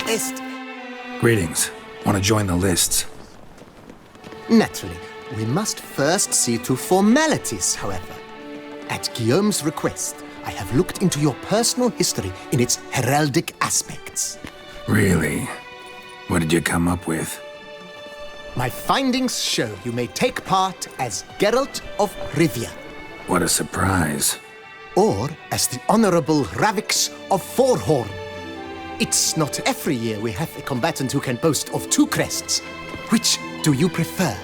est. Greetings. Want to join the lists? Naturally, we must first see to formalities, however. At Guillaume's request, I have looked into your personal history in its heraldic aspects. Really? What did you come up with? My findings show you may take part as Geralt of Rivia, What a surprise. or as the Honorable Ravix of Forhorn. It's not every year we have a combatant who can boast of 2 crests. Which do you prefer?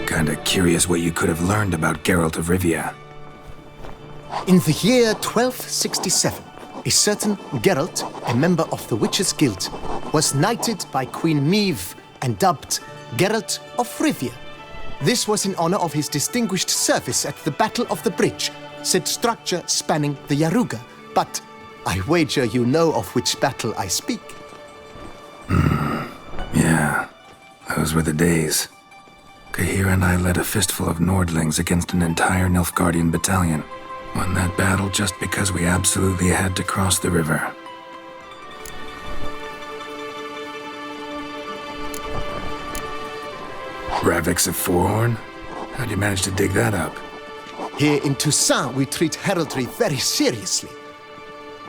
Kinda curious what you could have learned about Geralt of Rivia. In the year 1267, a certain Geralt, a member of the Witches' Guild, was knighted by Queen Meve and dubbed Geralt of Rivia. This was in honor of his distinguished service at the Battle of the Bridge, said structure spanning the Yaruga. But I wager you know of which battle I speak. Yeah, those were the days. Kahira and I led a fistful of Nordlings against an entire Nilfgaardian battalion. Won that battle just because we absolutely had to cross the river. Ravix of Forhorn? How'd you manage to dig that up? Here in Toussaint, we treat heraldry very seriously.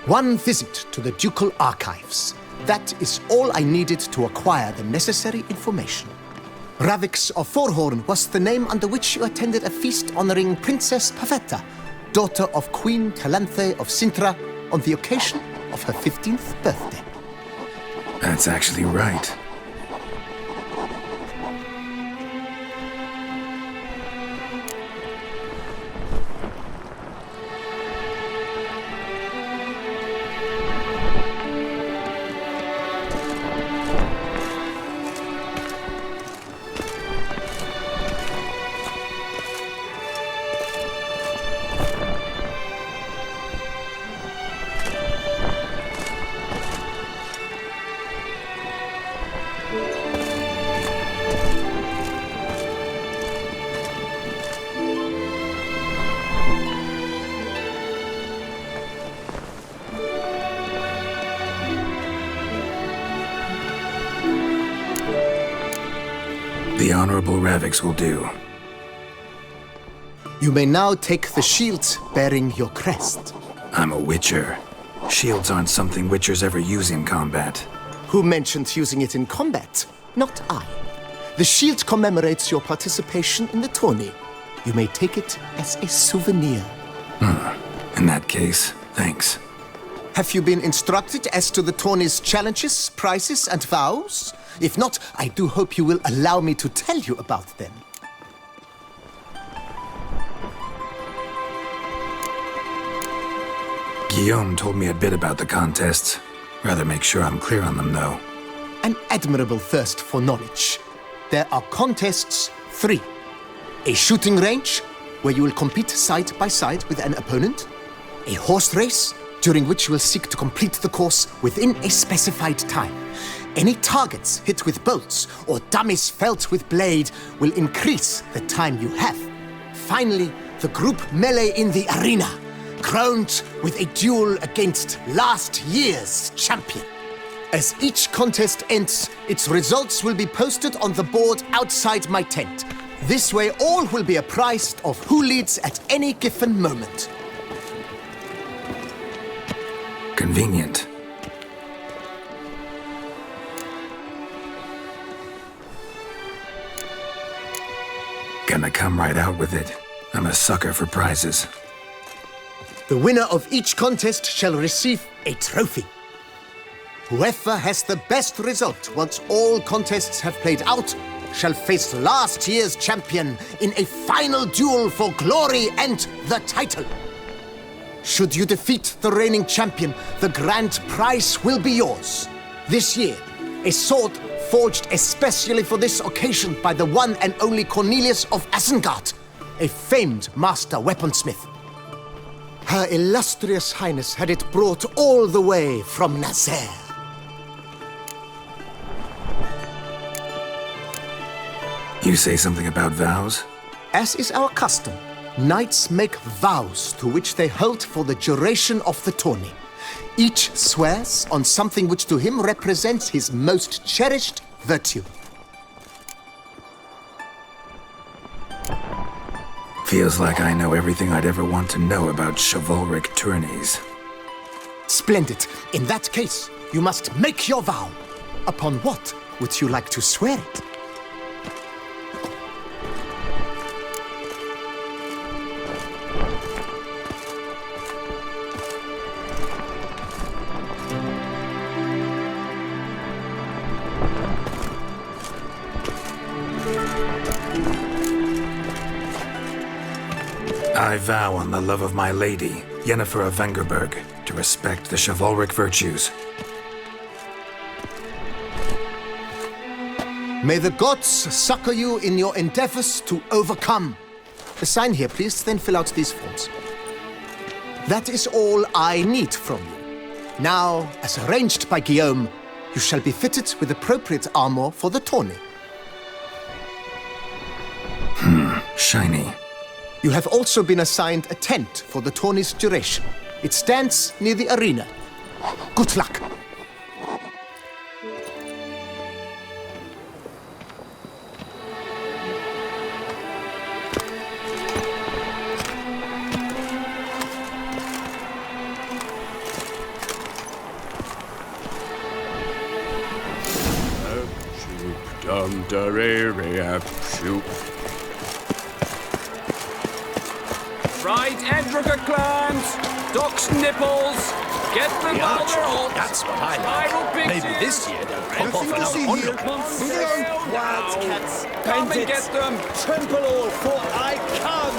One visit to the Ducal Archives. That is all I needed to acquire the necessary information. Ravix of Forhorn was the name under which you attended a feast honoring Princess Pavetta, daughter of Queen Calanthe of Sintra, on the occasion of her 15th birthday. That's actually right. The Honorable Ravix will do. You may now take the shield bearing your crest. I'm a Witcher. Shields aren't something Witchers ever use in combat. Who mentioned using it in combat? Not I. The shield commemorates your participation in the tourney. You may take it as a souvenir. In that case, thanks. Have you been instructed as to the tourney's challenges, prizes, and vows? If not, I do hope you will allow me to tell you about them. Guillaume told me a bit about the contests. Rather make sure I'm clear on them, though. An admirable thirst for knowledge. There are contests 3. A shooting range, where you will compete side by side with an opponent. A horse race, during which you will seek to complete the course within a specified time. Any targets hit with bolts or dummies felt with blade will increase the time you have. Finally, the group melee in the arena, crowned with a duel against last year's champion. As each contest ends, its results will be posted on the board outside my tent. This way, all will be apprised of who leads at any given moment. Convenient. Gonna come right out with it. I'm a sucker for prizes. The winner of each contest shall receive a trophy. Whoever has the best result once all contests have played out shall face last year's champion in a final duel for glory and the title. Should you defeat the reigning champion, the grand prize will be yours. This year, a sword forged especially for this occasion by the one and only Cornelius of Isengard, a famed master weaponsmith. Her illustrious highness had it brought all the way from Nazaire. You say something about vows? As is our custom, knights make vows to which they hold for the duration of the tourney. Each swears on something which to him represents his most cherished virtue. Feels like I know everything I'd ever want to know about chivalric tourneys. Splendid. In that case, you must make your vow. Upon what would you like to swear it? I vow on the love of my lady, Yennefer of Vengerberg, to respect the chivalric virtues. May the gods succor you in your endeavors to overcome. Sign here, please, then fill out these forms. That is all I need from you. Now, as arranged by Guillaume, you shall be fitted with appropriate armor for the tourney. Shiny. You have also been assigned a tent for the tourney's duration. It stands near the arena. Good luck. Right, Edrica clans, Doc's nipples, get the bother on. That's what I like. Maybe this year they'll pop off another 100 months. Wildcats, come and get them. Trample all, for I come!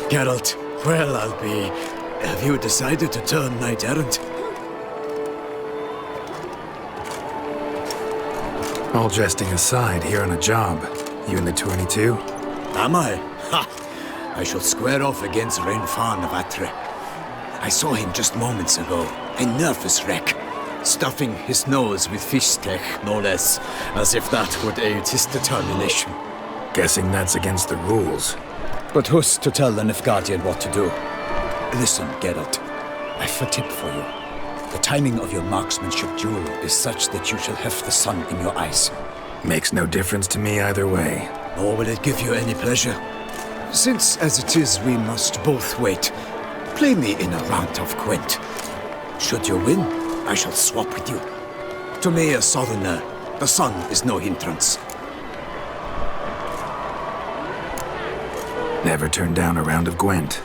Geralt, well, I'll be... Have you decided to turn knight-errant? All jesting aside, here on a job. You in the tourney too? Am I? Ha! I shall square off against Renfan of Atre. I saw him just moments ago. A nervous wreck. Stuffing his nose with fish steak, no less. As if that would aid his determination. Guessing that's against the rules. But who's to tell the Nilfgaardian what to do? Listen, Geralt. I've a tip for you. The timing of your marksmanship duel is such that you shall have the sun in your eyes. Makes no difference to me either way. Nor will it give you any pleasure. Since, as it is, we must both wait, play me in a round of Gwent. Should you win, I shall swap with you. To me, a southerner, the sun is no hindrance. Never turn down a round of Gwent.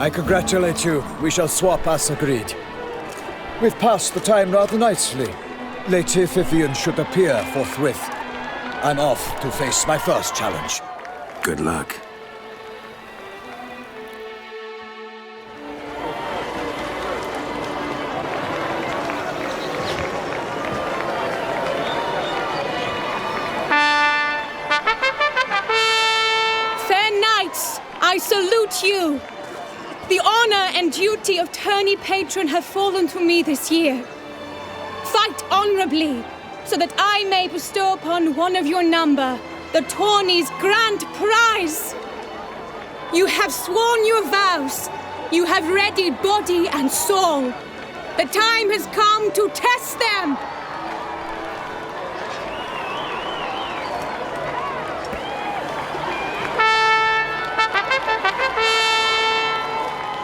I congratulate you. We shall swap as agreed. We've passed the time rather nicely. Lady Vivian should appear forthwith. I'm off to face my first challenge. Good luck. I salute you! The honor and duty of tourney patron have fallen to me this year. Fight honorably, so that I may bestow upon one of your number the tourney's grand prize. You have sworn your vows. You have readied body and soul. The time has come to test them!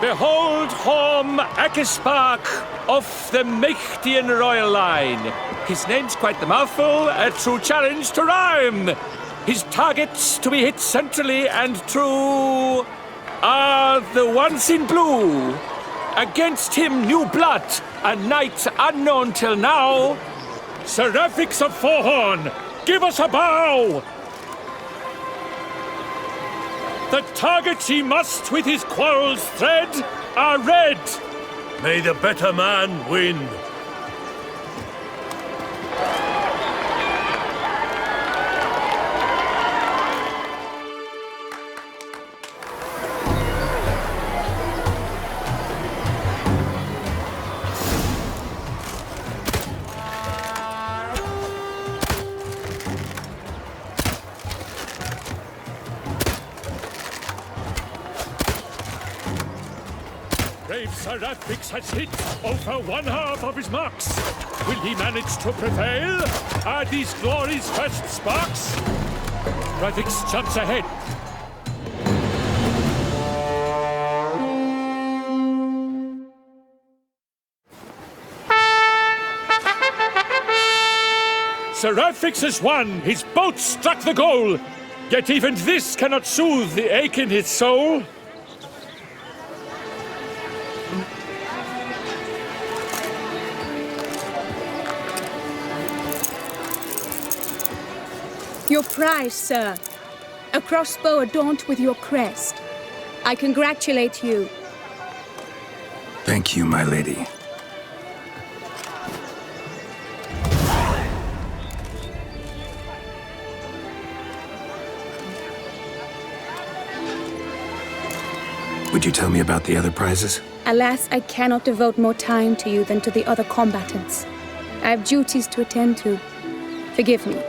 Behold Horm Akispark of the Mechtian royal line. His name's quite the mouthful, a true challenge to rhyme. His targets to be hit centrally and true are the ones in blue. Against him, new blood, a knight unknown till now. Seraphix of Forhorn, give us a bow! The targets he must with his quarrels thread are red. May the better man win. Brave Seraphix has hit over one half of his marks. Will he manage to prevail? Are these glories first sparks? Seraphix jumps ahead. Seraphix has won! His boat struck the goal! Yet even this cannot soothe the ache in his soul. Your prize, sir. A crossbow adorned with your crest. I congratulate you. Thank you, my lady. Would you tell me about the other prizes? Alas, I cannot devote more time to you than to the other combatants. I have duties to attend to. Forgive me.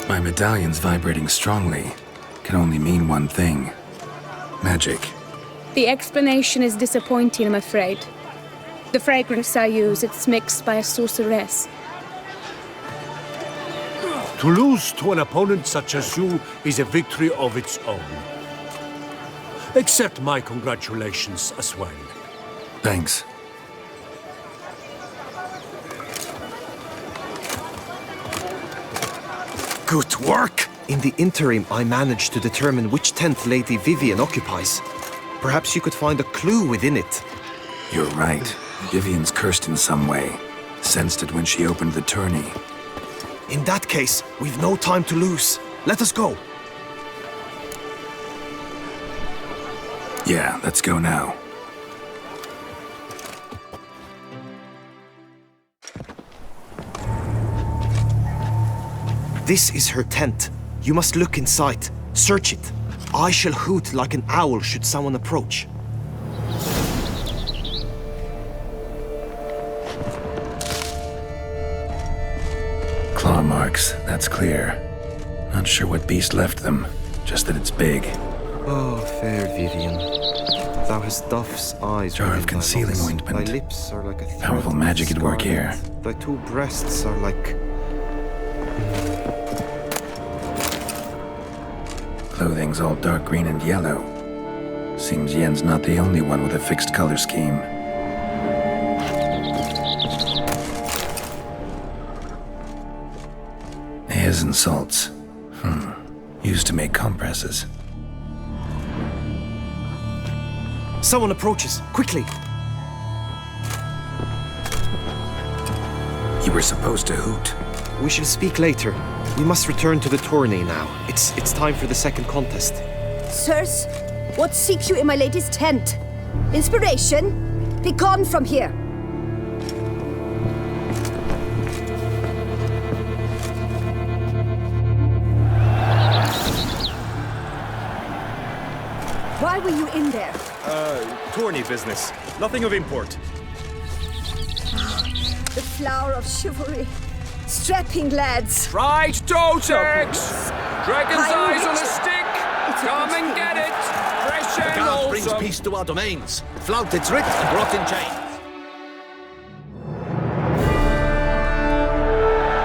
My medallion's vibrating strongly. Can only mean one thing. Magic. The explanation is disappointing, I'm afraid. The fragrance I use, it's mixed by a sorceress. To lose to an opponent such as you is a victory of its own. Accept my congratulations as well. Thanks. Good work! In the interim, I managed to determine which tent Lady Vivian occupies. Perhaps you could find a clue within it. You're right. Vivian's cursed in some way. Sensed it when she opened the tourney. In that case, we've no time to lose. Let us go. Yeah, let's go now. This is her tent. You must look inside. Search it. I shall hoot like an owl should someone approach. Claw marks, that's clear. Not sure what beast left them, just that it's big. Oh, fair Vivian. Thou hast dove's eyes. Jar of within thy concealing locks. ointment. Thy lips are like a thread Powerful of magic at work here. scarlet. Thy two breasts are like... Clothing's all dark green and yellow. Seems Yen's not the only one with a fixed color scheme. Airs and salts. Used to make compresses. Someone approaches. Quickly! You were supposed to hoot. We shall speak later. We must return to the tourney now. It's time for the second contest. Sirs, what seek you in my lady's tent? Inspiration? Be gone from here! Why were you in there? Tourney business. Nothing of import. The flower of chivalry. Strapping lads. Right, Totex! Dragon's High eyes on a ambition. stick! It's a Come good and thing. get it! Fresh and God brings wholesome! peace to our domains. Flouted writ and brought in chains.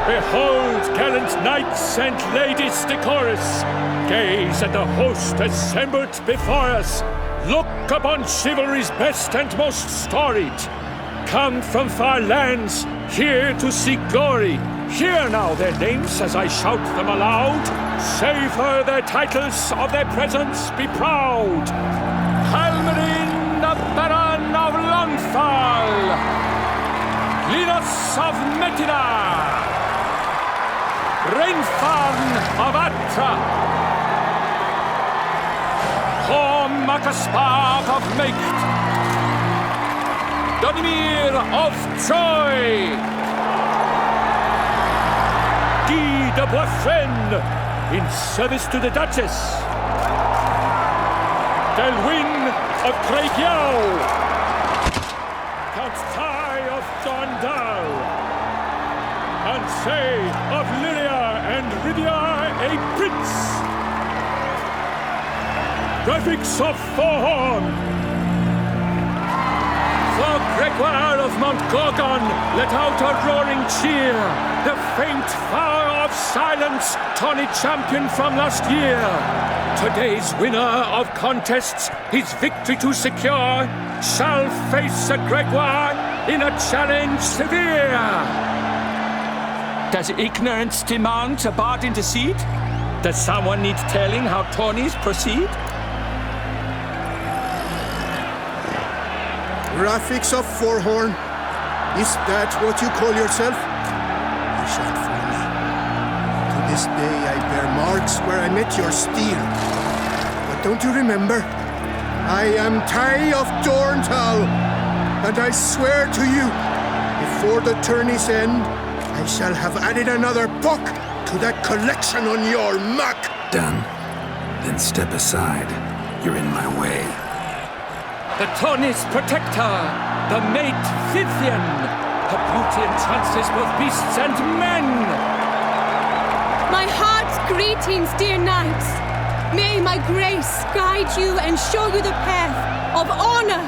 Behold, gallant knights and ladies decorous! Gaze at the host assembled before us! Look upon chivalry's best and most storied! Come from far lands, here to seek glory! Hear now their names as I shout them aloud! Savor their titles, of their presence be proud! Halmarin, the Baron of Longfall! Linus of Metina! Reinfarn of Atra! Horm Akaspar of Meikt! Donimir of Troy! Guy de Boisfren in service to the Duchess! Delwyn of Craigiau! Count Thai of Dondal! Ansay of Lilia and Riviar a prince! Graphics of Forhorn! For Gregoire of Mount Gorgon, let out a roaring cheer! The faint fire of silence, tawny champion from last year! Today's winner of contests, his victory to secure, shall face a Gregoire in a challenge severe! Does ignorance demand a bard intercede? Does someone need telling how tourneys proceed? Graphics of Forhorn. Is that what you call yourself? You shan't fool me. To this day I bear marks where I met your steed. But don't you remember? I am Tai of Dorntal, and I swear to you, before the tourney's end, I shall have added another book to that collection on your map. Done. Then step aside. You're in my way. The tourney's protector, the mate Vivian, her beauty entrances both beasts and men. My heart's greetings, dear knights. May my grace guide you and show you the path of honor,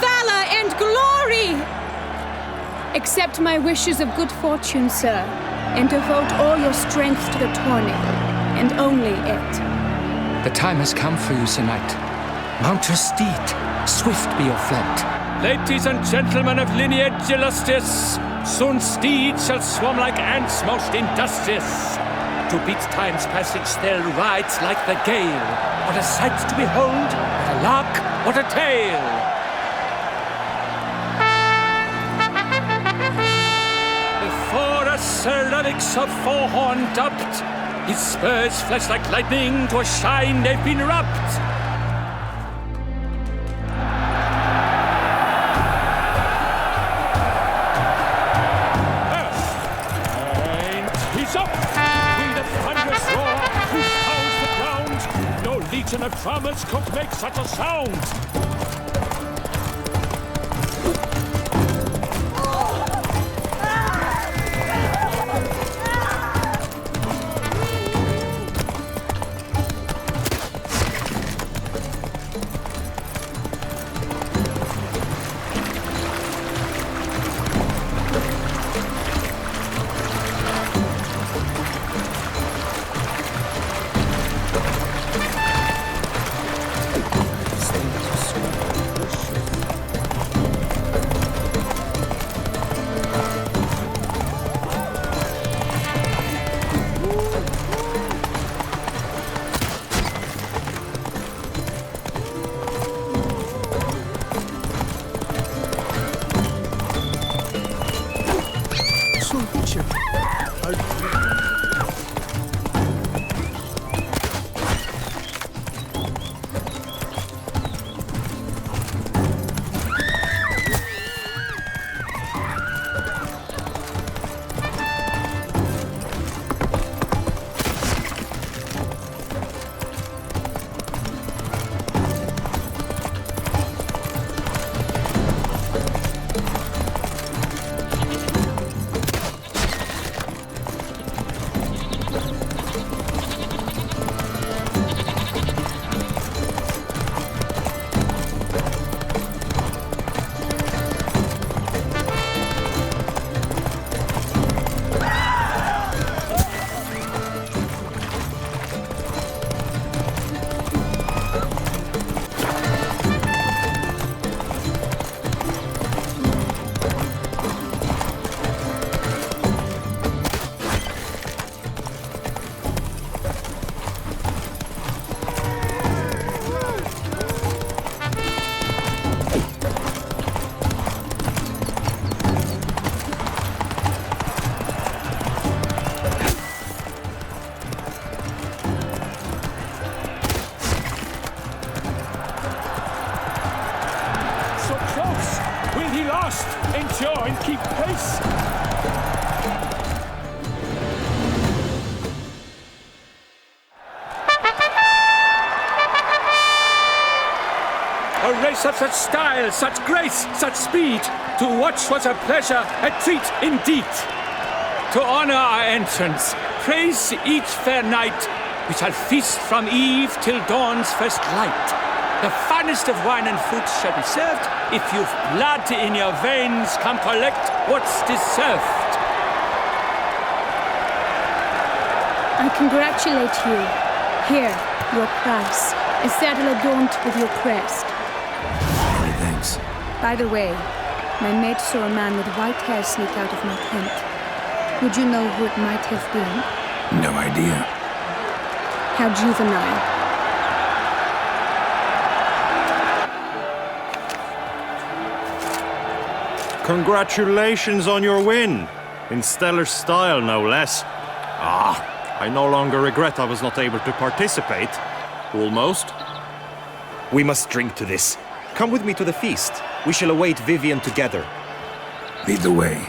valor, and glory. Accept my wishes of good fortune, sir, and devote all your strength to the tourney, and only it. The time has come for you, Sir Knight. Mount your steed. Swift be your flight. Ladies and gentlemen of lineage illustrious, soon steeds shall swarm like ants most industrious. To beat time's passage they'll ride like the gale. What a sight to behold, what a lark, what a tale! Before us Sir Lennox of Forhorn dubbed, his spurs flash like lightning, to a shine they've been rubbed. Legion of drummers could make such a sound! must endure and keep pace. A race of such style, such grace, such speed. To watch was a pleasure, a treat indeed. To honor our entrance, praise each fair knight, we shall feast from eve till dawn's first light. The finest of wine and fruits shall be served. If you've blood in your veins, come collect what's deserved. I congratulate you. Here, your prize, a saddle adorned with your crest. Many thanks. By the way, my maid saw a man with white hair sneak out of my tent. Would you know who it might have been? No idea. How juvenile. Congratulations on your win. In stellar style, no less. I no longer regret I was not able to participate. Almost. We must drink to this. Come with me to the feast. We shall await Vivian together. Lead the way.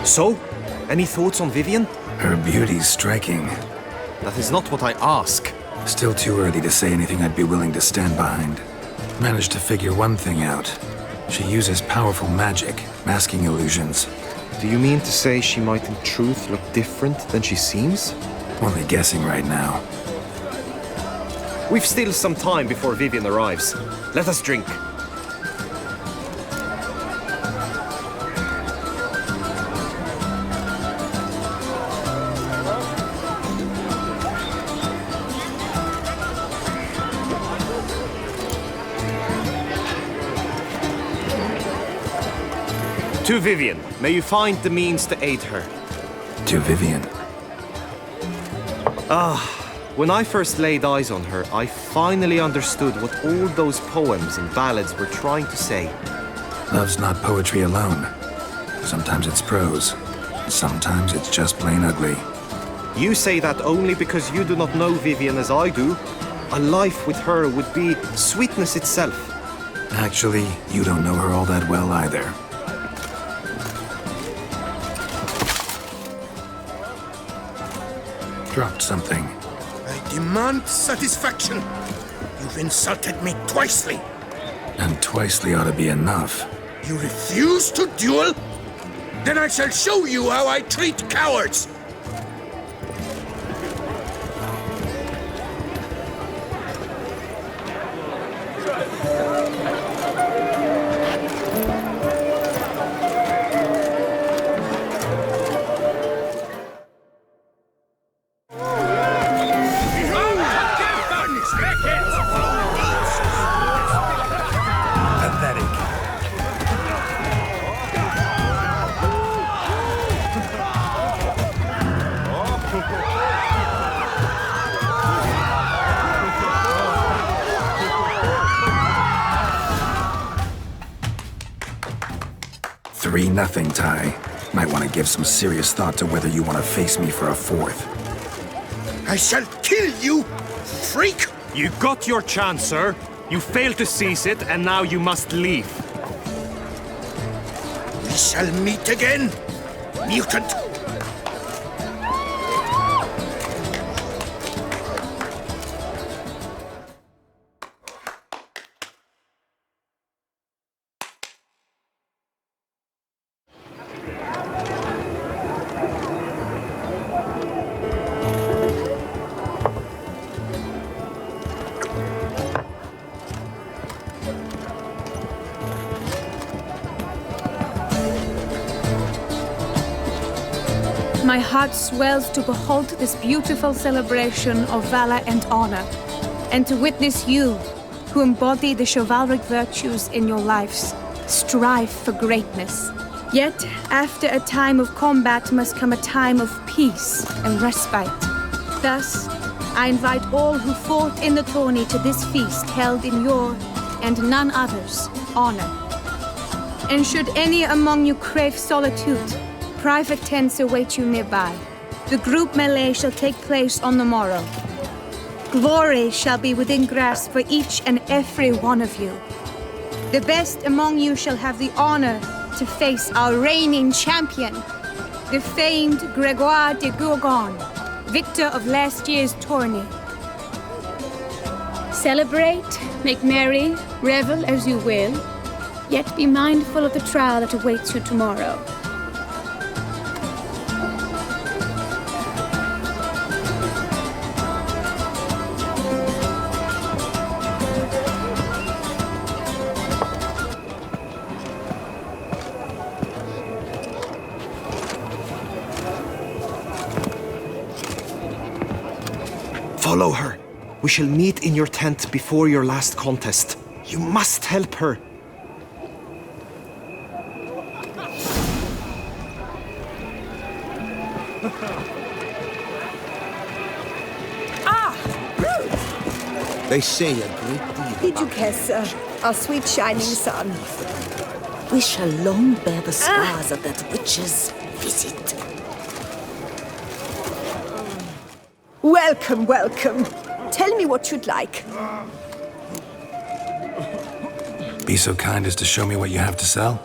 So, any thoughts on Vivian? Her beauty's striking. That is not what I ask. Still too early to say anything I'd be willing to stand behind. Managed to figure one thing out. She uses powerful magic, masking illusions. Do you mean to say she might in truth look different than she seems? Only guessing right now. We've still some time before Vivian arrives. Let us drink. To Vivian, may you find the means to aid her. To Vivian. When I first laid eyes on her, I finally understood what all those poems and ballads were trying to say. Love's not poetry alone. Sometimes it's prose. Sometimes it's just plain ugly. You say that only because you do not know Vivian as I do. A life with her would be sweetness itself. Actually, you don't know her all that well either. Dropped something. I demand satisfaction. You've insulted me twicely. And twicely ought to be enough. You refuse to duel? Then I shall show you how I treat cowards. Nothing, Ty. Might want to give some serious thought to whether you want to face me for a fourth. I shall kill you, freak! You got your chance, sir. You failed to seize it, and now you must leave. We shall meet again, mutant! My heart swells to behold this beautiful celebration of valor and honor, and to witness you, who embody the chivalric virtues in your lives, strive for greatness. Yet, after a time of combat must come a time of peace and respite. Thus, I invite all who fought in the tourney to this feast held in your, and none other's, honor. And should any among you crave solitude, Private tents await you nearby. The group melee shall take place on the morrow. Glory shall be within grasp for each and every one of you. The best among you shall have the honor to face our reigning champion, the famed Gregoire de Gourgon, victor of last year's tourney. Celebrate, make merry, revel as you will, yet be mindful of the trial that awaits you tomorrow. Follow her. We shall meet in your tent before your last contest. You must help her. They say a great deal. Idukessa, our sweet shining sun. We shall long bear the scars of that witch's visit. Welcome, welcome. Tell me what you'd like. Be so kind as to show me what you have to sell?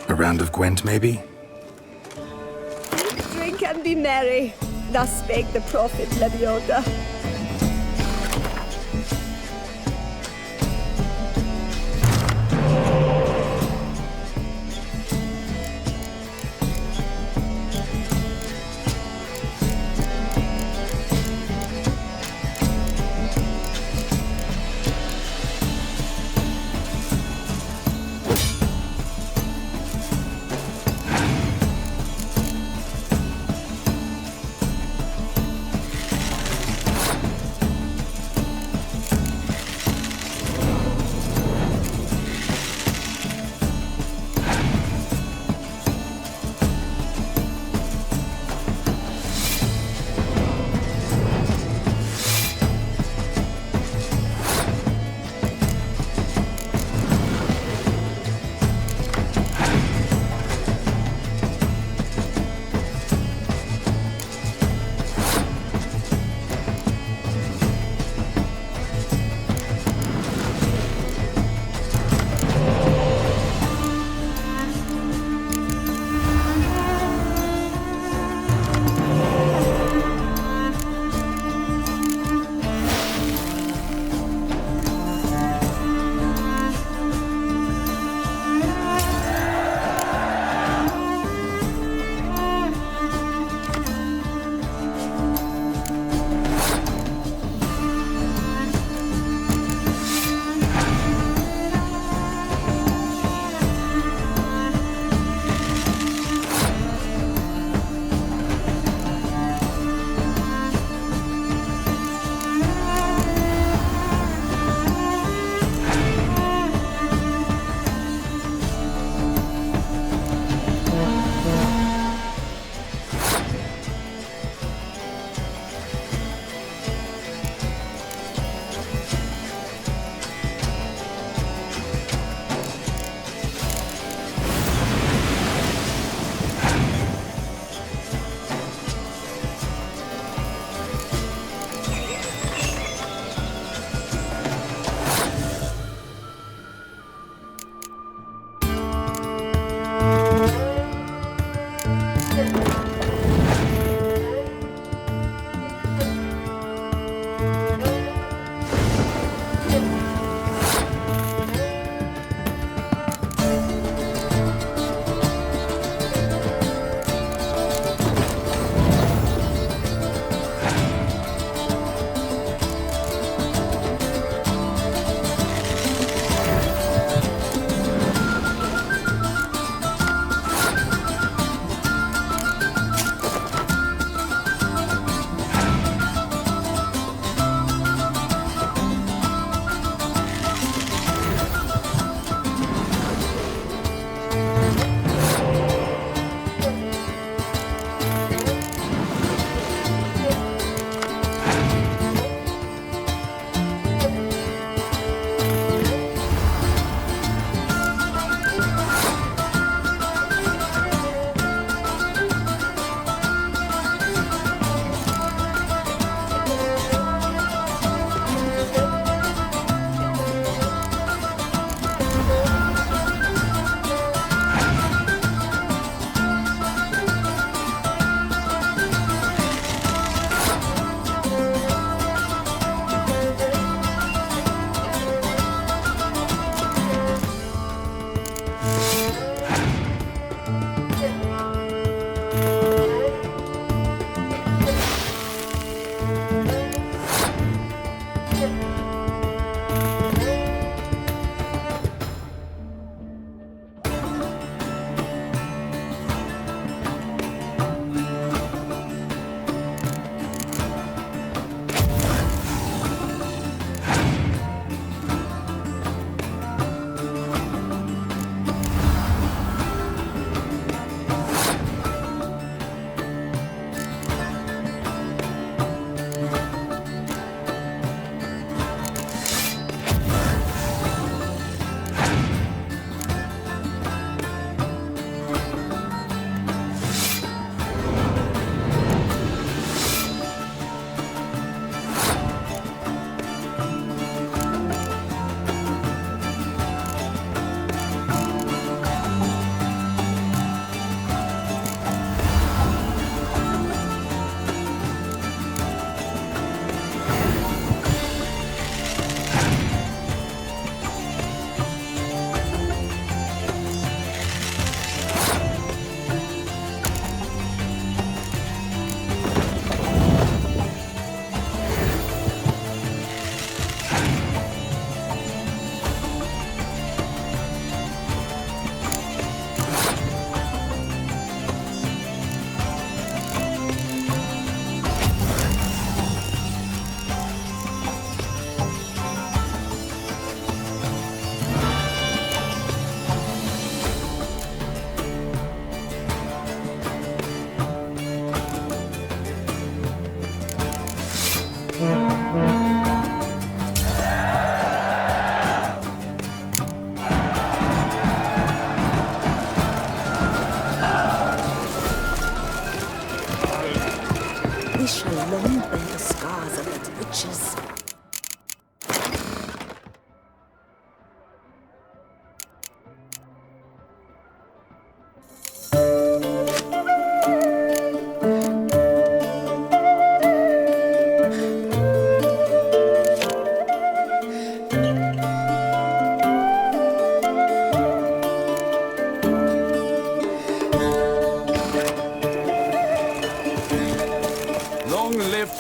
A round of Gwent, maybe? Drink and be merry. Thus spake the prophet Lebioda.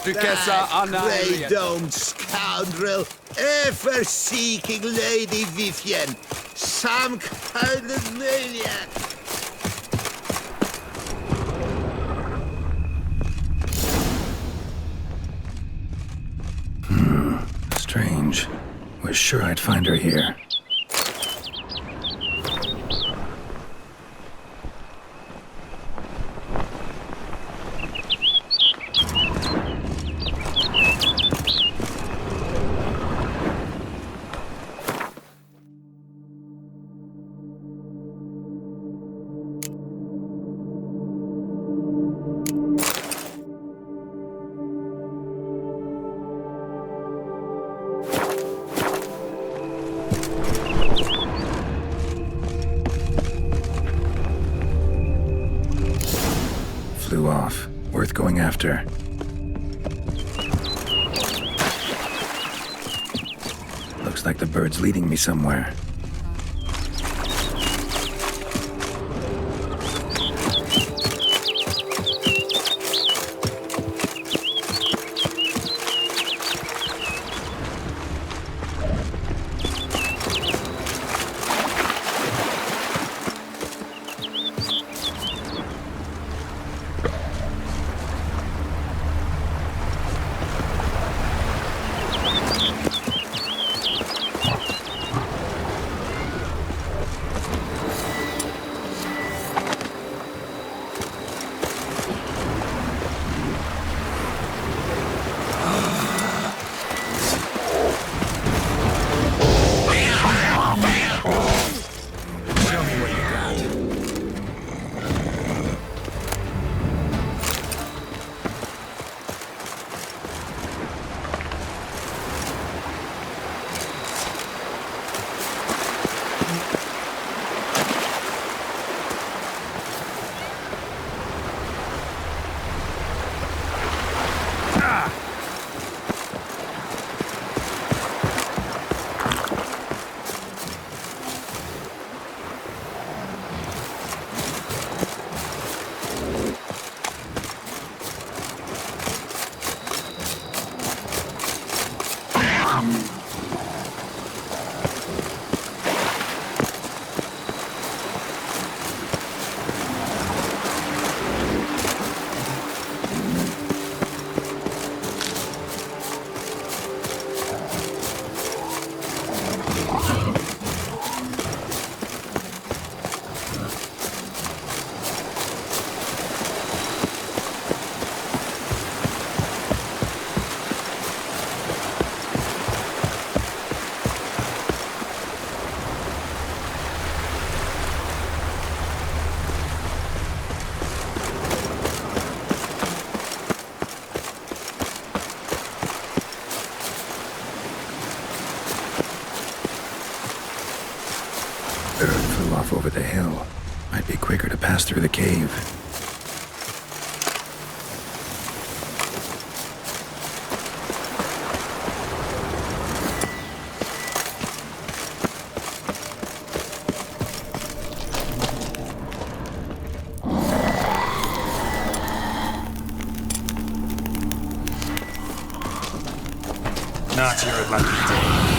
Hertugessa Anna grey-domed scoundrel, ever seeking Lady Vivienne. Some kind of maniac. Strange. Was sure I'd find her here. Flew off. Worth going after. Looks like the bird's leading me somewhere. Flew off over the hill. Might be quicker to pass through the cave. Not your lucky day.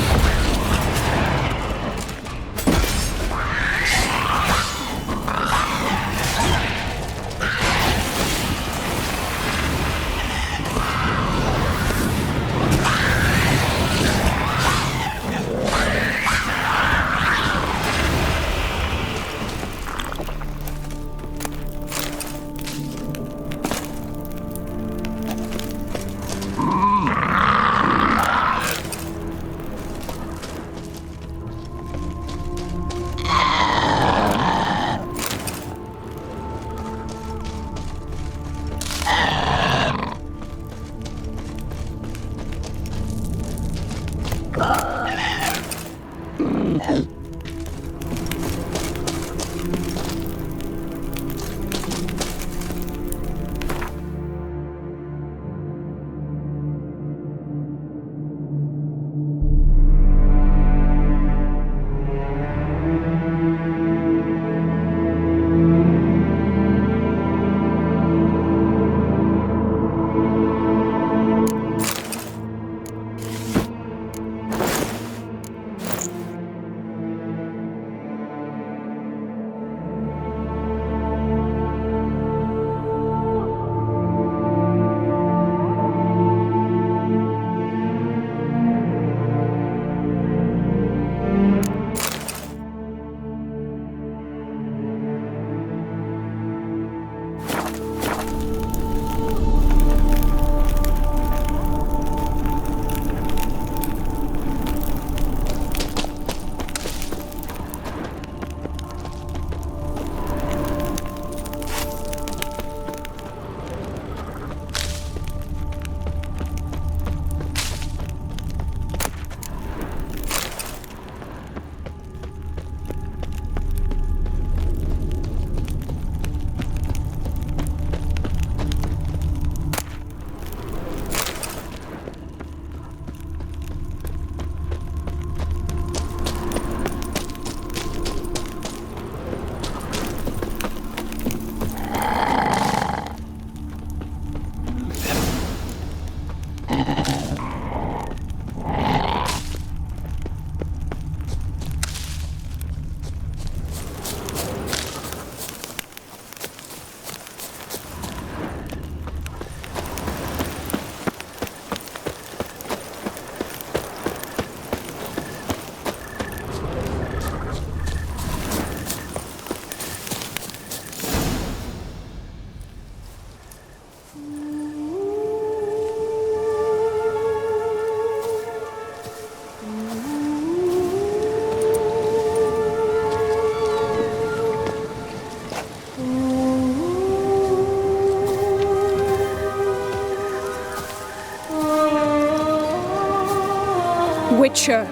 Witcher!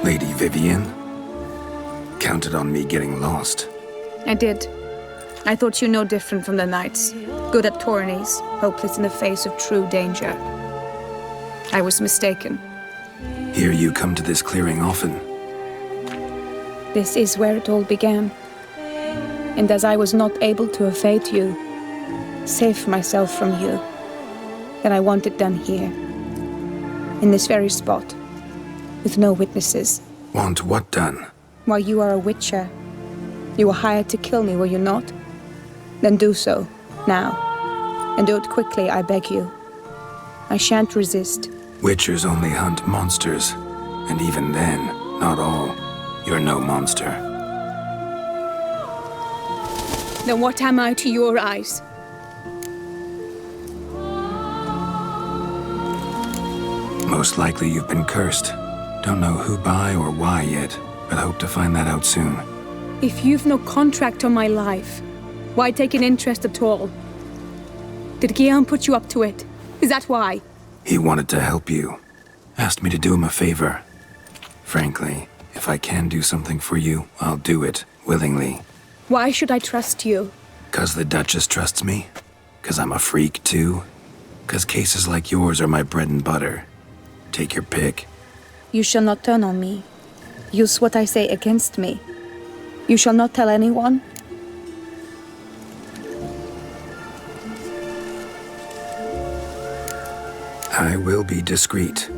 Lady Vivian? Counted on me getting lost. I did. I thought you no different from the knights. Good at tourneys, hopeless in the face of true danger. I was mistaken. Hear you come to this clearing often. This is where it all began. And as I was not able to evade you, save myself from you, then I want it done here. In this very spot. With no witnesses. Want what done? While you are a Witcher. You were hired to kill me, were you not? Then do so, now. And do it quickly, I beg you. I shan't resist. Witchers only hunt monsters. And even then, not all. You're no monster. Then what am I to your eyes? Most likely you've been cursed. Don't know who by or why yet, but hope to find that out soon. If you've no contract on my life, why take an interest at all? Did Guillaume put you up to it? Is that why? He wanted to help you. Asked me to do him a favor. Frankly, if I can do something for you, I'll do it, willingly. Why should I trust you? 'Cause the Duchess trusts me? 'Cause I'm a freak, too? 'Cause cases like yours are my bread and butter. Take your pick. You shall not turn on me. Use what I say against me. You shall not tell anyone? I will be discreet.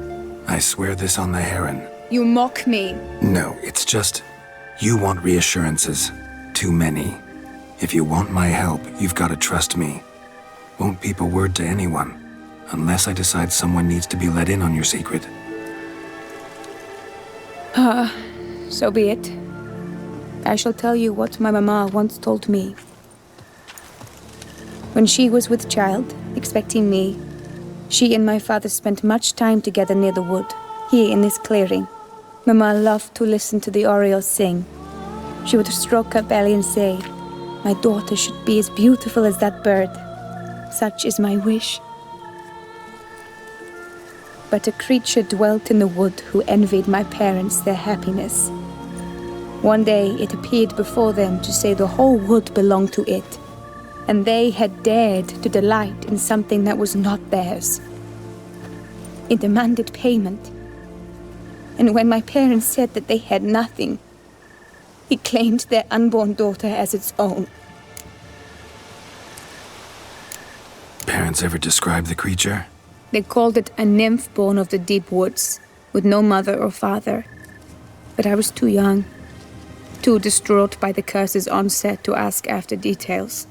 I swear this on the Heron. You mock me. No, it's just... You want reassurances. Too many. If you want my help, you've got to trust me. Won't peep a word to anyone. Unless I decide someone needs to be let in on your secret. So be it. I shall tell you what my mama once told me. When she was with child, expecting me, she and my father spent much time together near the wood, here in this clearing. Mama loved to listen to the orioles sing. She would stroke her belly and say, "My daughter should be as beautiful as that bird. Such is my wish." But a creature dwelt in the wood who envied my parents their happiness. One day it appeared before them to say the whole wood belonged to it, and they had dared to delight in something that was not theirs. It demanded payment, and when my parents said that they had nothing, it claimed their unborn daughter as its own. Parents ever describe the creature? They called it a nymph born of the deep woods, with no mother or father. But I was too young, too distraught by the curse's onset to ask after details.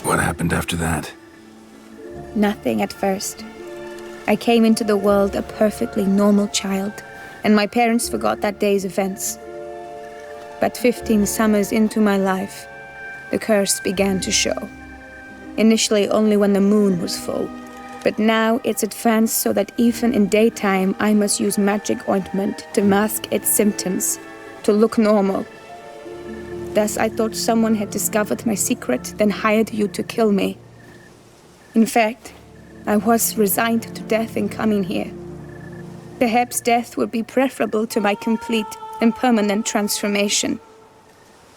What happened after that? Nothing at first. I came into the world a perfectly normal child, and my parents forgot that day's events. But 15 summers into my life, the curse began to show. Initially only when the moon was full, but now it's advanced so that even in daytime I must use magic ointment to mask its symptoms, to look normal. Thus I thought someone had discovered my secret, then hired you to kill me. In fact, I was resigned to death in coming here. Perhaps death would be preferable to my complete and permanent transformation,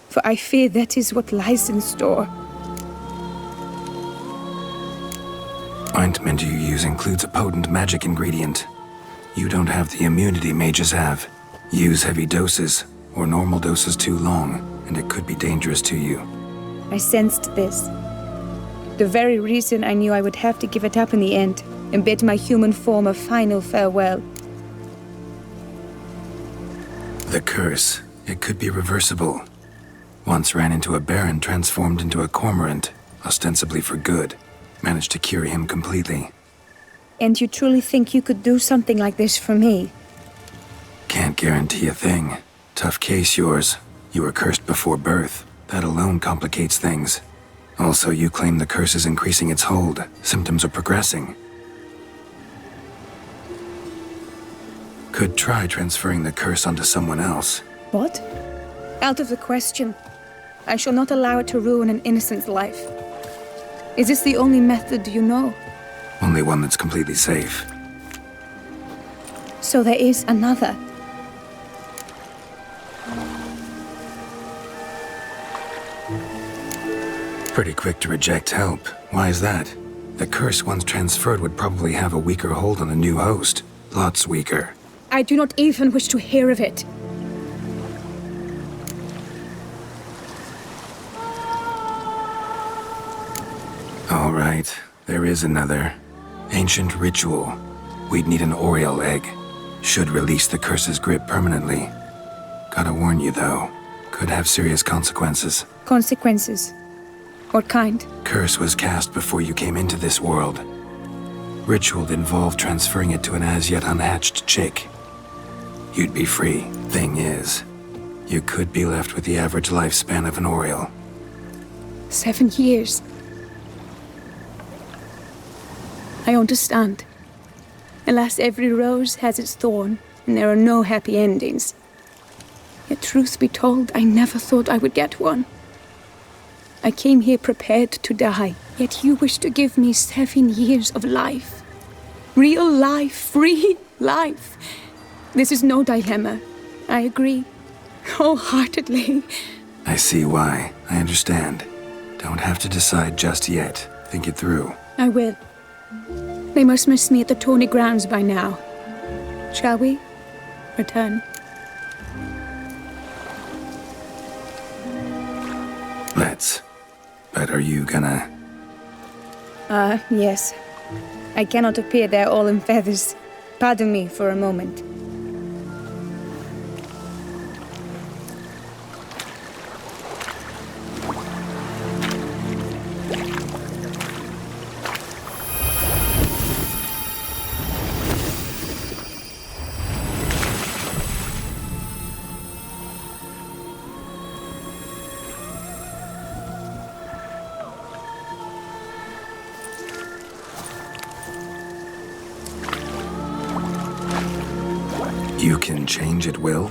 for I fear that is what lies in store. Ointment you use includes a potent magic ingredient. You don't have the immunity mages have. Use heavy doses, or normal doses too long, and it could be dangerous to you. I sensed this. The very reason I knew I would have to give it up in the end, and bid my human form a final farewell. The curse, it could be reversible. Once ran into a baron transformed into a cormorant, ostensibly for good. Managed to cure him completely. And you truly think you could do something like this for me? Can't guarantee a thing. Tough case, yours. You were cursed before birth. That alone complicates things. Also, you claim the curse is increasing its hold. Symptoms are progressing. Could try transferring the curse onto someone else. What? Out of the question. I shall not allow it to ruin an innocent's life. Is this the only method you know? Only one that's completely safe. So there is another. Pretty quick to reject help. Why is that? The curse once transferred would probably have a weaker hold on the new host. Lots weaker. I do not even wish to hear of it. All right, there is another. Ancient ritual. We'd need an Oriole egg. Should release the curse's grip permanently. Gotta warn you though, could have serious consequences. Consequences? What kind? Curse was cast before you came into this world. Ritual involved transferring it to an as-yet unhatched chick. You'd be free. Thing is, you could be left with the average lifespan of an Oriole. 7 years. I understand. Alas, every rose has its thorn, and there are no happy endings. Yet truth be told, I never thought I would get one. I came here prepared to die, yet you wish to give me 7 years of life. Real life, free life. This is no dilemma. I agree. Wholeheartedly. I see why. I understand. Don't have to decide just yet. Think it through. I will. They must miss me at the tourney grounds by now. Shall we? Return. Let's. But are you gonna... Yes. I cannot appear there all in feathers. Pardon me for a moment. You can change at will?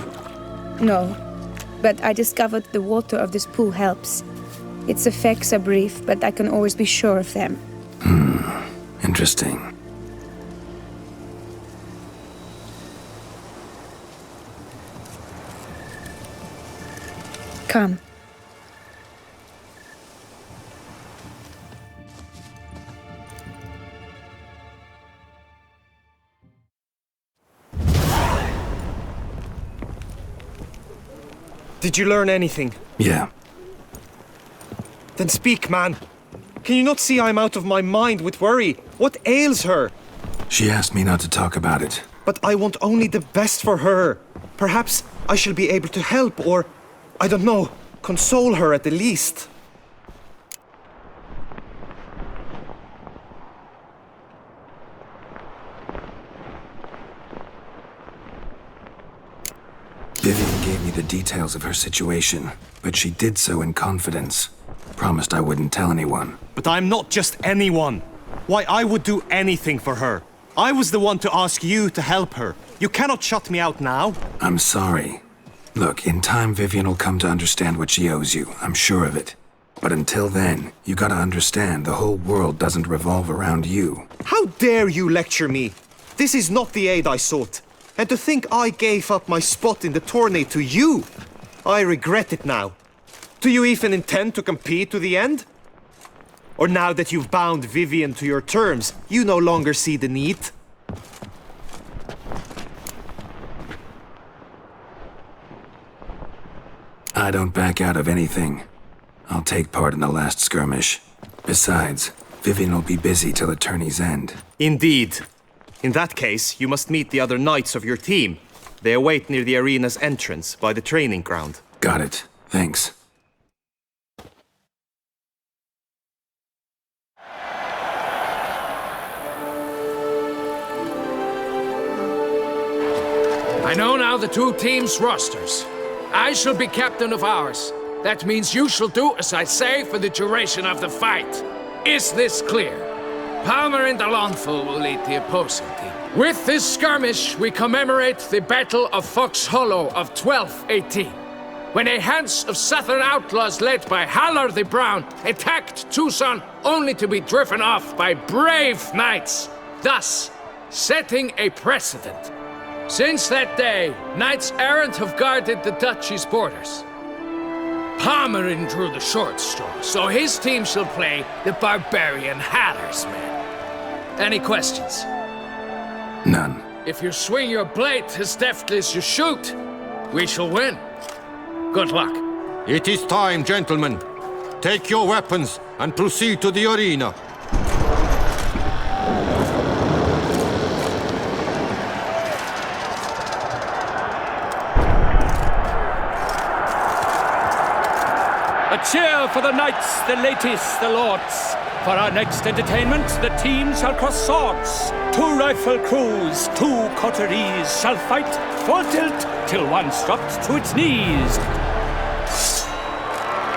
No, but I discovered the water of this pool helps. Its effects are brief, but I can always be sure of them. Interesting. Come. Did you learn anything? Yeah. Then speak, man. Can you not see I'm out of my mind with worry? What ails her? She asked me not to talk about it. But I want only the best for her. Perhaps I shall be able to help or, I don't know, console her at the least. Vivian gave me the details of her situation, but she did so in confidence. Promised I wouldn't tell anyone. But I'm not just anyone. Why, I would do anything for her. I was the one to ask you to help her. You cannot shut me out now. I'm sorry. Look, in time Vivian will come to understand what she owes you. I'm sure of it. But until then, you gotta understand the whole world doesn't revolve around you. How dare you lecture me? This is not the aid I sought. And to think I gave up my spot in the tourney to you! I regret it now. Do you even intend to compete to the end? Or now that you've bound Vivian to your terms, you no longer see the need? I don't back out of anything. I'll take part in the last skirmish. Besides, Vivian will be busy till the tourney's end. Indeed. In that case, you must meet the other knights of your team. They await near the arena's entrance, by the training ground. Got it. Thanks. I know now the two teams' rosters. I shall be captain of ours. That means you shall do as I say for the duration of the fight. Is this clear? Palmer and Alonful will lead the opposing team. With this skirmish, we commemorate the Battle of Fox Hollow of 1218. when a Hans of Southern outlaws led by Halar the Brown attacked Tucson only to be driven off by brave knights, thus setting a precedent. Since that day, knights errant have guarded the duchy's borders. Palmerin drew the short straw, so his team shall play the barbarian Halar's men. Any questions? None. If you swing your blade as deftly as you shoot, we shall win. Good luck. It is time, gentlemen. Take your weapons and proceed to the arena. A cheer for the knights, the ladies, the lords. For our next entertainment, the teams shall cross swords. 2 rifle crews, 2 coteries shall fight full tilt till one's dropped to its knees.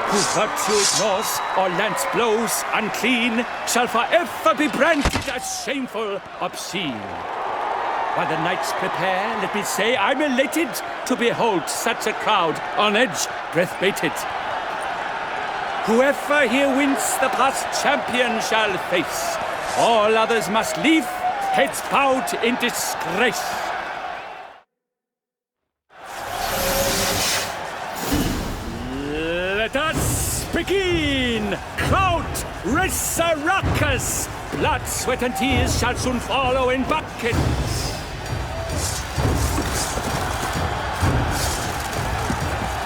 Who virtue ignores or lance blows unclean shall forever be branded as shameful, obscene. While the knights prepare, let me say I'm elated to behold such a crowd on edge, breath-baited. Whoever here wins the past champion shall face. All others must leave, heads bowed in disgrace. Let us begin! Crowd, raise a ruckus! Blood, sweat, and tears shall soon follow in buckets.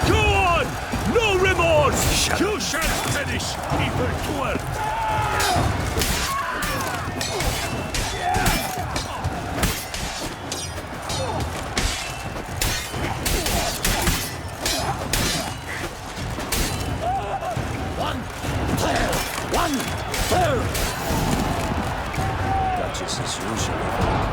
Go on! No remorse! You shall finish, evildoer! One third! Duchess is usually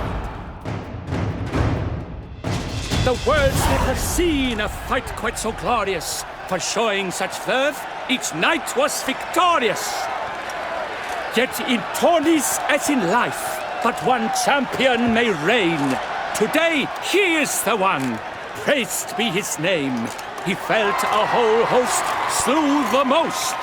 The world's never seen a fight quite so glorious. For showing such verve, each knight was victorious. Yet in tourneys as in life, but one champion may reign. Today, he is the one. Praised be his name. He felt a whole host, slew the most.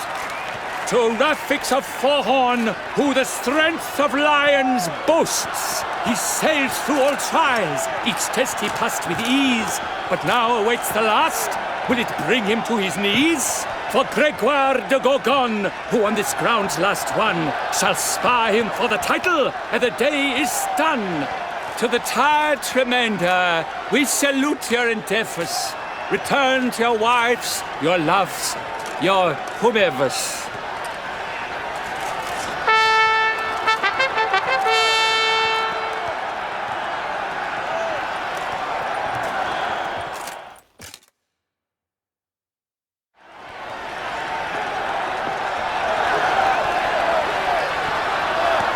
To Rafix of Forhorn, who the strength of lions boasts. He sailed through all trials, each test he passed with ease. But now awaits the last. Will it bring him to his knees? For Gregoire de Gorgon, who on this ground's last won, shall spar him for the title, and the day is done. To the tired remainder, we salute your endeavors. Return to your wives, your loves, your whomevers.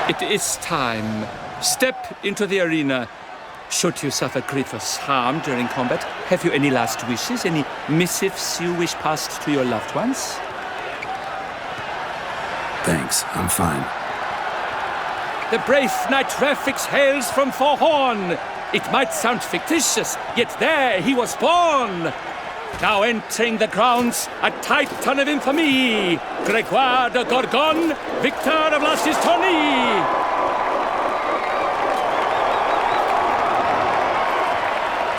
It is time. Step into the arena. Should you suffer grievous harm during combat, have you any last wishes, any missives you wish passed to your loved ones? Thanks, I'm fine. The brave knight Rafix hails from Forhorn. It might sound fictitious, yet there he was born. Now entering the grounds, a titan of infamy, Gregoire de Gorgon, victor of Lastis Tourney.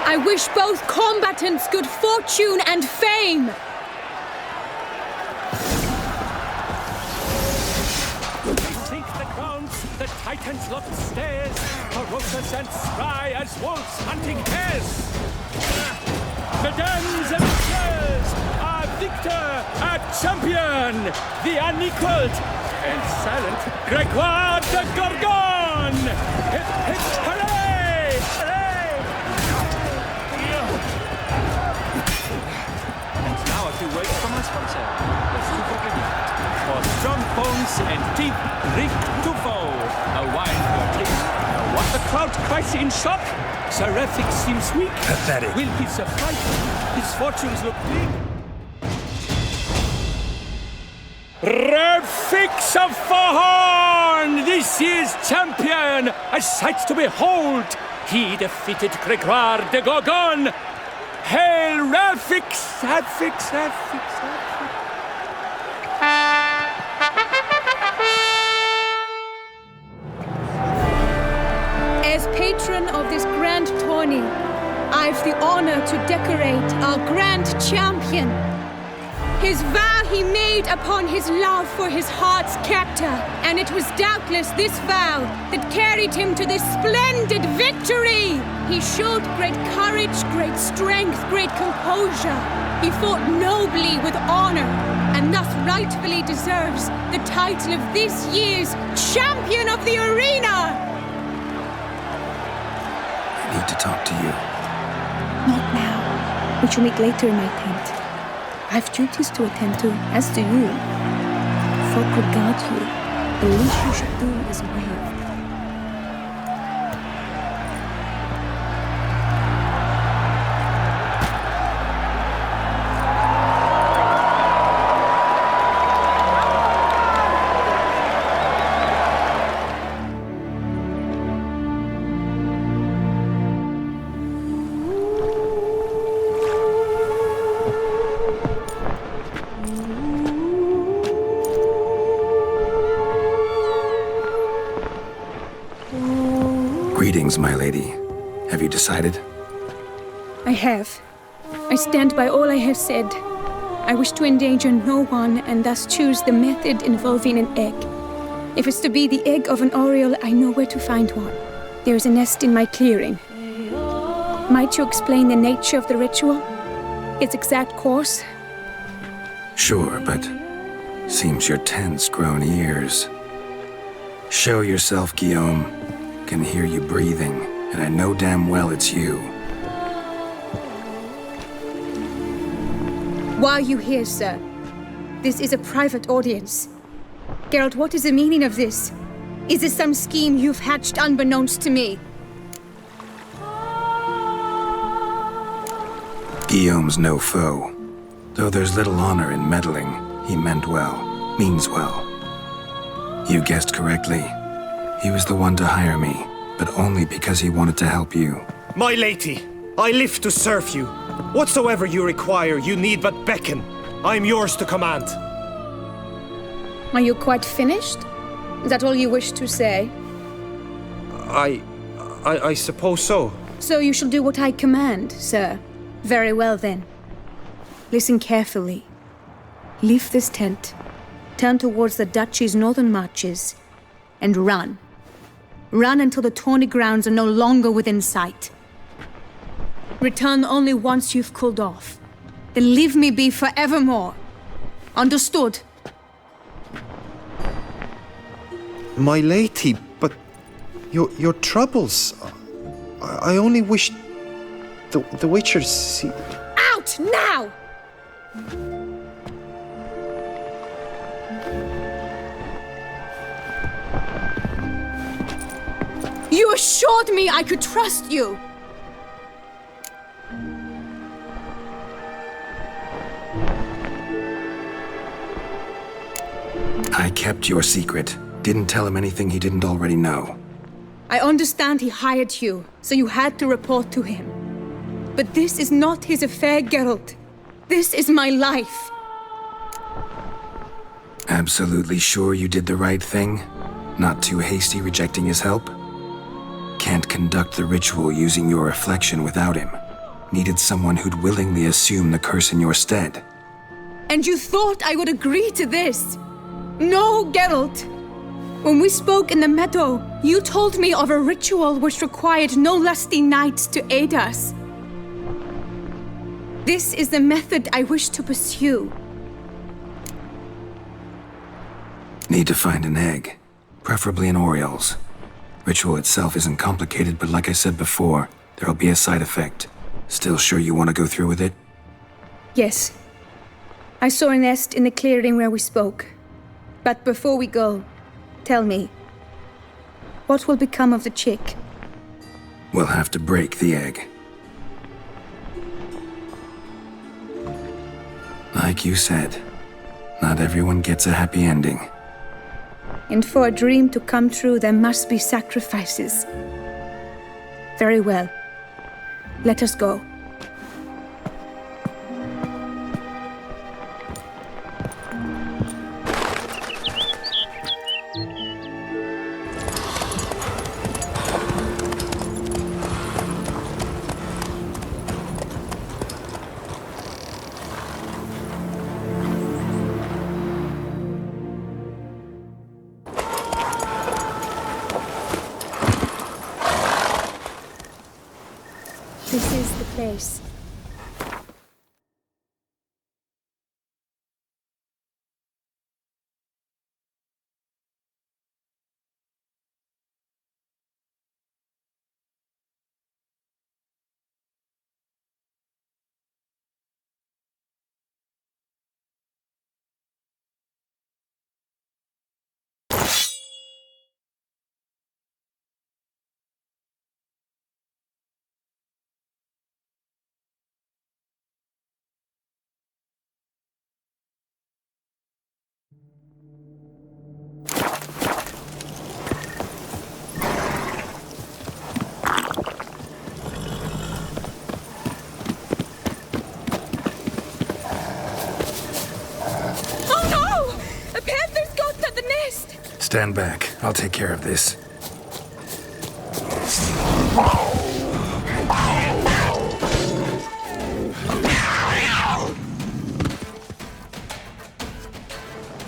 I wish both combatants good fortune and fame. Sink the grounds, the titans loft stairs, ferocious and spry as wolves hunting hares. Mesdames and messieurs, our victor, our champion, the unequaled and silent Gregoire de Gorgon! Hip, hip, hooray! Hooray! And now a few words from our sponsor, the Super Vineyard. For strong bones and deep, drink Tufo, a wine for taste. What the crowd cries in shock? Sir Rafix seems weak. Pathetic. Will he survive? His fortunes look bleak. Rafix of Forhorn, this year's champion, a sight to behold. He defeated Gregoire de Gorgon. Hail Rafix! As patron of this grand tourney, I've the honor to decorate our grand champion. His vow he made upon his love for his heart's captor, and it was doubtless this vow that carried him to this splendid victory. He showed great courage, great strength, great composure. He fought nobly with honor, and thus rightfully deserves the title of this year's Champion of the Arena! I need to talk to you. Not now. We shall meet later in my tent. I have duties to attend to, as do you. Folk regard you. The least you should do is wait. Greetings, my lady. Have you decided? I have. I stand by all I have said. I wish to endanger no one and thus choose the method involving an egg. If it's to be the egg of an oriole, I know where to find one. There is a nest in my clearing. Might you explain the nature of the ritual? Its exact course? Sure, but seems your tent's grown ears. Show yourself, Guillaume. Can hear you breathing, and I know damn well it's you. Why are you here, sir? This is a private audience. Geralt, what is the meaning of this? Is this some scheme you've hatched unbeknownst to me? Guillaume's no foe. Though there's little honor in meddling, he meant well, means well. You guessed correctly. He was the one to hire me, but only because he wanted to help you. My lady, I live to serve you. Whatsoever you require, you need but beckon. I am yours to command. Are you quite finished? Is that all you wish to say? I suppose so. So you shall do what I command, sir. Very well, then. Listen carefully. Leave this tent, turn towards the duchy's northern marches, and run. Run until the tourney grounds are no longer within sight. Return only once you've cooled off. Then leave me be forevermore. Understood? My lady, but your troubles. I only wish the Witchers see. Out now! You assured me I could trust you! I kept your secret. Didn't tell him anything he didn't already know. I understand he hired you, so you had to report to him. But this is not his affair, Geralt. This is my life. Absolutely sure you did the right thing? Not too hasty rejecting his help? Can't conduct the ritual using your reflection without him. Needed someone who'd willingly assume the curse in your stead. And you thought I would agree to this? No, Geralt. When we spoke in the meadow, you told me of a ritual which required no lusty knights to aid us. This is the method I wish to pursue. Need to find an egg, preferably an oriole's. Ritual itself isn't complicated, but like I said before, there'll be a side effect. Still sure you want to go through with it? Yes. I saw a nest in the clearing where we spoke. But before we go, tell me, what will become of the chick? We'll have to break the egg. Like you said, not everyone gets a happy ending. And for a dream to come true, there must be sacrifices. Very well. Let us go. face. Stand back. I'll take care of this.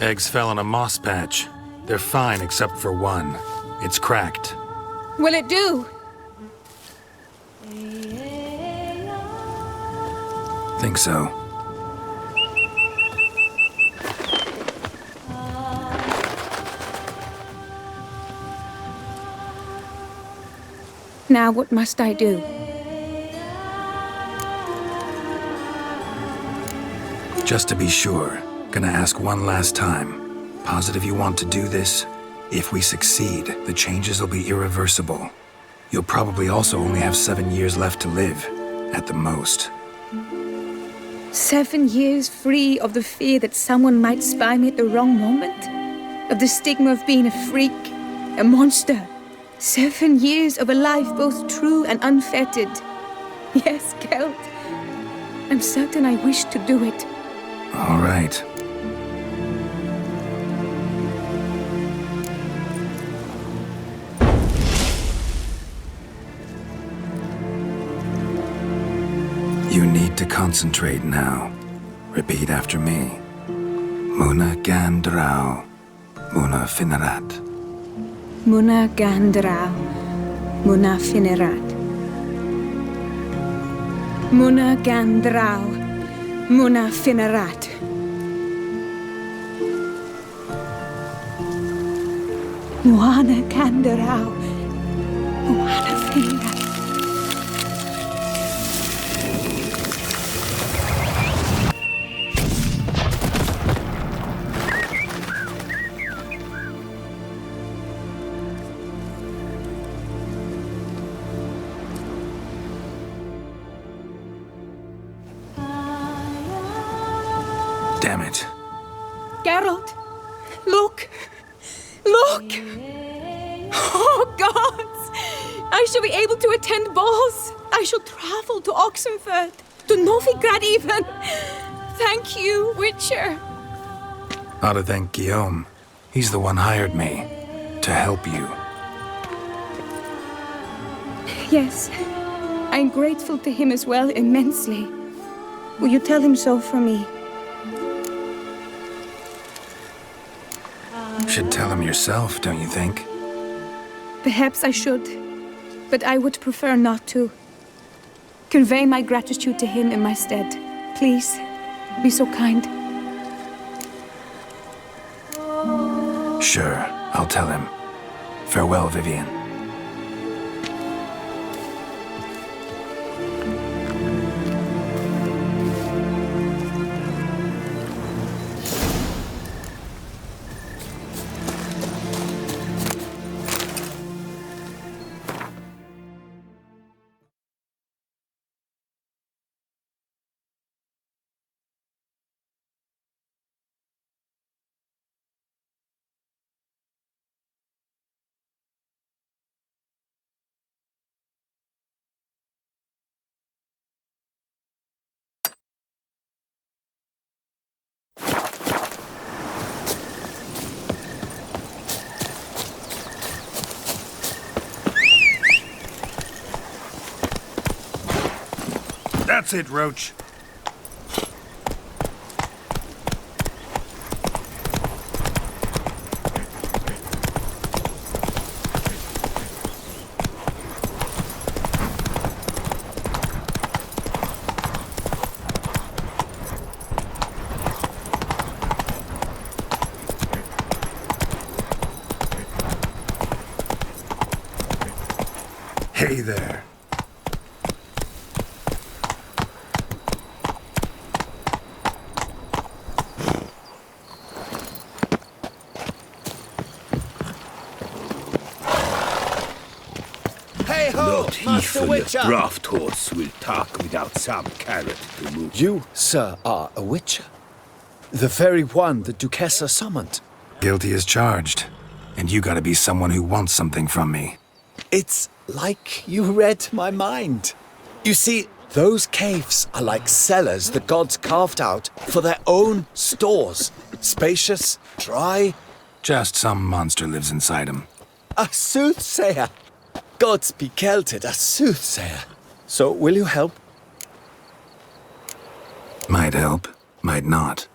Eggs fell on a moss patch. They're fine except for one. It's cracked. Will it do? Think so. Now what must I do? Just to be sure, gonna ask one last time. Positive you want to do this? If we succeed, the changes will be irreversible. You'll probably also only have 7 years left to live, at the most. 7 years free of the fear that someone might spy me at the wrong moment? Of the stigma of being a freak, a monster? 7 years of a life both true and unfettered. Yes, Kelt. I'm certain I wish to do it. All right. You need to concentrate now. Repeat after me. Muna Gandrau. Muna Finerat. Muna Gandrau. Muna Finerat. Muna Gandrau. Muna Finerat. Muna Gandrau. Muna Finerat. Damn it. Geralt, look! Look! Oh, gods! I shall be able to attend balls. I shall travel to Oxenfurt, to Novigrad even. Thank you, Witcher. Ought to thank Guillaume. He's the one hired me. To help you. Yes, I'm grateful to him as well, immensely. Will you tell him so for me? Should tell him yourself, don't you think? Perhaps I should, but I would prefer not to. Convey my gratitude to him in my stead. Please, be so kind. Sure, I'll tell him. Farewell, Vivienne. That's it, Roach. Steady there. Not even a draft horse will talk without some carrot to move. You, sir, are a witcher. The very one the Duchessa summoned. Guilty as charged. And you gotta be someone who wants something from me. It's like you read my mind. You see, those caves are like cellars the gods carved out for their own stores. Spacious, dry. Just some monster lives inside them. A soothsayer. Gods be kelted, a soothsayer. So, will you help? Might help, might not.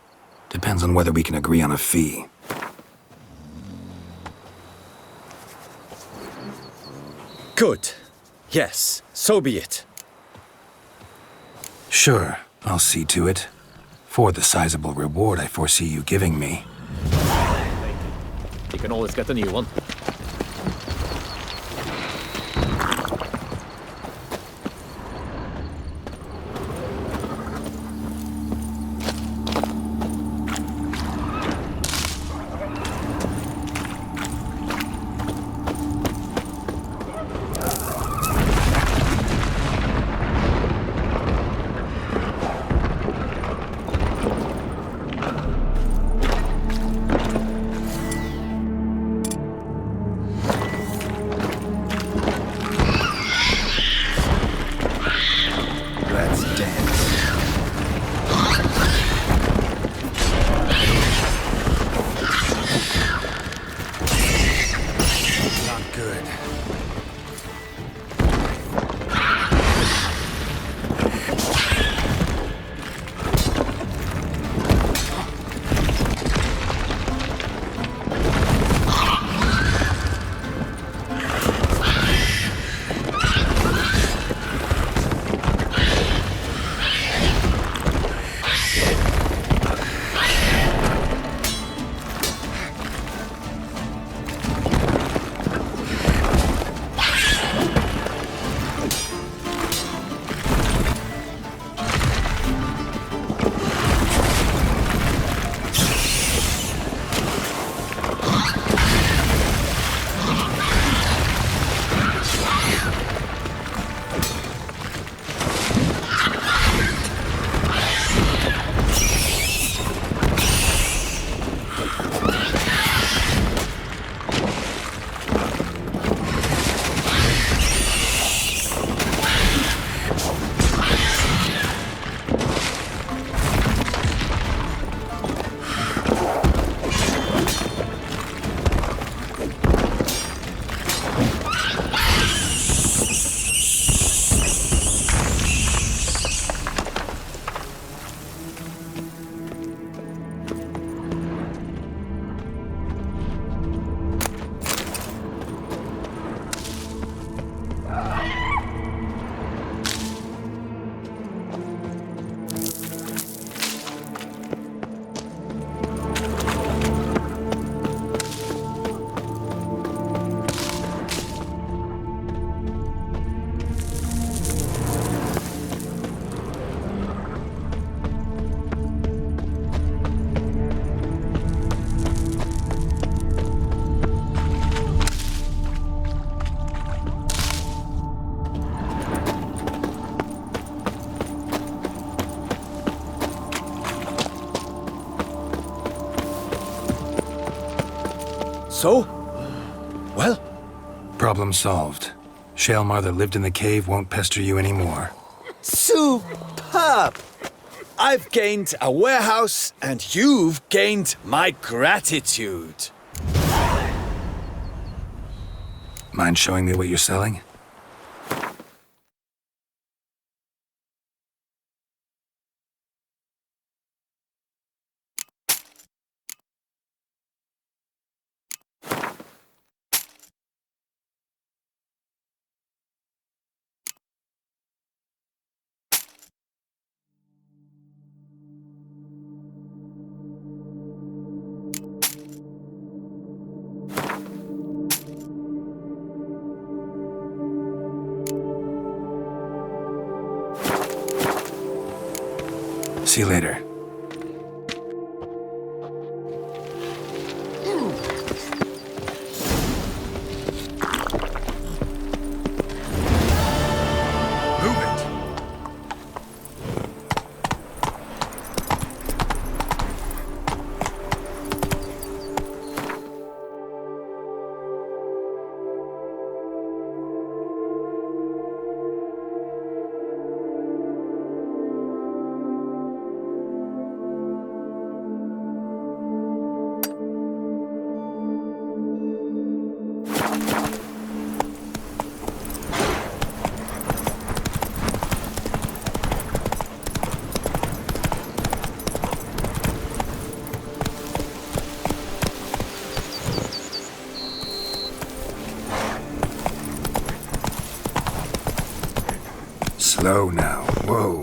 Depends on whether we can agree on a fee. Good. Yes, so be it. Sure, I'll see to it. For the sizable reward I foresee you giving me. You can always get a new one. So? Well? Problem solved. Shaelmar that lived in the cave won't pester you anymore. Superb! I've gained a warehouse, and you've gained my gratitude. Mind showing me what you're selling? See you later. Slow now. Whoa.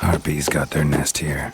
Harpies got their nest here.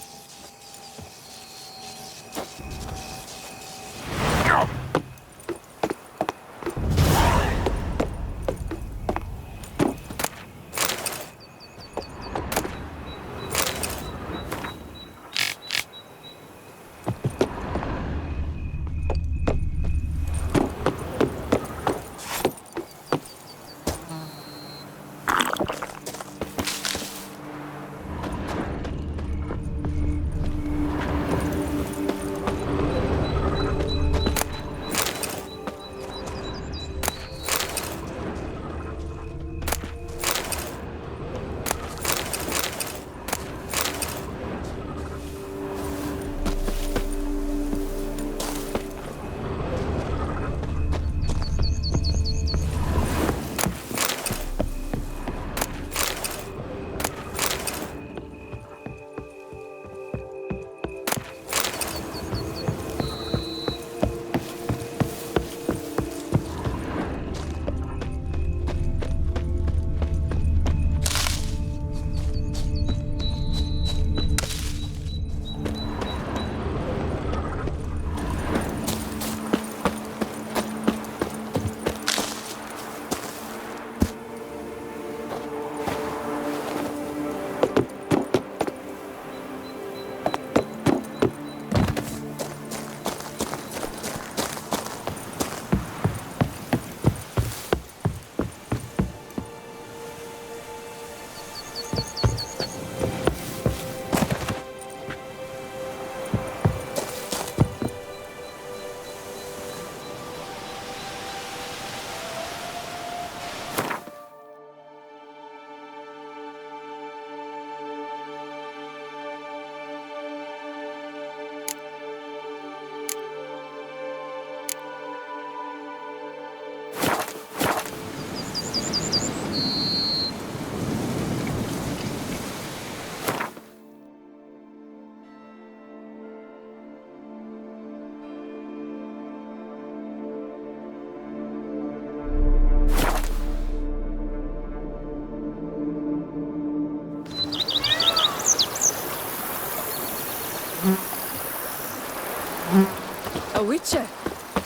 A witcher.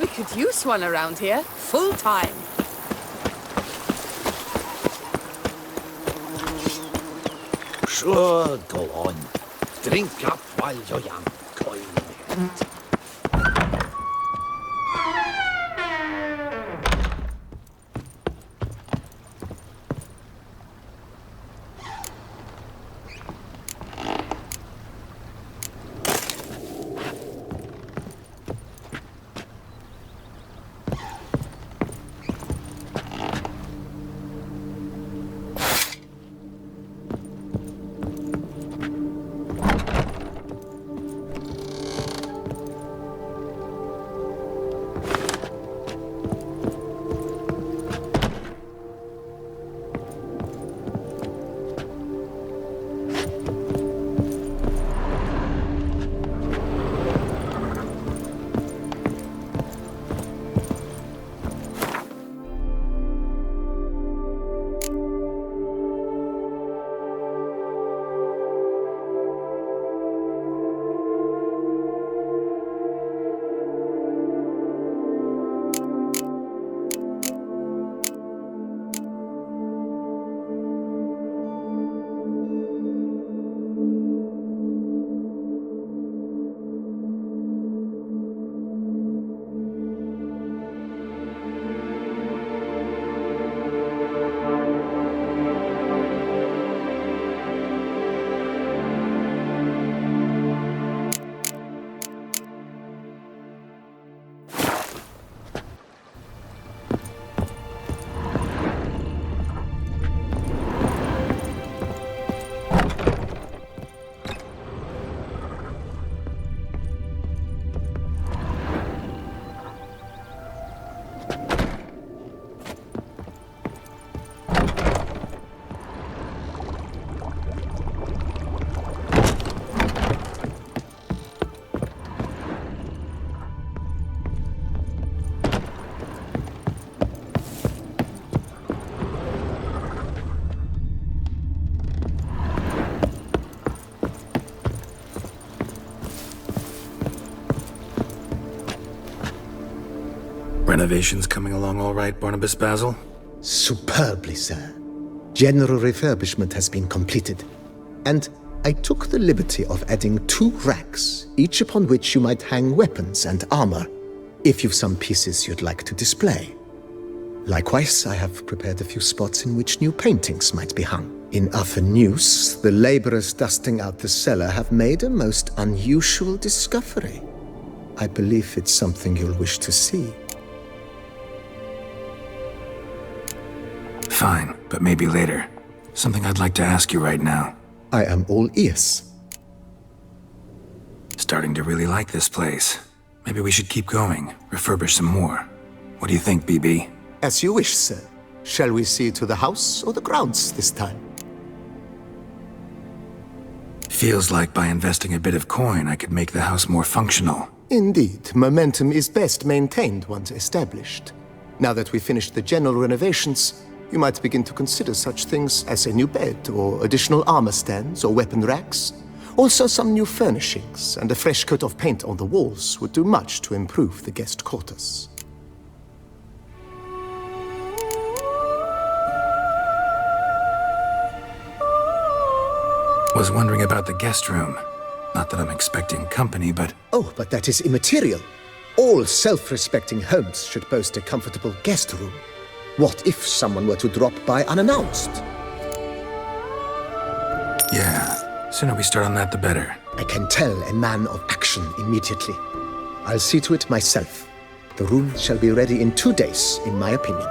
We could use one around here, full time. Sure, go on. Drink up while you're young, coin. Renovations coming along all right, Barnabas Basil? Superbly, sir. General refurbishment has been completed. And I took the liberty of adding 2 racks, each upon which you might hang weapons and armor, if you've some pieces you'd like to display. Likewise, I have prepared a few spots in which new paintings might be hung. In Athenus, the laborers dusting out the cellar have made a most unusual discovery. I believe it's something you'll wish to see. Fine, but maybe later. Something I'd like to ask you right now. I am all ears. Starting to really like this place. Maybe we should keep going, refurbish some more. What do you think, BB? As you wish, sir. Shall we see to the house or the grounds this time? Feels like by investing a bit of coin, I could make the house more functional. Indeed, momentum is best maintained once established. Now that we've finished the general renovations, you might begin to consider such things as a new bed, or additional armor stands, or weapon racks. Also, some new furnishings and a fresh coat of paint on the walls would do much to improve the guest quarters. Was wondering about the guest room. Not that I'm expecting company, but... Oh, but that is immaterial. All self-respecting homes should boast a comfortable guest room. What if someone were to drop by unannounced? Yeah, sooner we start on that, the better. I can tell a man of action immediately. I'll see to it myself. The room shall be ready in 2 days, in my opinion.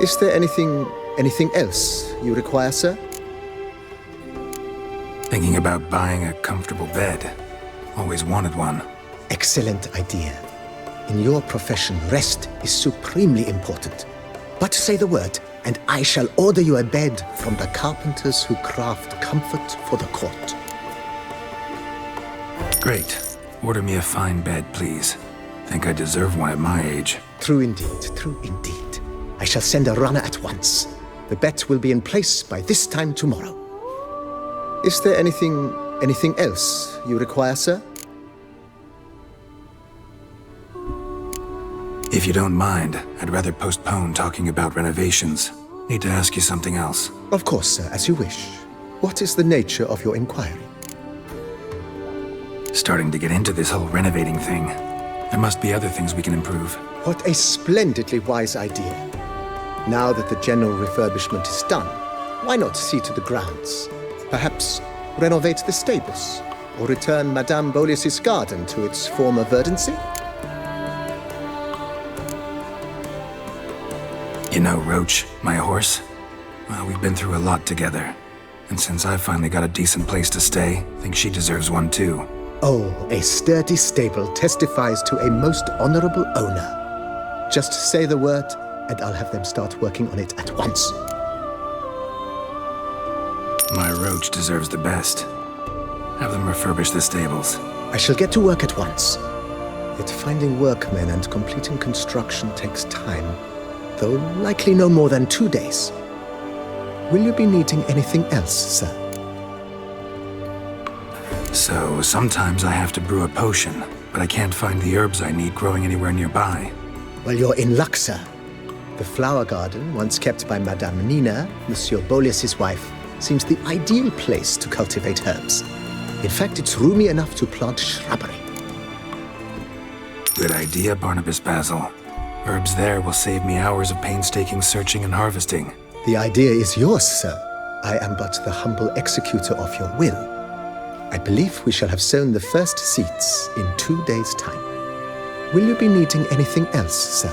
Is there anything else you require, sir? Thinking about buying a comfortable bed. Always wanted one. Excellent idea. In your profession, rest is supremely important. But say the word, and I shall order you a bed from the carpenters who craft comfort for the court. Great. Order me a fine bed, please. Think I deserve one at my age. True indeed, true indeed. I shall send a runner at once. The bet will be in place by this time tomorrow. Is there anything else you require, sir? If you don't mind, I'd rather postpone talking about renovations. Need to ask you something else. Of course, sir, as you wish. What is the nature of your inquiry? starting to get into this whole renovating thing. There must be other things we can improve. What a splendidly wise idea. Now that the general refurbishment is done, why not see to the grounds? Perhaps renovate the stables, or return Madame Boleus's garden to its former verdancy? You know, Roach, my horse? Well, we've been through a lot together. And since I've finally got a decent place to stay, I think she deserves one too. Oh, a sturdy stable testifies to a most honorable owner. Just say the word, and I'll have them start working on it at once. My Roach deserves the best. Have them refurbish the stables. I shall get to work at once. Yet finding workmen and completing construction takes time, though likely no more than 2 days. Will you be needing anything else, sir? So, sometimes I have to brew a potion, but I can't find the herbs I need growing anywhere nearby. Well, you're in luck, sir. The flower garden, once kept by Madame Nina, Monsieur Boleus's wife, seems the ideal place to cultivate herbs. In fact, it's roomy enough to plant shrubbery. Good idea, Barnabas Basil. Herbs there will save me hours of painstaking searching and harvesting. The idea is yours, sir. I am but the humble executor of your will. I believe we shall have sown the first seeds in 2 days' time. Will you be needing anything else, sir?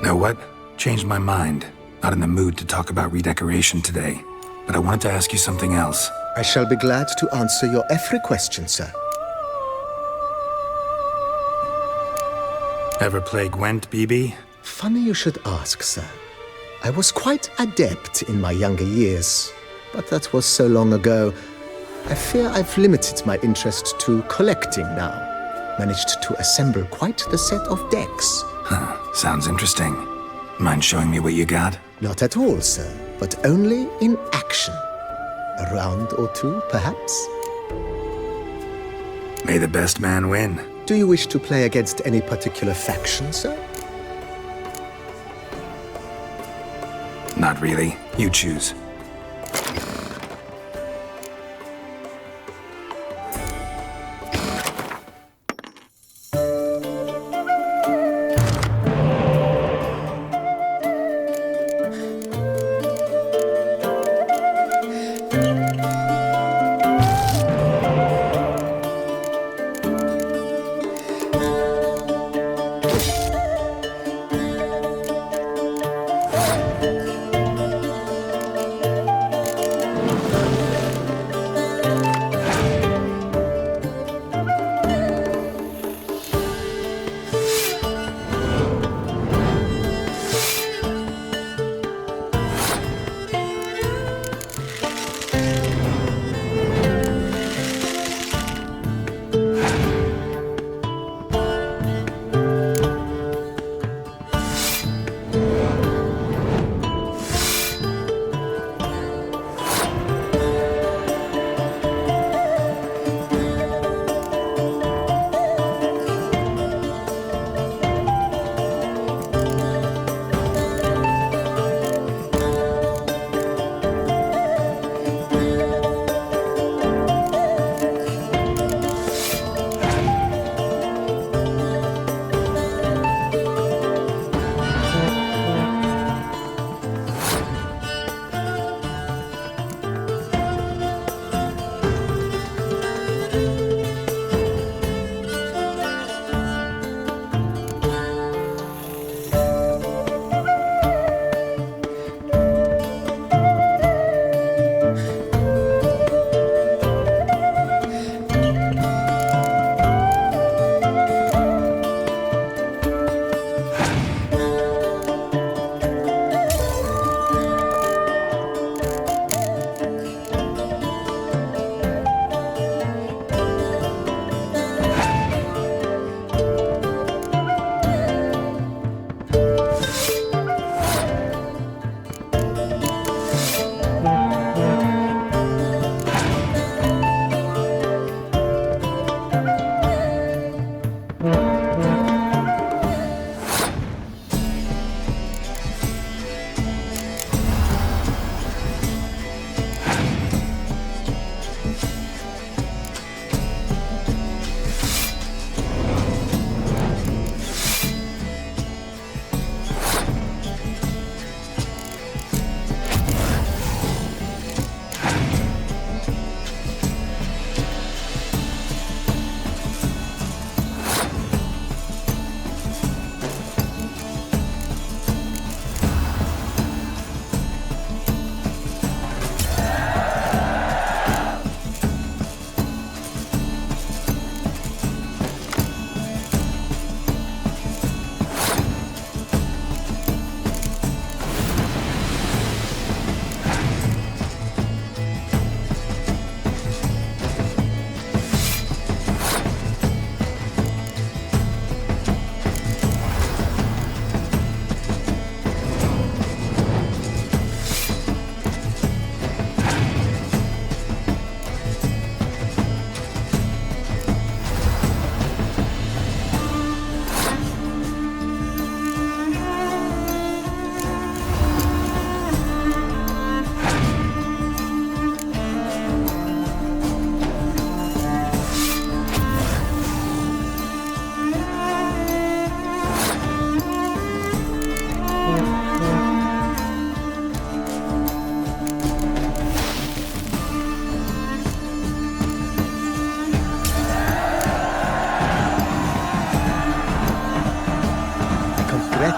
Know what? Changed my mind. Not in the mood to talk about redecoration today. But I wanted to ask you something else. I shall be glad to answer your every question, sir. Ever play Gwent, BB? Funny you should ask, sir. I was quite adept in my younger years, but that was so long ago. I fear I've limited my interest to collecting now. Managed to assemble quite the set of decks. Huh, sounds interesting. Mind showing me what you got? Not at all, sir, but only in action. A round or two, perhaps? May the best man win. Do you wish to play against any particular faction, sir? Not really. You choose.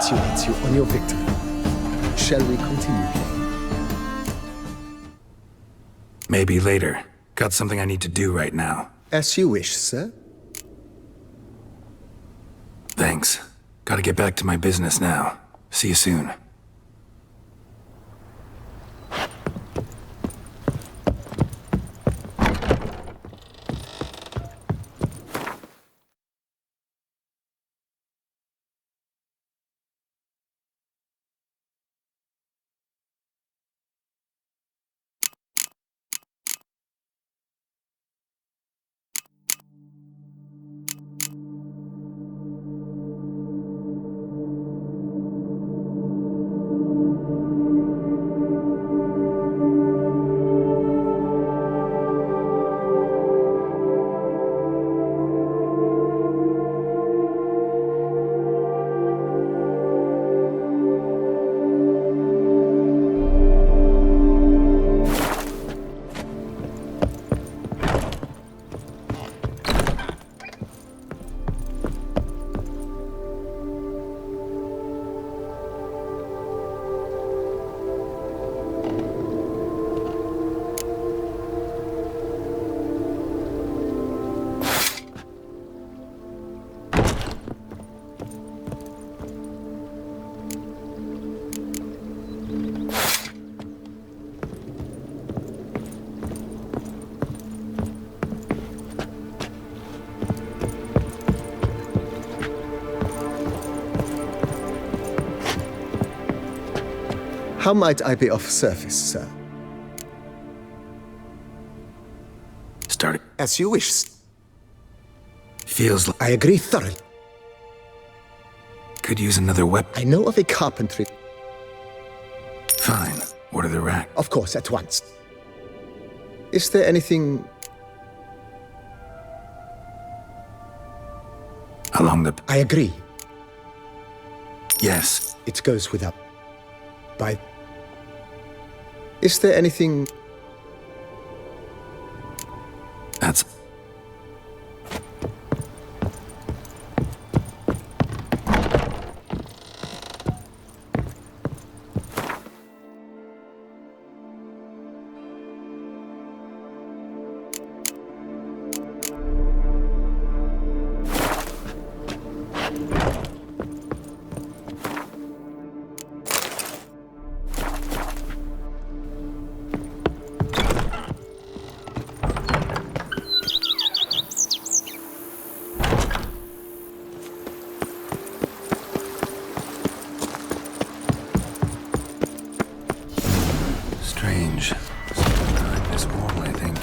congratulate you on your victory. Shall we continue playing? Maybe later. Got something I need to do right now. As you wish, sir. Thanks. Gotta get back to my business now. See you soon. How might I be of service, sir? Start. As you wish. Feels like I agree thoroughly. Could use another weapon. I know of a carpentry. Fine. Order the rack. Of course, at once. Is there anything along the... I agree. Yes. It goes without... By... Is there anything... That's... strange. Something behind this wall, I think.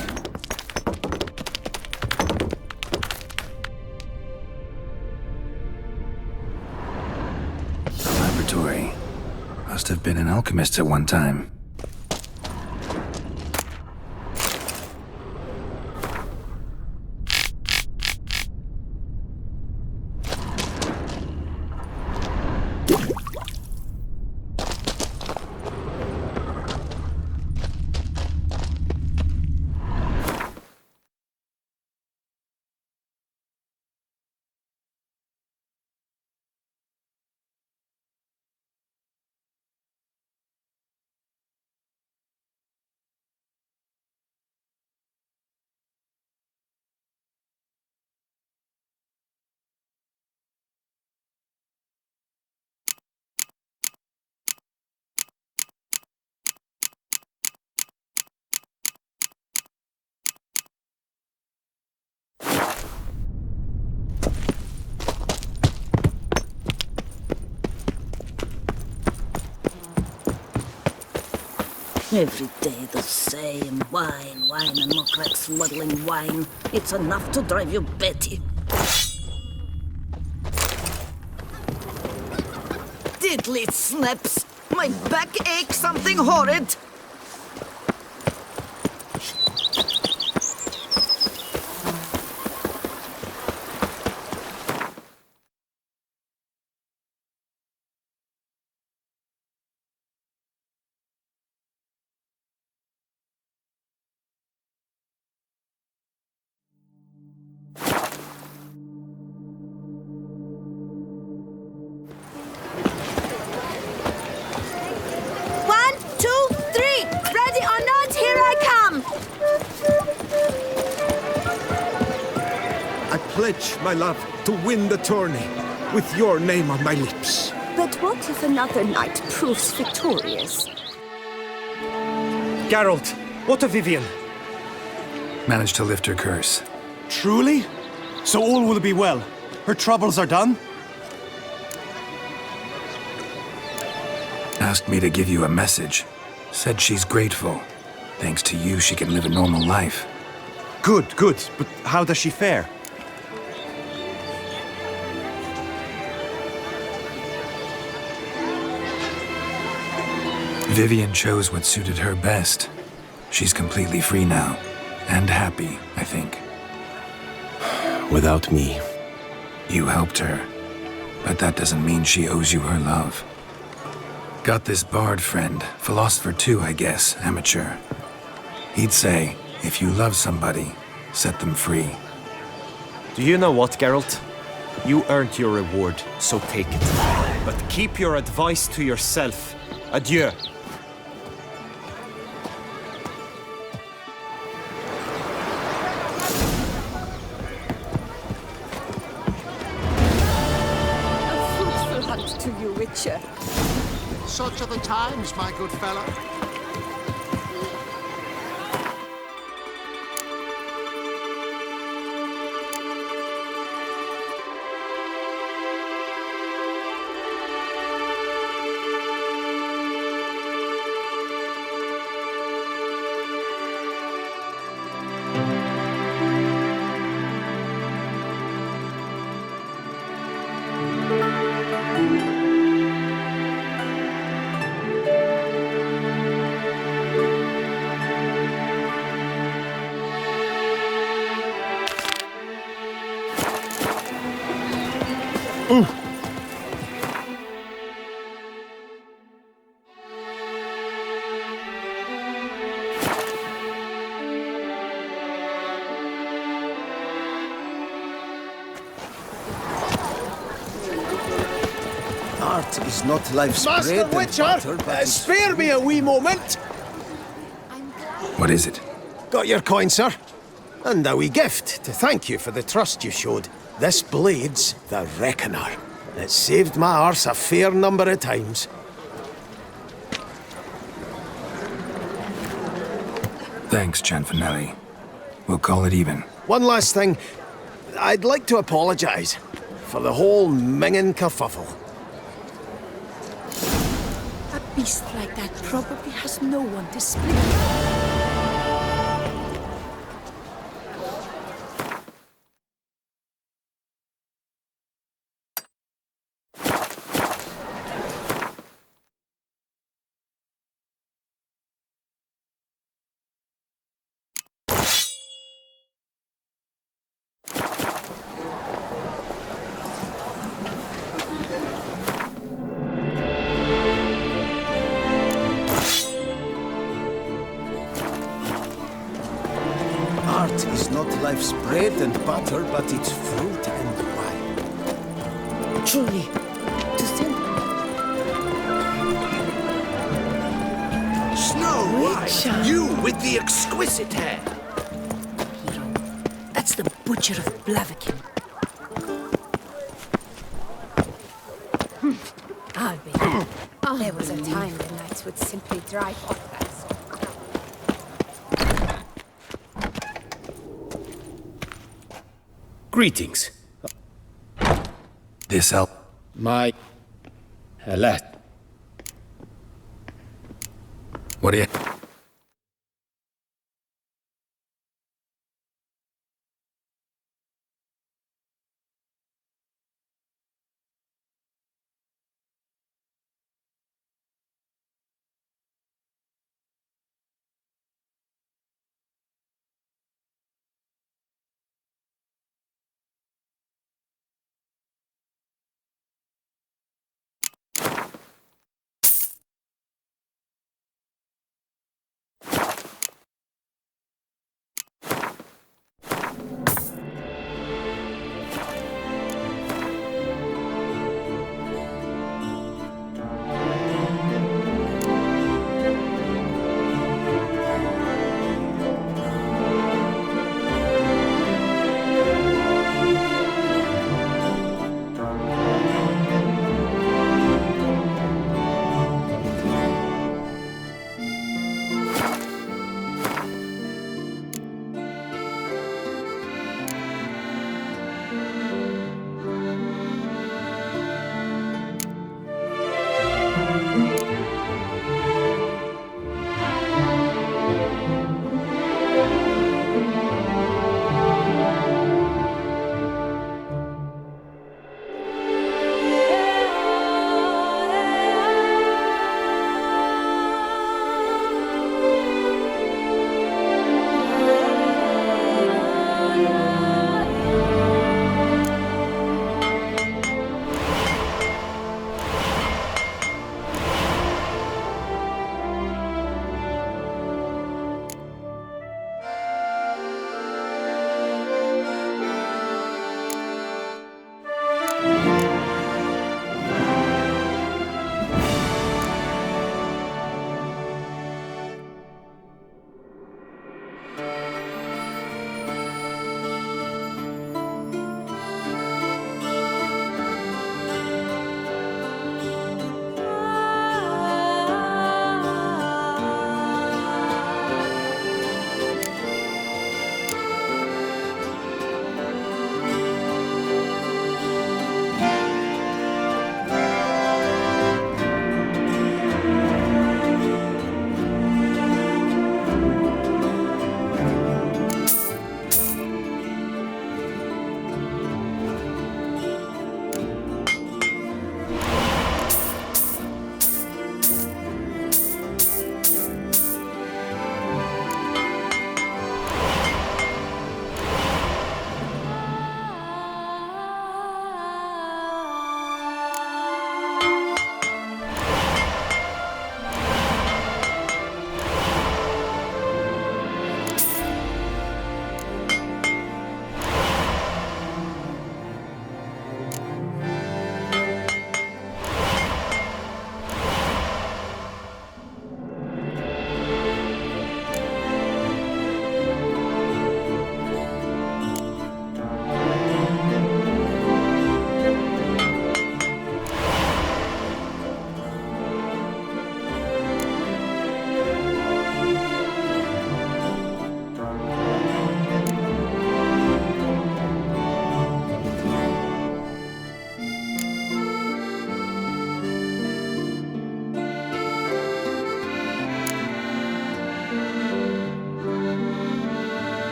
The laboratory. Must have been an alchemist at one time. Every day the same. Wine, wine, and more cracks muddling wine. It's enough to drive you batty. Diddly snaps! My back aches something horrid! pledge, my love, to win the tourney, with your name on my lips. But what if another knight proves victorious? Geralt, what of Vivian? Managed to lift her curse. Truly? So all will be well. Her troubles are done? Asked me to give you a message. Said she's grateful. Thanks to you, she can live a normal life. Good, good. But how does she fare? Vivian chose what suited her best. She's completely free now. And happy, I think. Without me. You helped her. But that doesn't mean she owes you her love. Got this bard friend, philosopher too, I guess, amateur. He'd say, if you love somebody, set them free. Do you know what, Geralt? You earned your reward, so take it. But keep your advice to yourself. Adieu. A fruitful hunt to you, Witcher. Such are the times, my good fellow. Art is not life's Master bread and Witcher, butter, but it's spare me a wee moment. What is it? Got your coin, sir. And a wee gift to thank you for the trust you showed. This blade's the Reckoner. It saved my arse a fair number of times. Thanks, Cianfanelli. We'll call it even. One last thing. I'd like to apologize for the whole minging kerfuffle. A beast like that probably has no one to split. Art is not life's bread and butter, but it's fruit and wine. Truly, to think Snow White! You with the exquisite hair! hero. That's the butcher of Blaviken. I'll be there. There was a time the knights would simply drive off that sort. Greetings. This help? My... Alat. What do you...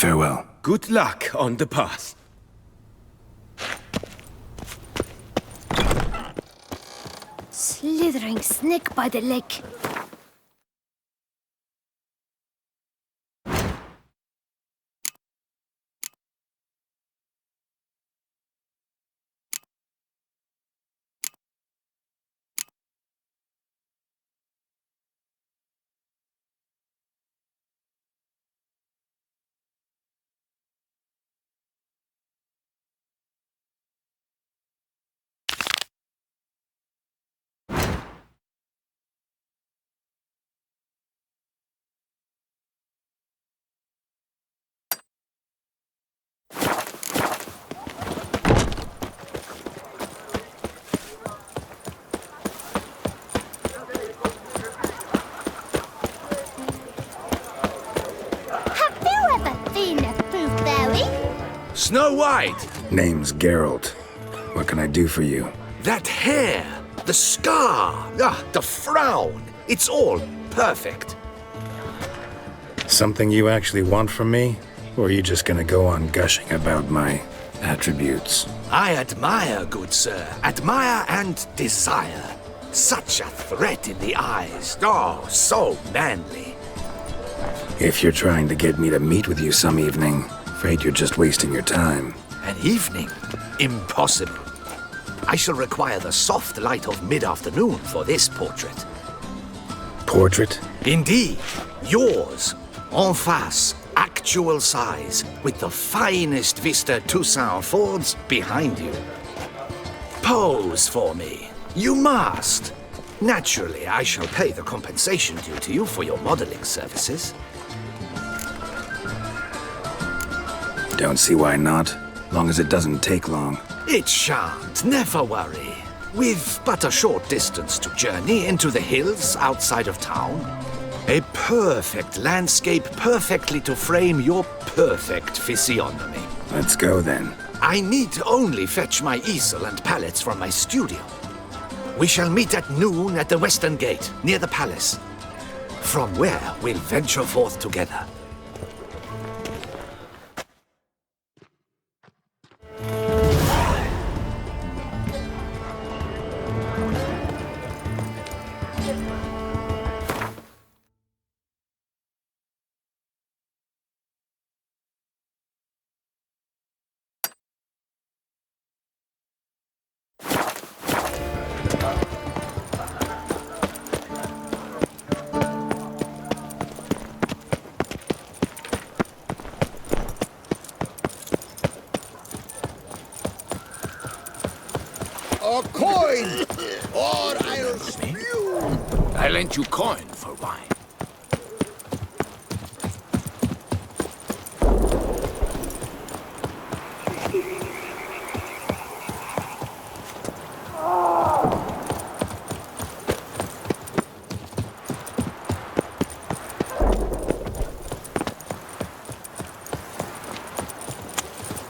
Farewell. Good luck on the path. Slithering snake by the lake. Snow White! Name's Geralt. What can I do for you? That hair! The scar! The frown! It's all perfect. Something you actually want from me? Or are you just gonna go on gushing about my attributes? I admire, good sir. Admire and desire. Such a threat in the eyes. Oh, so manly. If you're trying to get me to meet with you some evening, afraid you're just wasting your time. An evening? Impossible. I shall require the soft light of mid-afternoon for this portrait. Portrait? Indeed. Yours. En face. Actual size. With the finest Vista Toussaint Fords behind you. Pose for me. You must. Naturally, I shall pay the compensation due to you for your modeling services. Don't see why not, long as it doesn't take long. It shan't, never worry. With but a short distance to journey into the hills outside of town, a perfect landscape perfectly to frame your perfect physiognomy. Let's go then. I need only fetch my easel and palettes from my studio. We shall meet at noon at the western gate, near the palace. From where we'll venture forth together. A coin, or I'll spew. I lent you coin for wine.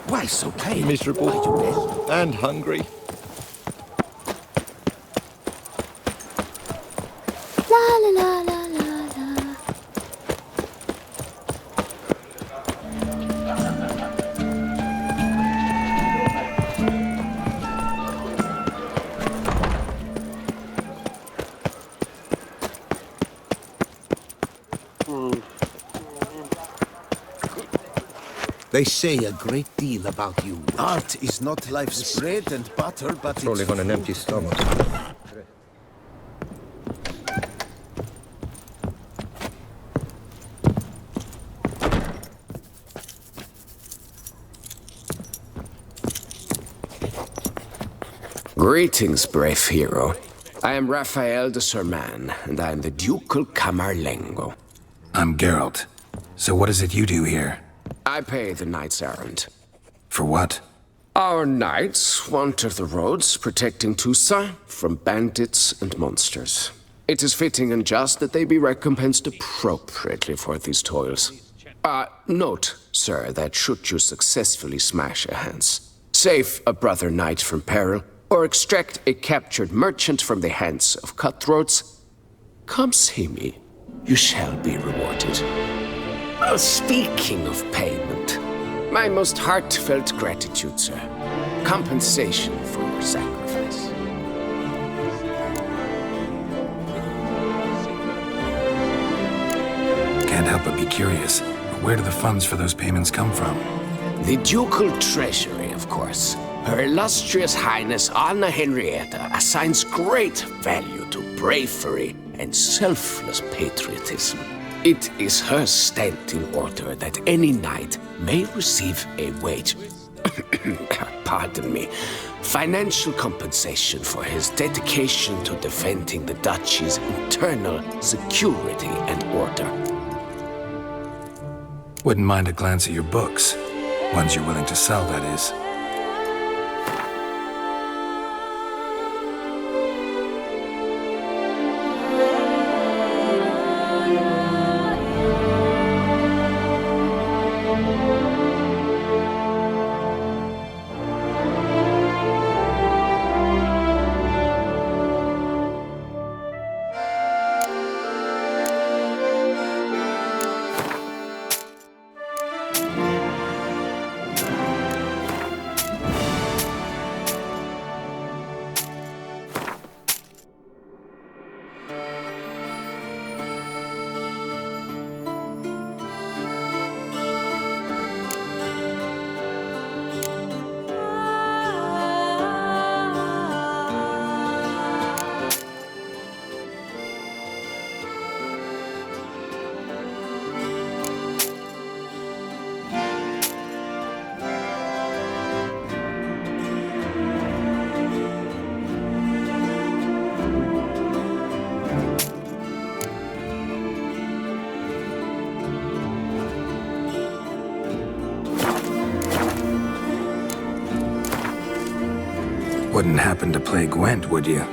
Why so pale? Miserable and hungry. La la la la la la. They say a great deal about you. Art is not life's bread and butter, but Trolling on an empty stomach. Greetings, brave hero. I am Raphael de Serman, and I am the Ducal Camarlengo. I'm Geralt. So what is it you do here? I pay the knight's errand. For what? Our knights wander the roads, protecting Toussaint from bandits and monsters. It is fitting and just that they be recompensed appropriately for these toils. Note, sir, that should you successfully smash a Hans, save a brother knight from peril, or extract a captured merchant from the hands of cutthroats, come see me. You shall be rewarded. Speaking of payment, My most heartfelt gratitude, sir. Compensation for your sacrifice. Can't help but be curious. Where do the funds for those payments come from? The ducal treasury, of course. Her illustrious Highness Anna Henrietta assigns great value to bravery and selfless patriotism. It is her standing order that any knight may receive a wage. Pardon me. Financial compensation for his dedication to defending the duchy's internal security and order. Wouldn't mind a glance at your books. Ones you're willing to sell, that is. Wouldn't happen to play Gwent, would you?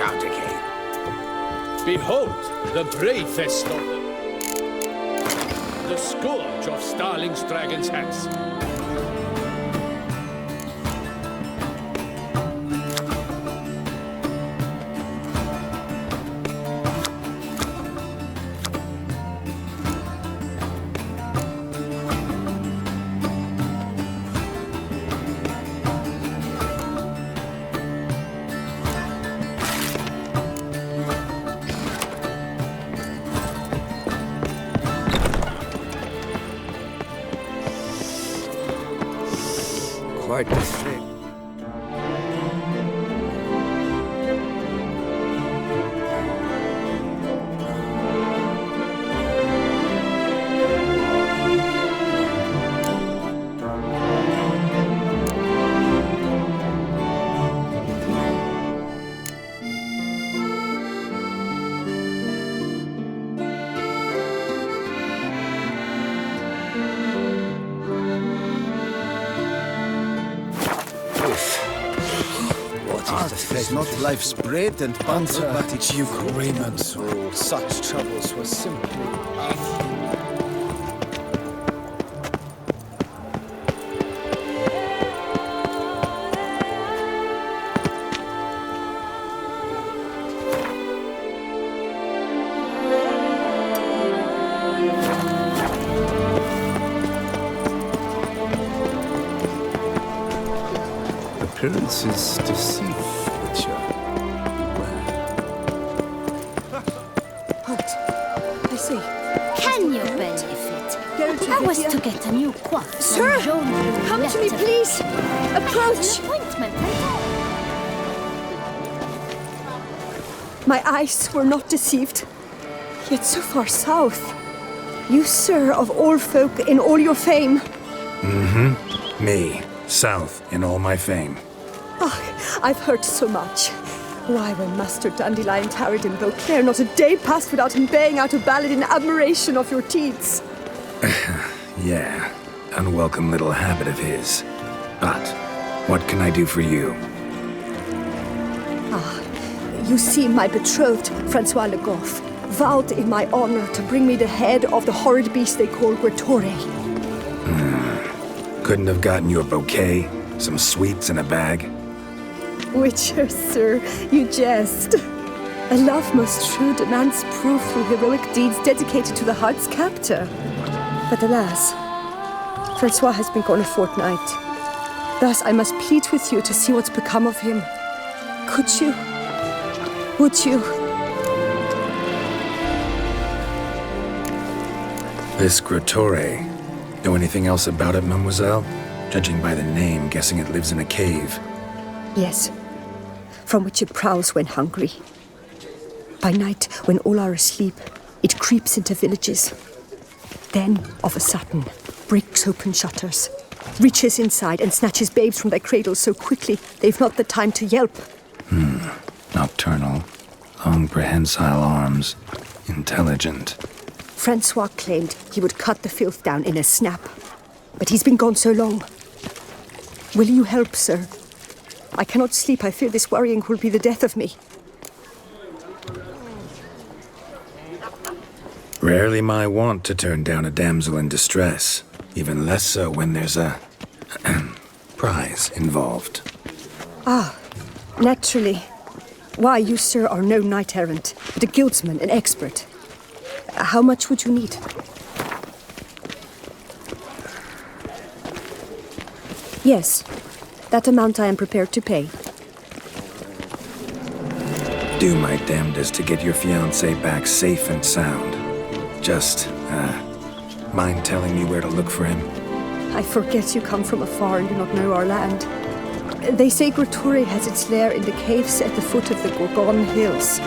again. Behold, the bravest of them. The scourge of Starling's dragon's hands. Quite the thing. It's not life's bread and butter, but it's Duke Raymond's rule. Such troubles were simply... Appearances deceive. I see. Can you believe it? I was to get a new coif. Sir, come to me, please. Approach. My eyes were not deceived. Yet so far south. You, sir, of all folk in all your fame. Mm-hmm. Me, south in all my fame. Oh, I've heard so much. Why, when Master Dandelion tarried in Beauclair, not a day passed without him baying out a ballad in admiration of your deeds. Yeah, unwelcome little habit of his. But what can I do for you? You see, my betrothed, Francois Le Goff, vowed in my honor to bring me the head of the horrid beast they call Grattore. Couldn't have gotten you a bouquet, some sweets in a bag? Witcher, sir, you jest. A love most true demands proof through heroic deeds dedicated to the heart's captor. But alas, Francois has been gone a fortnight. Thus I must plead with you to see what's become of him. Could you? Would you? This Grattore. Know anything else about it, mademoiselle? Judging by the name, guessing it lives in a cave. Yes, from which it prowls when hungry. By night, when all are asleep, it creeps into villages. Then, of a sudden, breaks open shutters, reaches inside and snatches babes from their cradles so quickly they've not the time to yelp. Nocturnal, long prehensile arms, intelligent. Francois claimed he would cut the filth down in a snap, but he's been gone so long. Will you help, sir? I cannot sleep. I fear this worrying will be the death of me. Rarely my wont to turn down a damsel in distress. Even less so when there's a prize involved. Ah, naturally. Why, you, sir, are no knight-errant, but a guildsman, an expert. How much would you need? Yes, that amount I am prepared to pay. Do my damnedest to get your fiancé back safe and sound. Just, mind telling me where to look for him? I forget you come from afar and do not know our land. They say Grattore has its lair in the caves at the foot of the Gorgon Hills.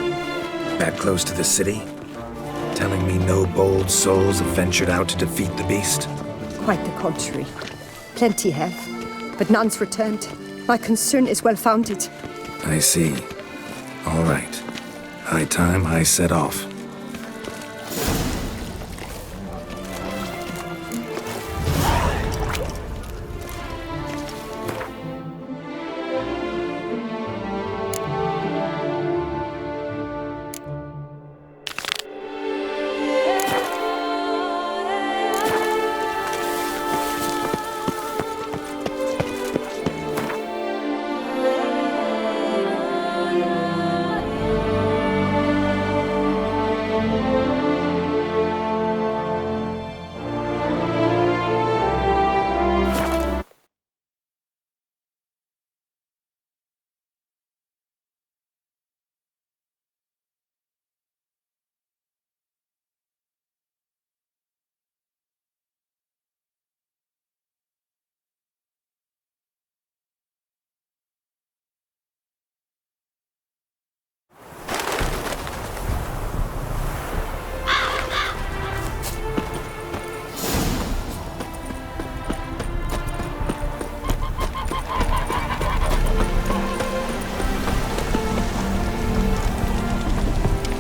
That close to the city? Telling me no bold souls have ventured out to defeat the beast? Quite the contrary. Plenty have, but none's returned. My concern is well-founded. I see. All right. High time I set off.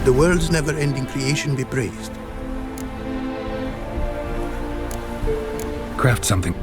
The world's never-ending creation be praised. Craft something.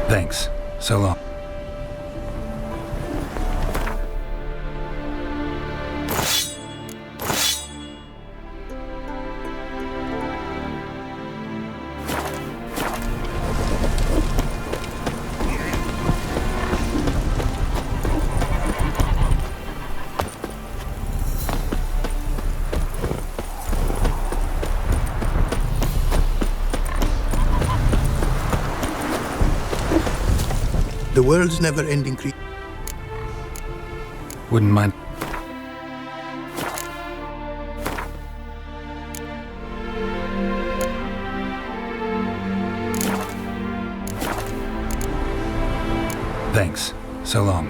Thanks. So long. The world's never-ending creation. Wouldn't mind. Thanks. So long.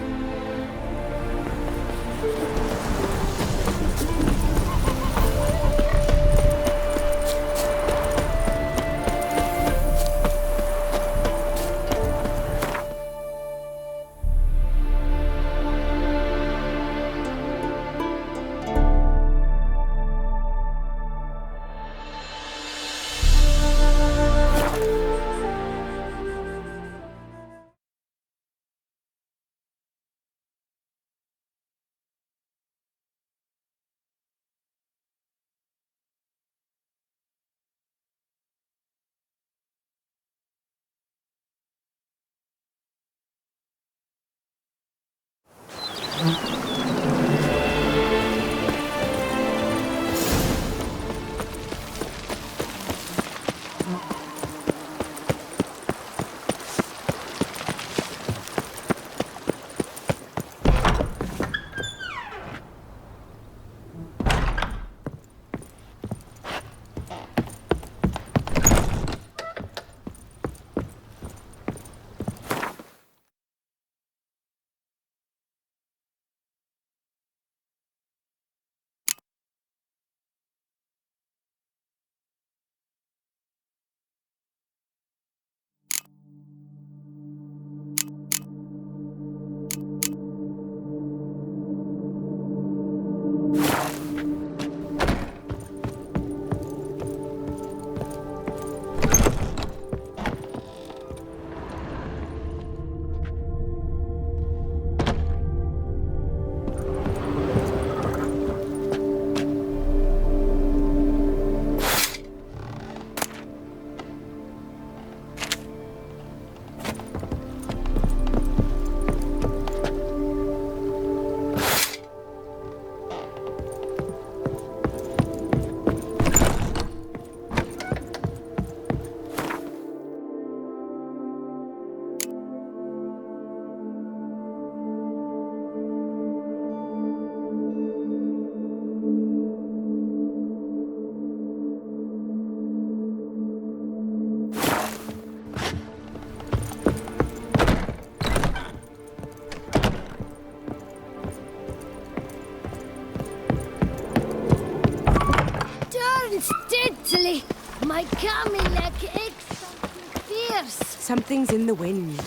Italy, my Camilec aches something fierce. Something's in the wind.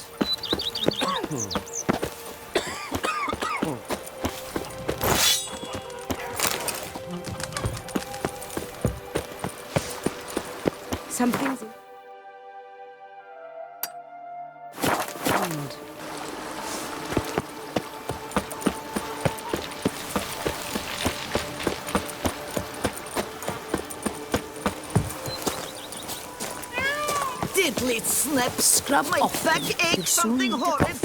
Something's in... wind. Diddly snap, scrub, my back aches something horrid.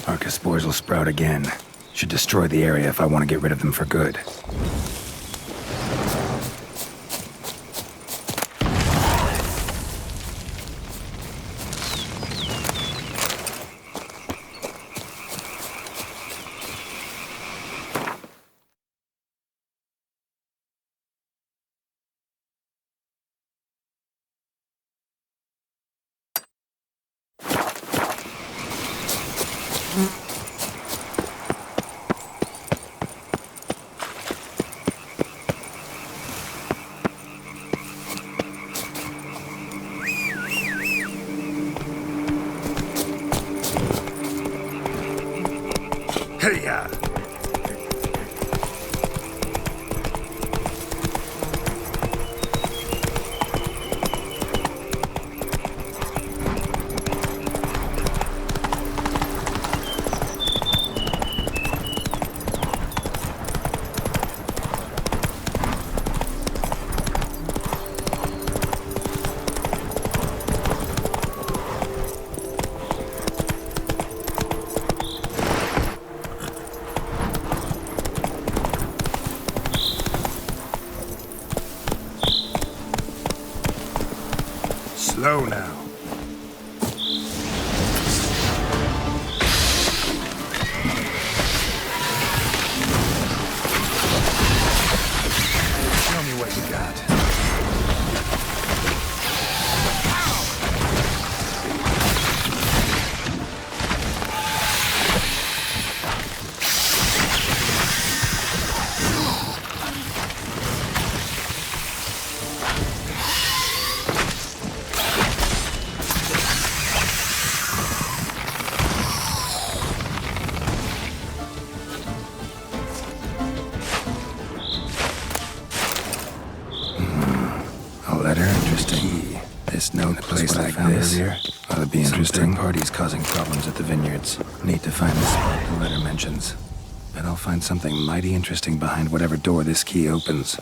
Arcus spores will sprout again. Should destroy the area if I want to get rid of them for good. Hey-ya! Slow now. Show me what you got. Interesting. This note, a place like this, ought to be interesting. Parties causing problems at the vineyards. Need to find the spot the letter mentions. Bet I'll find something mighty interesting behind whatever door this key opens.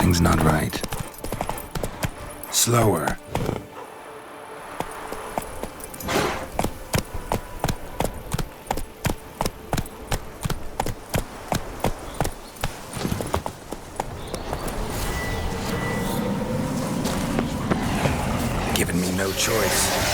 Something's not right. Slower. Giving me no choice.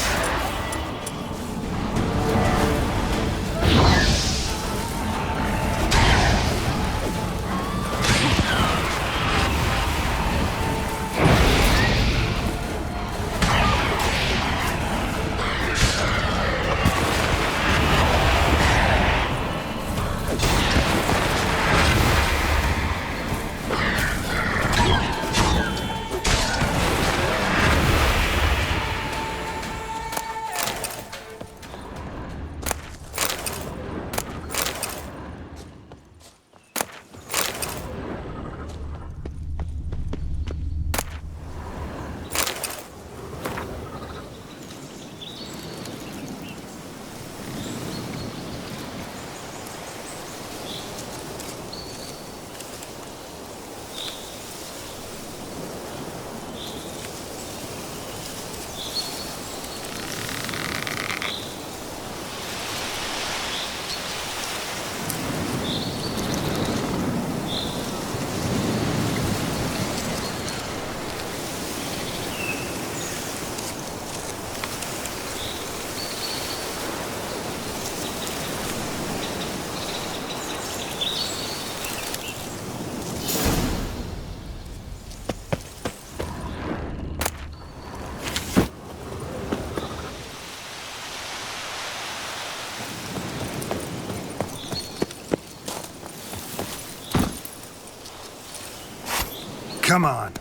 Come on.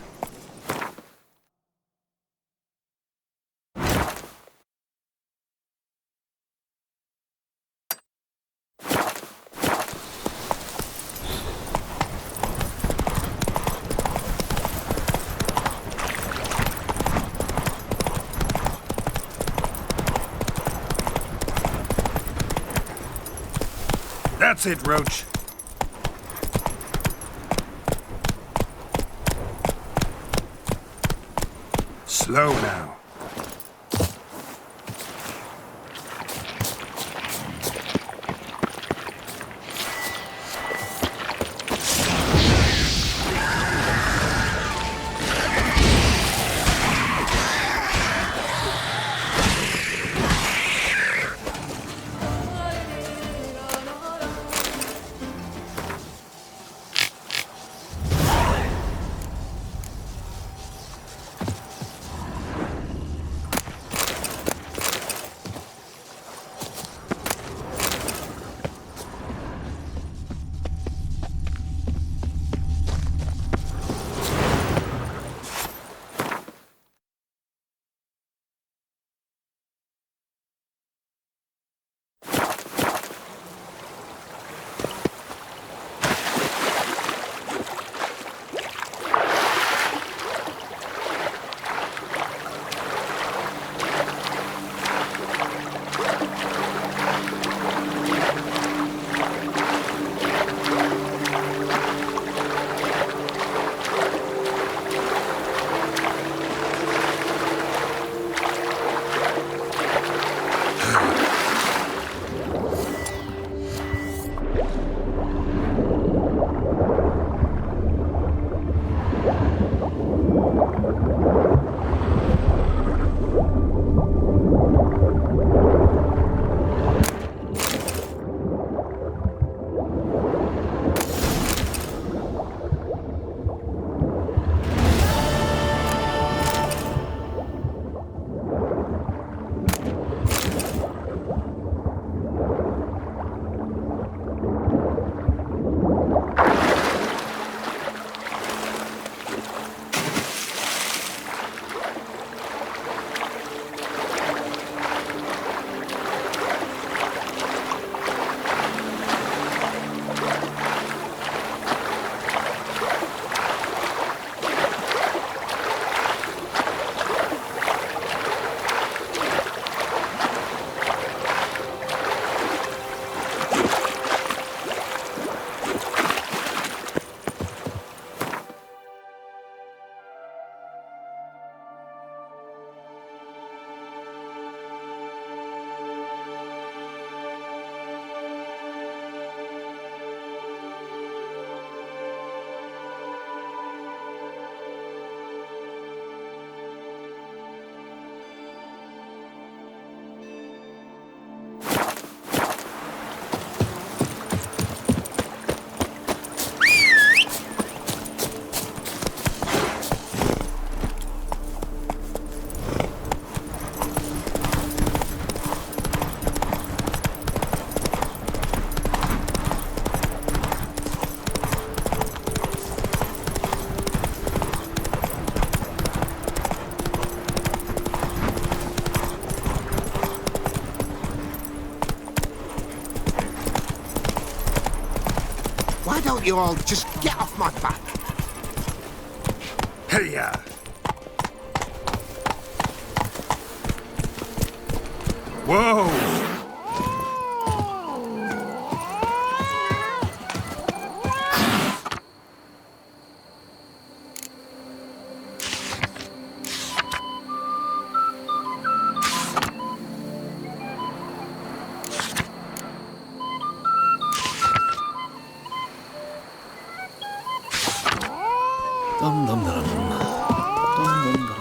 That's it, Roach. Slow now. don't you all just get off my back? Hey-ya! Whoa! Dum dum dum. Dum dum dum.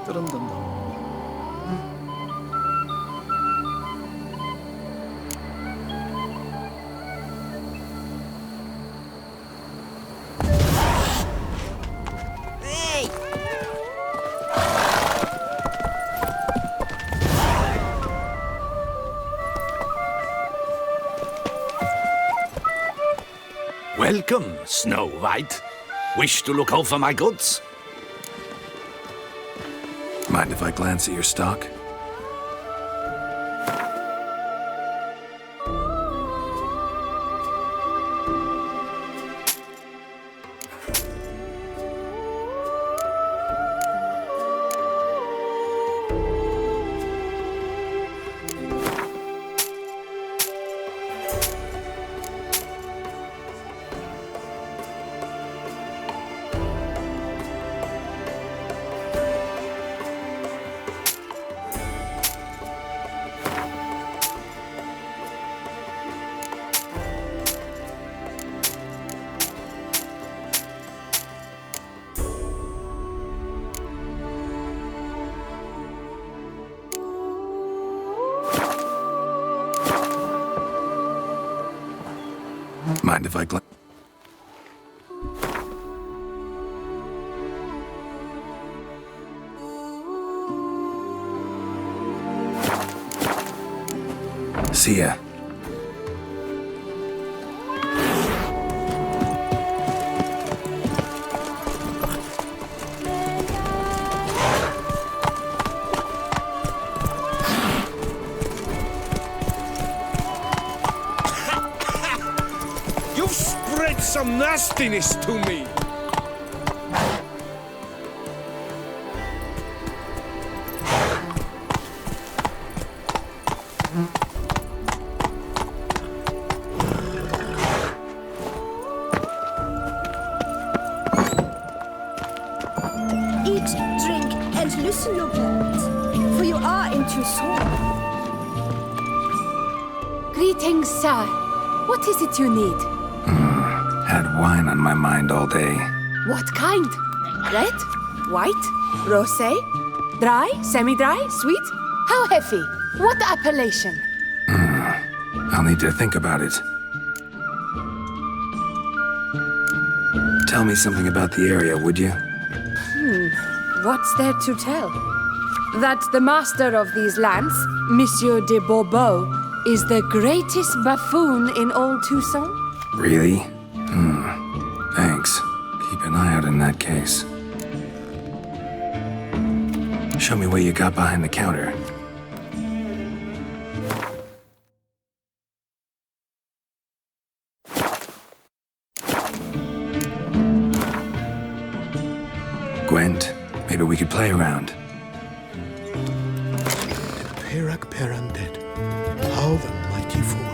Dum dum dum. Welcome, Snow White. Wish to look over my goods? Mind if I glance at your stock? Mind if I glance? See ya. You've spread some nastiness to me. Eat, drink, and loosen your bands, for you are in Toussaint. Greetings, sir. What is it you need? Had wine on my mind all day. What kind? Red? White? Rosé? Dry? Semi-dry? Sweet? How heavy? What appellation? I'll need to think about it. Tell me something about the area, would you? What's there to tell? That the master of these lands, Monsieur de Bourbeau, is the greatest buffoon in all Toussaint? Really? Thanks. Keep an eye out in that case. Show me what you got behind the counter. Gwent, maybe we could play around. Perak Perandet, how the mighty fall.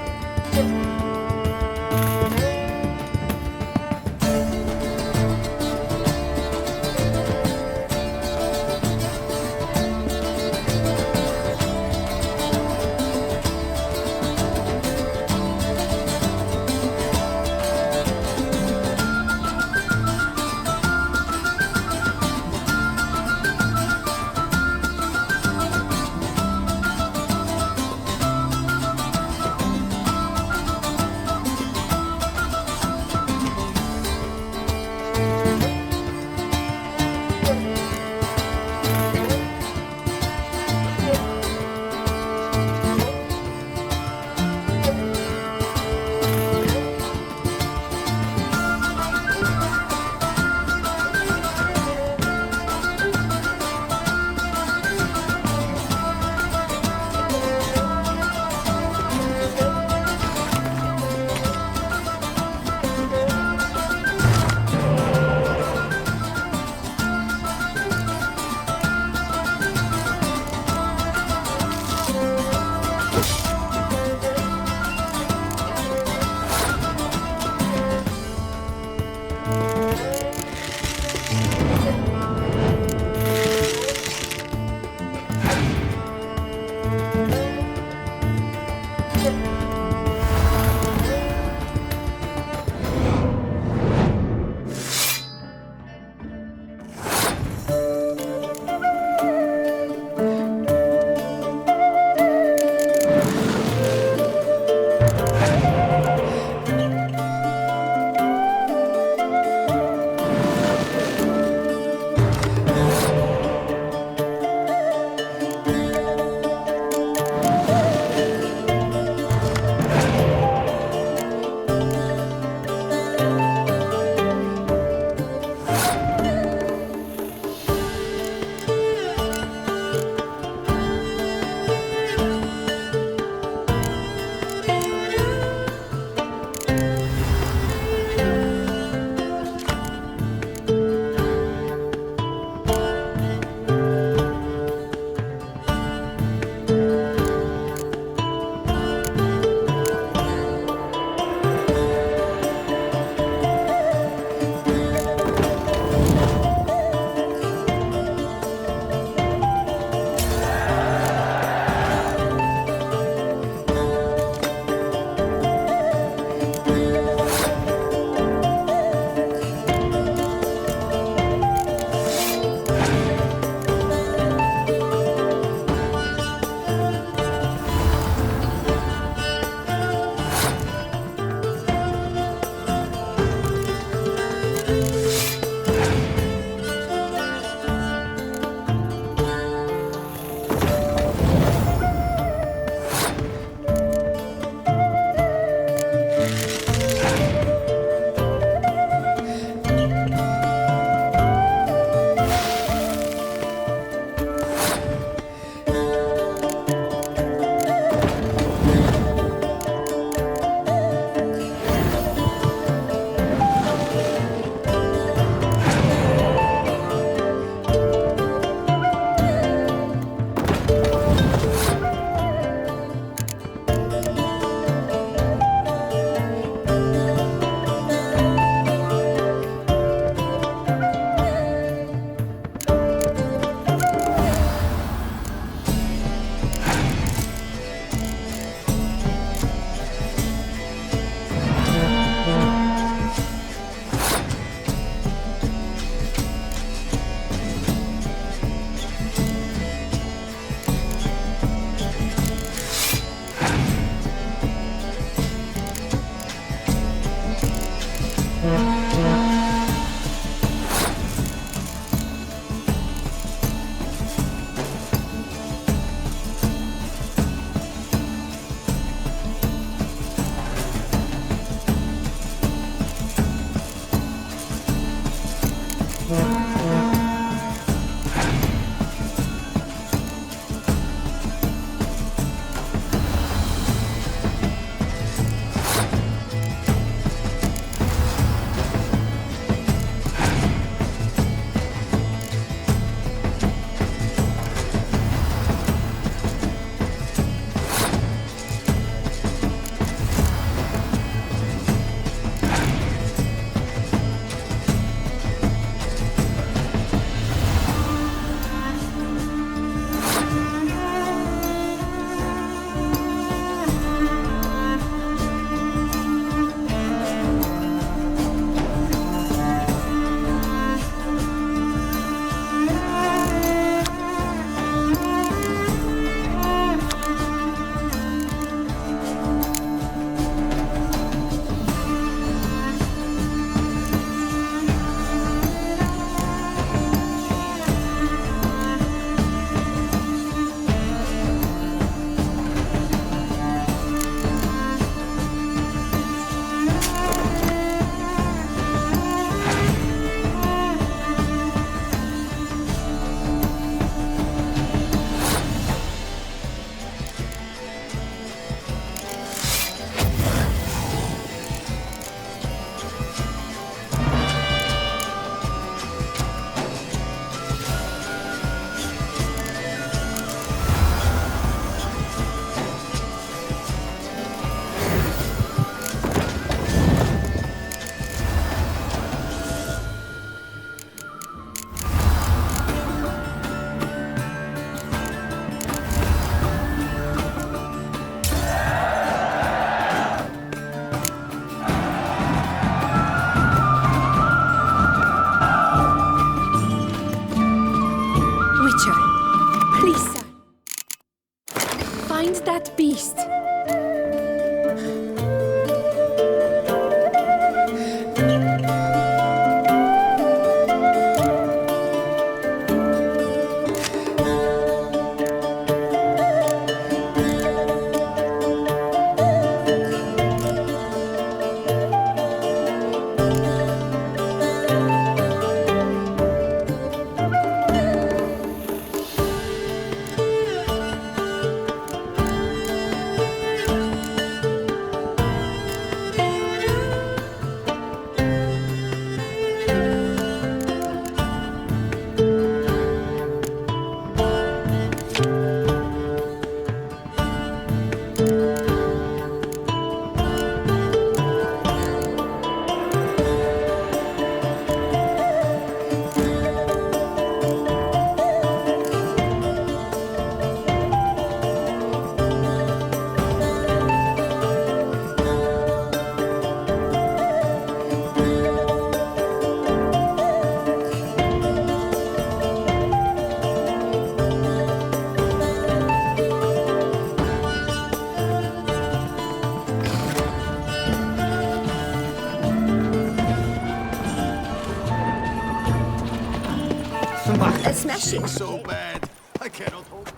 Smashing. So bad. I cannot hold.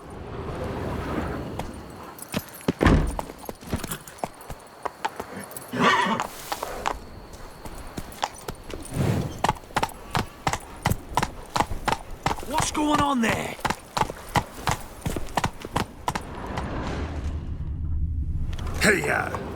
What's going on there? Hey-ya!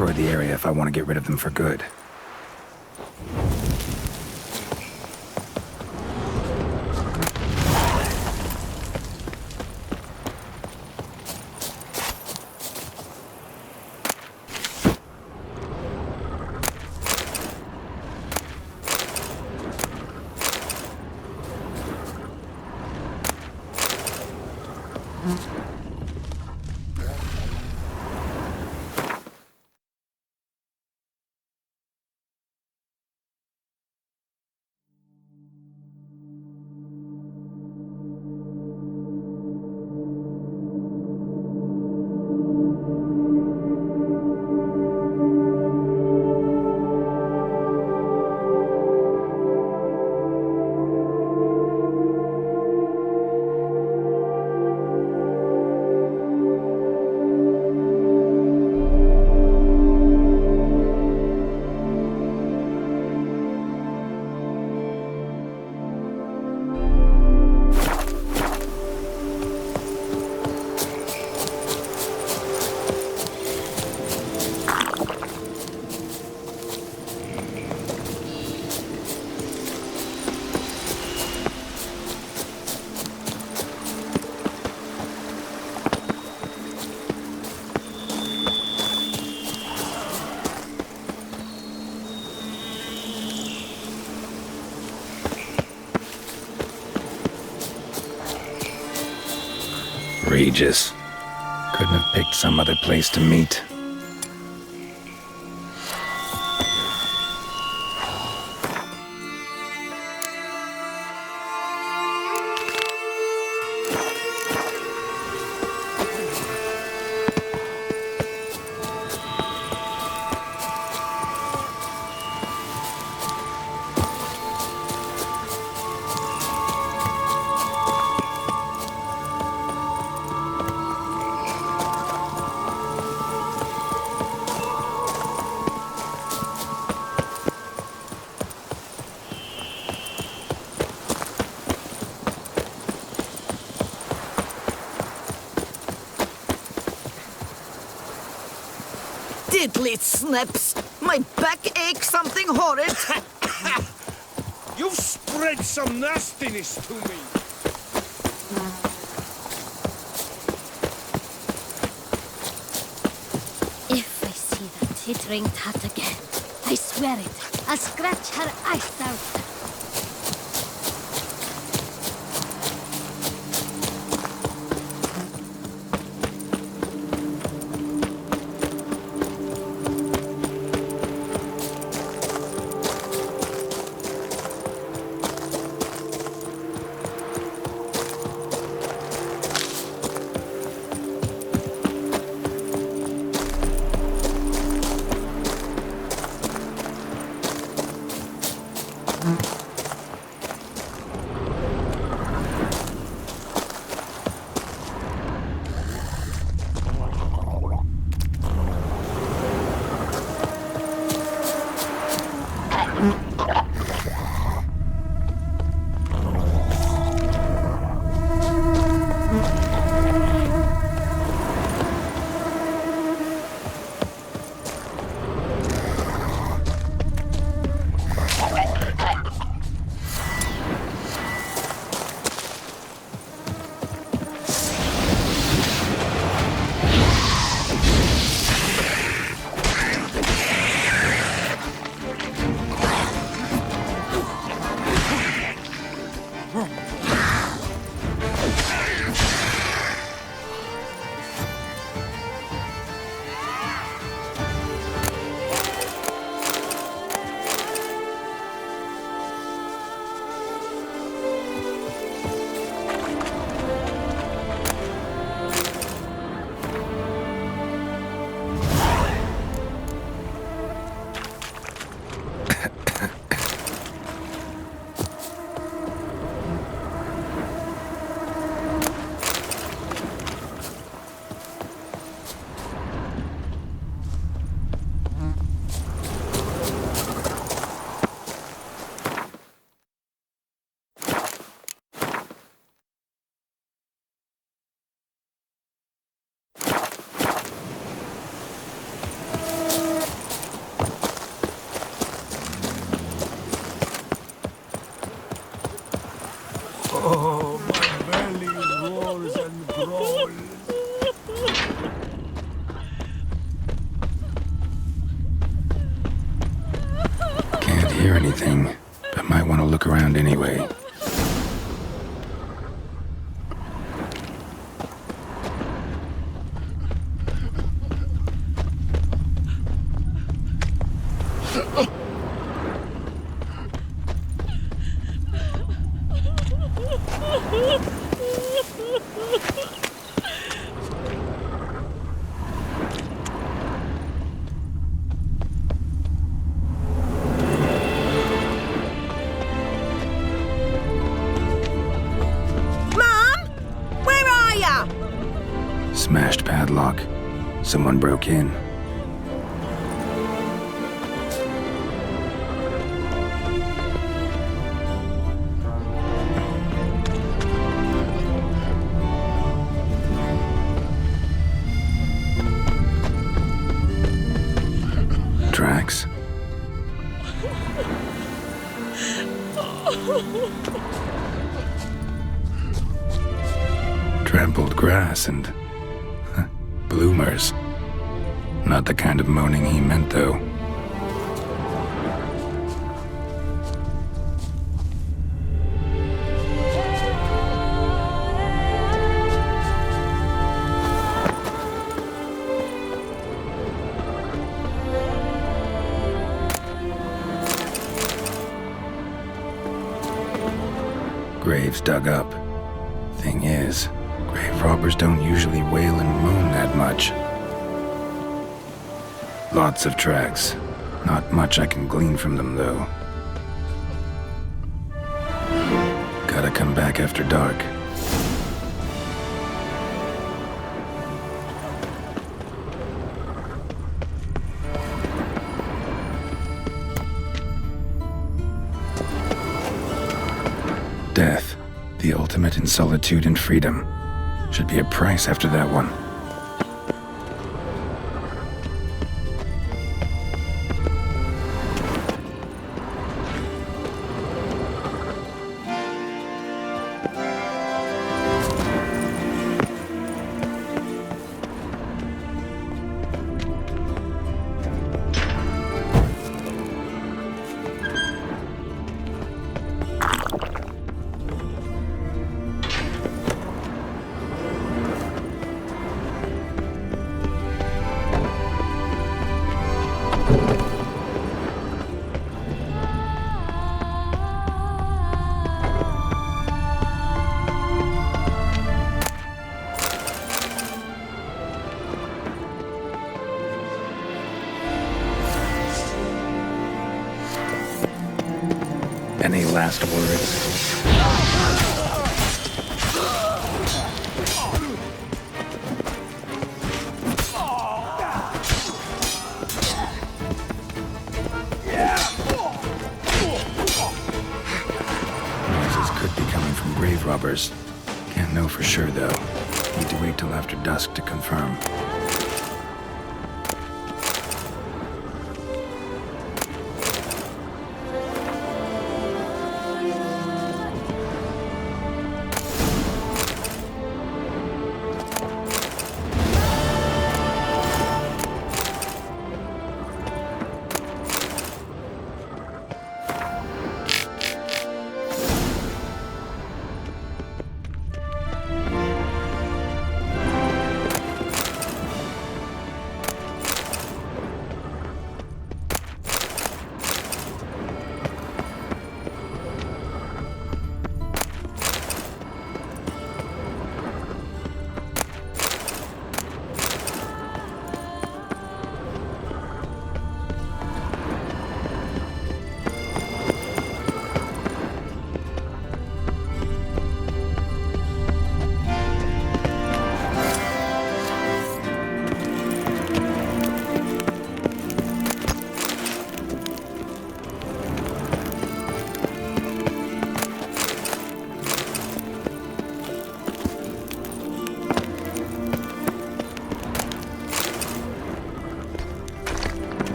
destroy the area if I want to get rid of them for good. Regis. Couldn't have picked some other place to meet. Diddly snips! My back aches something horrid! You've spread some nastiness to me! If I see that tittering tat again, I swear it, I'll scratch her eyes out. hear anything, but might want to look around anyway. Smashed padlock. Someone broke in. Tracks. Trampled grass and bloomers. Not the kind of moaning he meant, though. Graves dug up. Thing is, grave robbers don't usually wail and moan that much. Lots of tracks. Not much I can glean from them, though. Gotta come back after dark. Death, the ultimate in solitude and freedom. Should be a price after that one. Any last words? Noises could be coming from grave robbers. Can't know for sure, though. Need to wait till after dusk to confirm.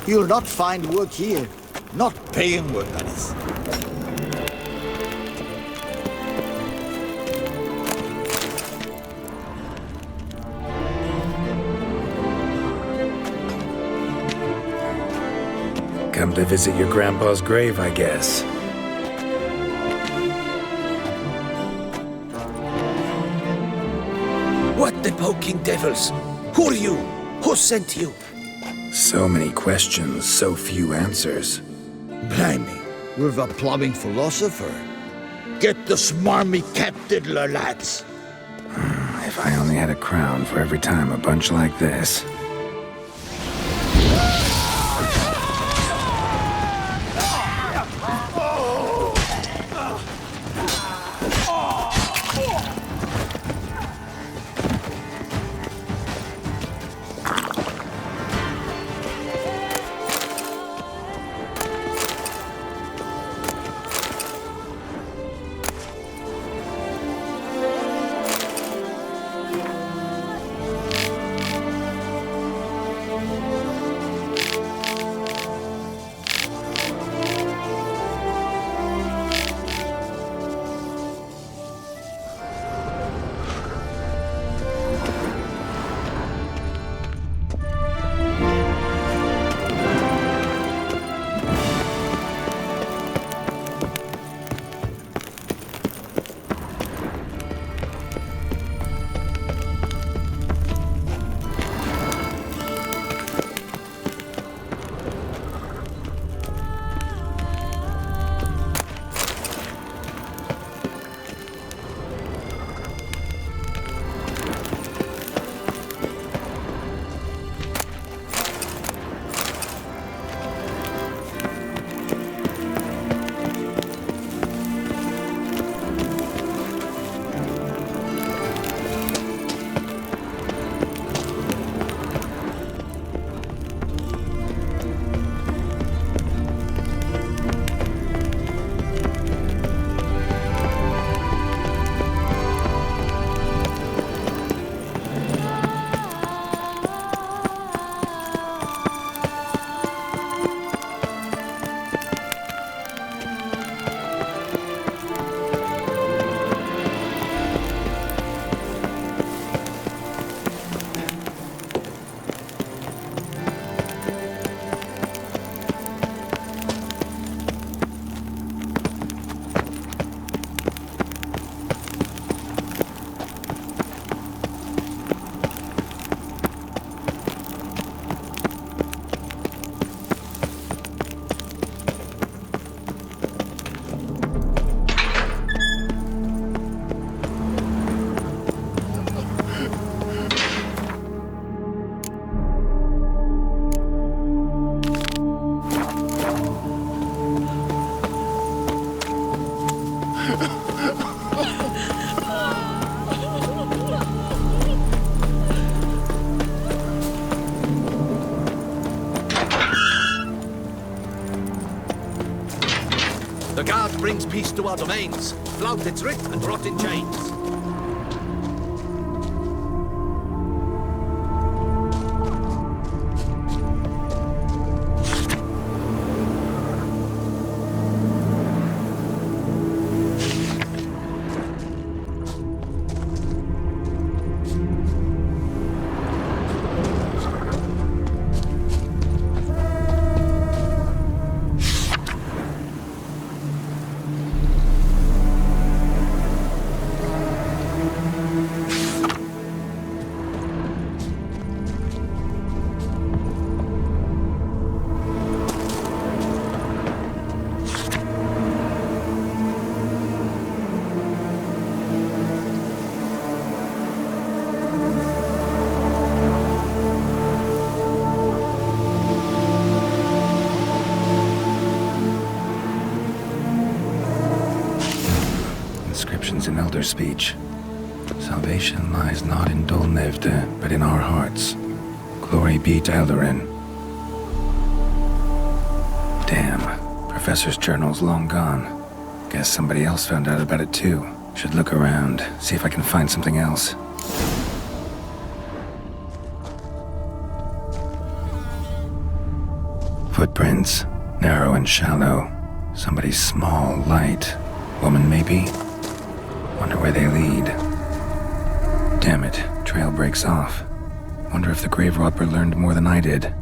You'll not find work here. Not paying work, that is. Come to visit your grandpa's grave, I guess. What the poking devils? Who are you? Who sent you? So many questions, so few answers. Blimey, we're the plumbing philosopher. Get the smarmy cat diddler, lads. If I only had a crown for every time a bunch like this. The guard brings peace to our domains. Flout its writ and rot in chains. Inscriptions in Elder speech. Salvation lies not in Dol Nevde, but in our hearts. Glory be to Eldarin. Damn, Professor's journal's long gone. Guess somebody else found out about it too. Should look around, see if I can find something else. footprints. Narrow and shallow. Somebody small, light. Woman, maybe? Wonder where they lead. Damn it, trail breaks off. Wonder if the grave robber learned more than I did.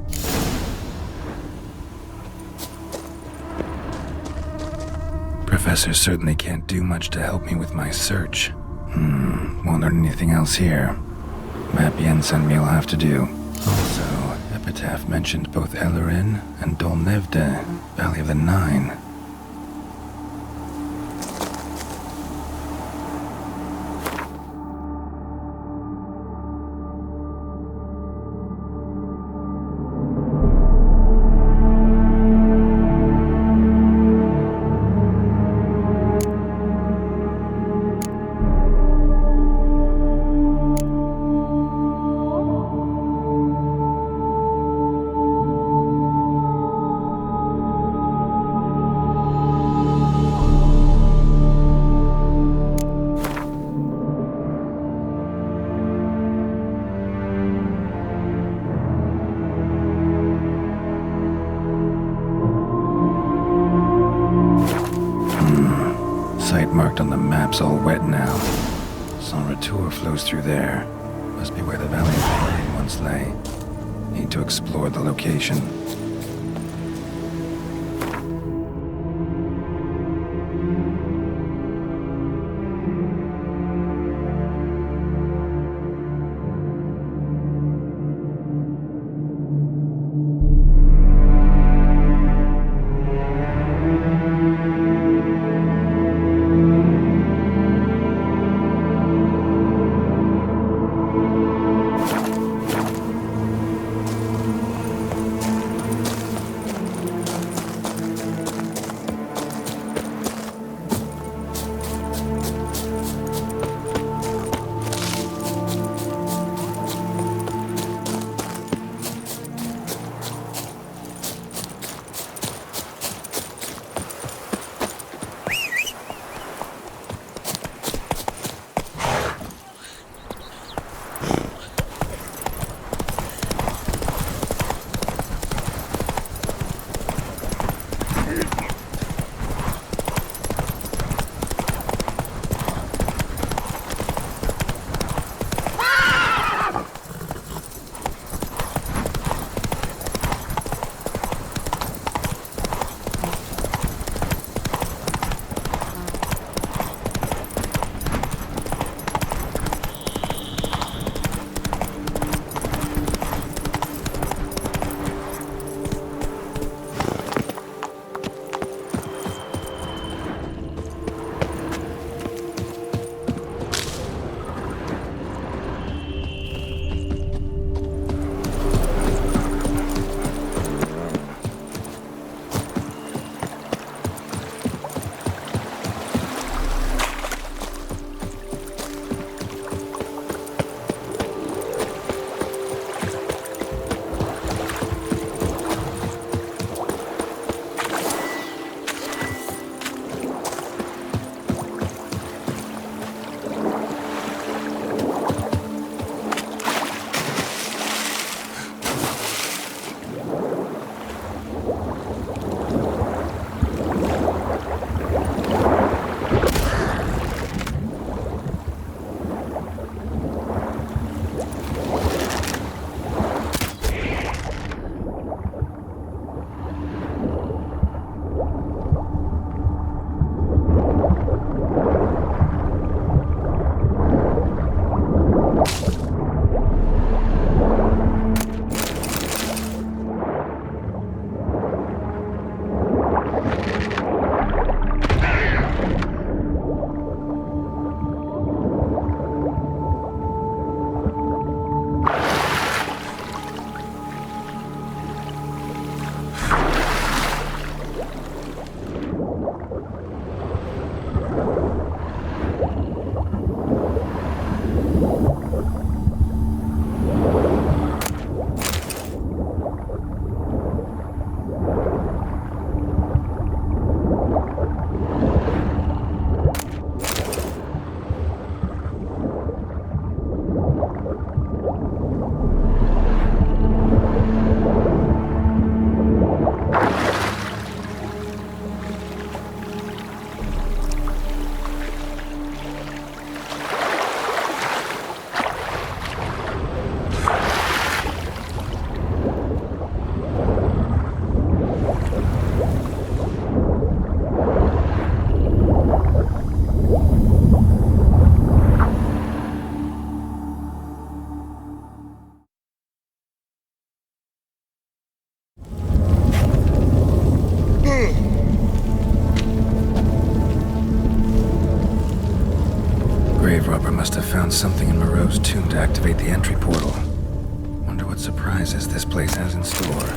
Professor certainly can't do much to help me with my search. Won't learn anything else here. Map Jensen me'll have to do. Also, Epitaph mentioned both Ellerin and Dolnevde, Valley of the Nine. Site marked on the map's all wet now. Sans Retour flows through there. Must be where the Valley of Pain once lay. Need to explore the location. grave robber must have found something in Moreau's tomb to activate the entry portal. Wonder what surprises this place has in store.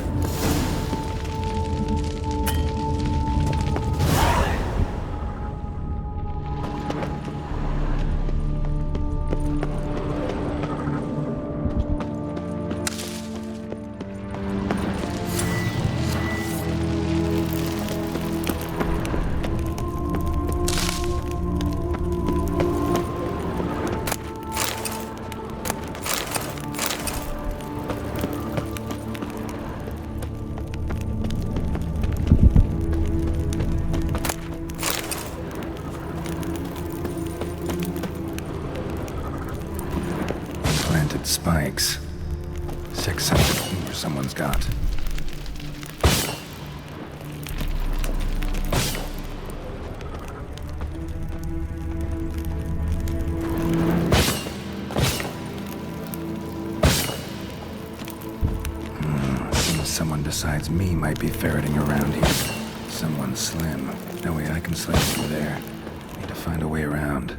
Spikes. 600 feet someone's got. Seems someone besides me might be ferreting around here. Someone slim. No way I can slip through there. Need to find a way around.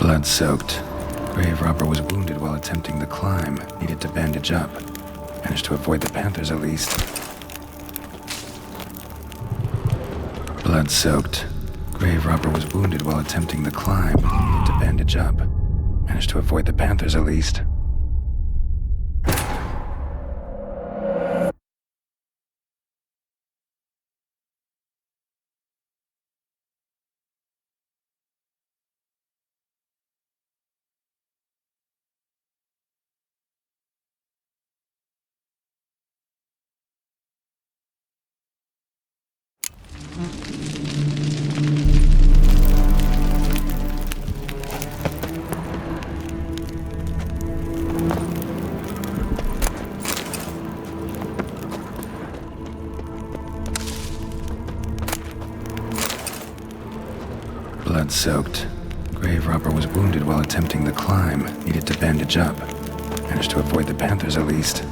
Blood-soaked. Grave robber was wounded while attempting the climb. Needed to bandage up. Managed to avoid the Panthers at least. Blood-soaked. Grave robber was wounded while attempting the climb. Needed to bandage up. Managed to avoid the Panthers at least. blood-soaked. Grave robber was wounded while attempting the climb. Needed to bandage up. Managed to avoid the Panthers at least.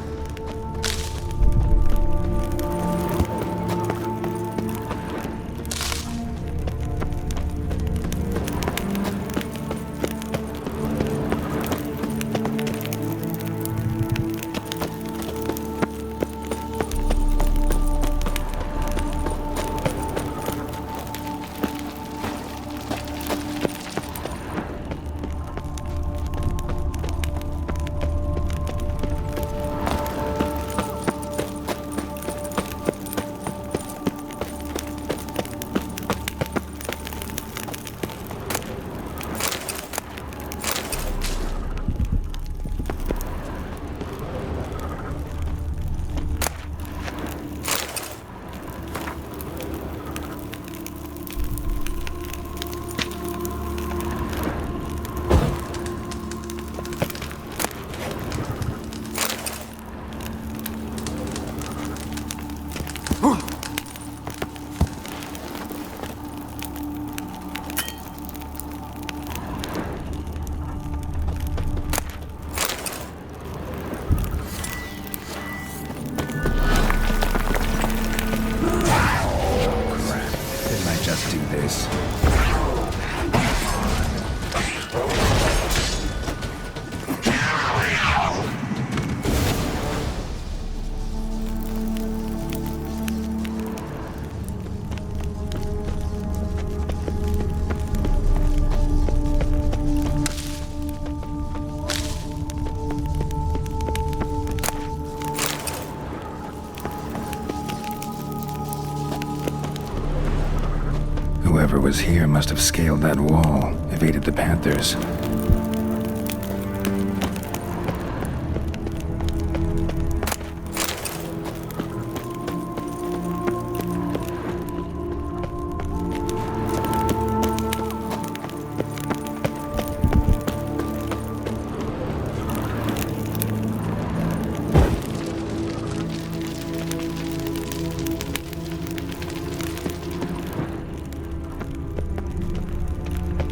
Whoever was here must have scaled that wall, evaded the Panthers.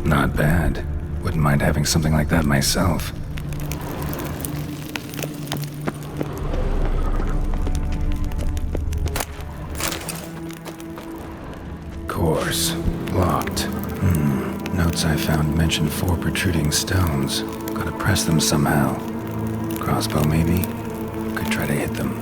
Not bad. Wouldn't mind having something like that myself. Course. Locked. Notes I found mention 4 protruding stones. Gotta press them somehow. Crossbow, maybe? Could try to hit them.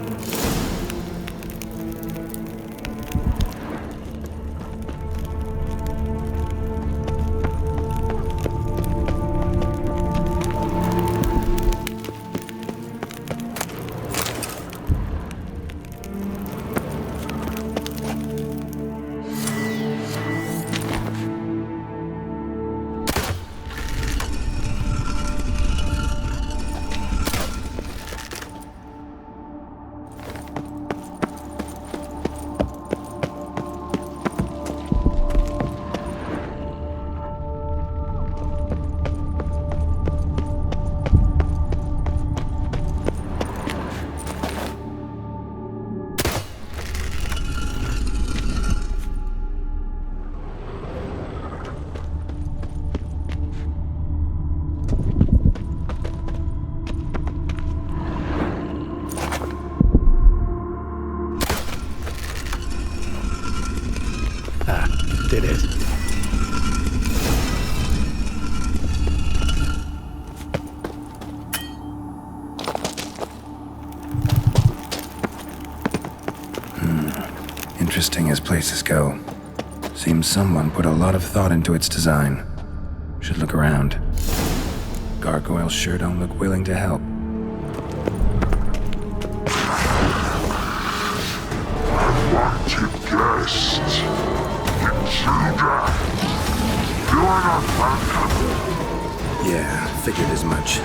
Did it. Interesting as places go. Seems someone put a lot of thought into its design. Should look around. Gargoyles sure don't look willing to help. Unwanted guest. Intruder. You are not welcome. Yeah, figured as much.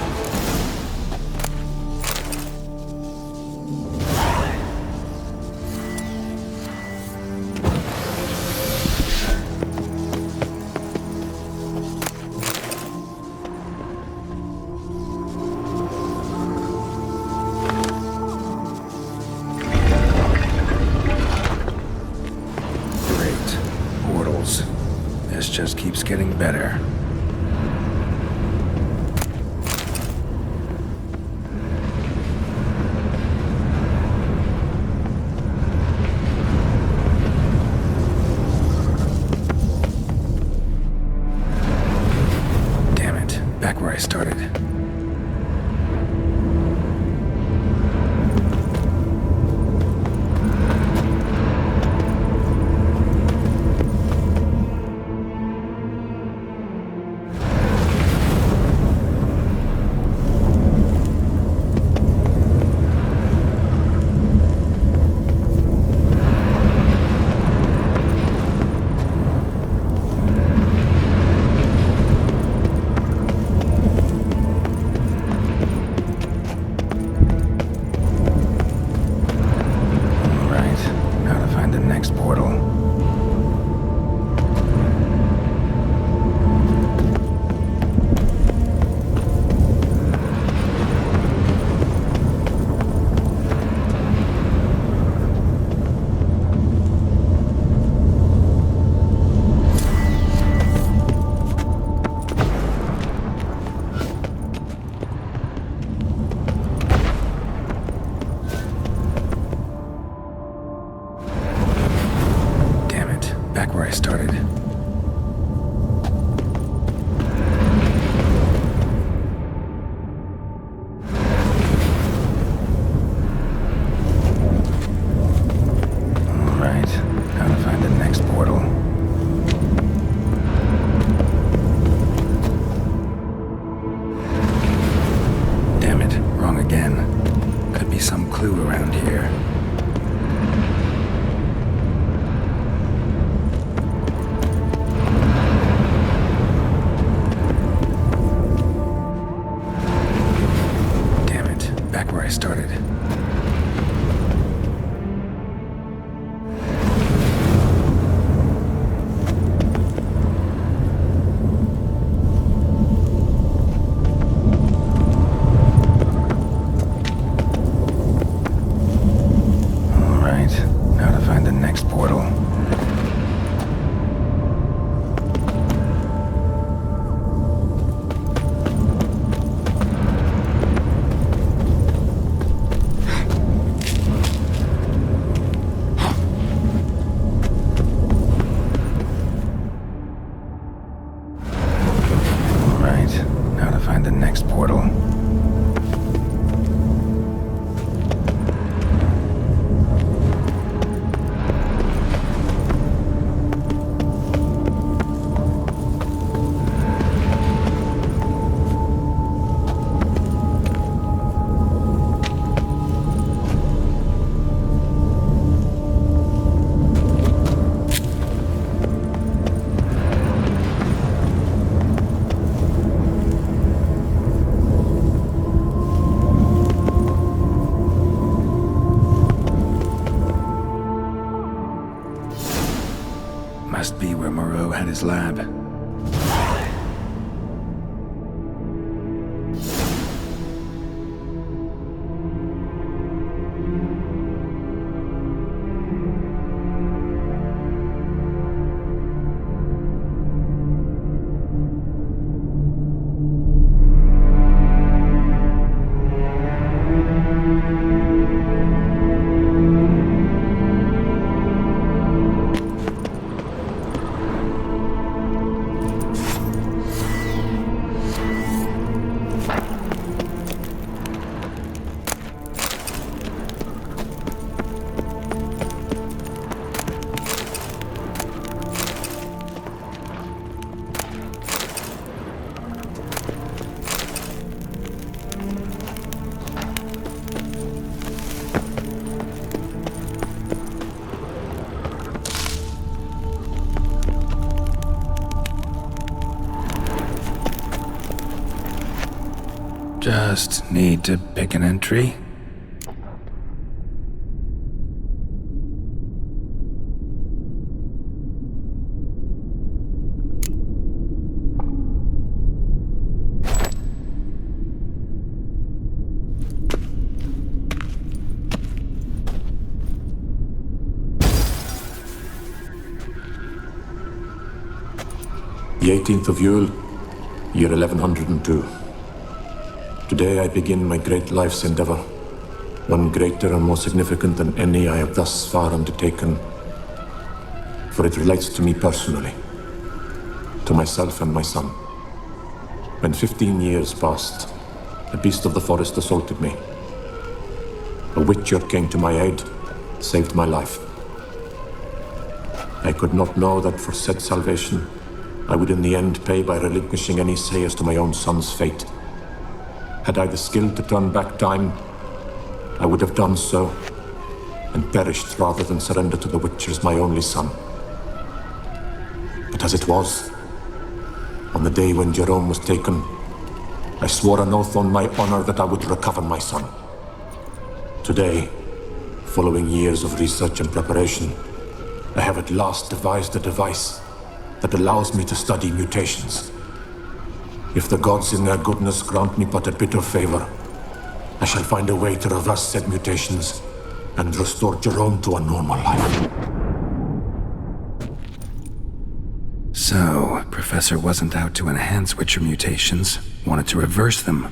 keeps getting better. Damn it, back where I started. Where I started. Alright, how to find the next portal. Damn it, wrong again. Could be some clue around here. I started. All right, now to find the next portal. Now to find the next portal. Must be where Moreau had his lab. Just need to pick an entry. The 18th of Yule, year 1102. Today I begin my great life's endeavor, one greater and more significant than any I have thus far undertaken, for it relates to me personally, to myself and my son. When 15 years passed, a beast of the forest assaulted me. A witcher came to my aid, saved my life. I could not know that for said salvation, I would in the end pay by relinquishing any say as to my own son's fate. Had I the skill to turn back time, I would have done so, and perished rather than surrender to the witchers my only son. But as it was, on the day when Jerome was taken, I swore an oath on my honor that I would recover my son. Today, following years of research and preparation, I have at last devised a device that allows me to study mutations. If the gods in their goodness grant me but a bit of favor, I shall find a way to reverse said mutations and restore Jerome to a normal life. So, Professor wasn't out to enhance Witcher mutations, wanted to reverse them.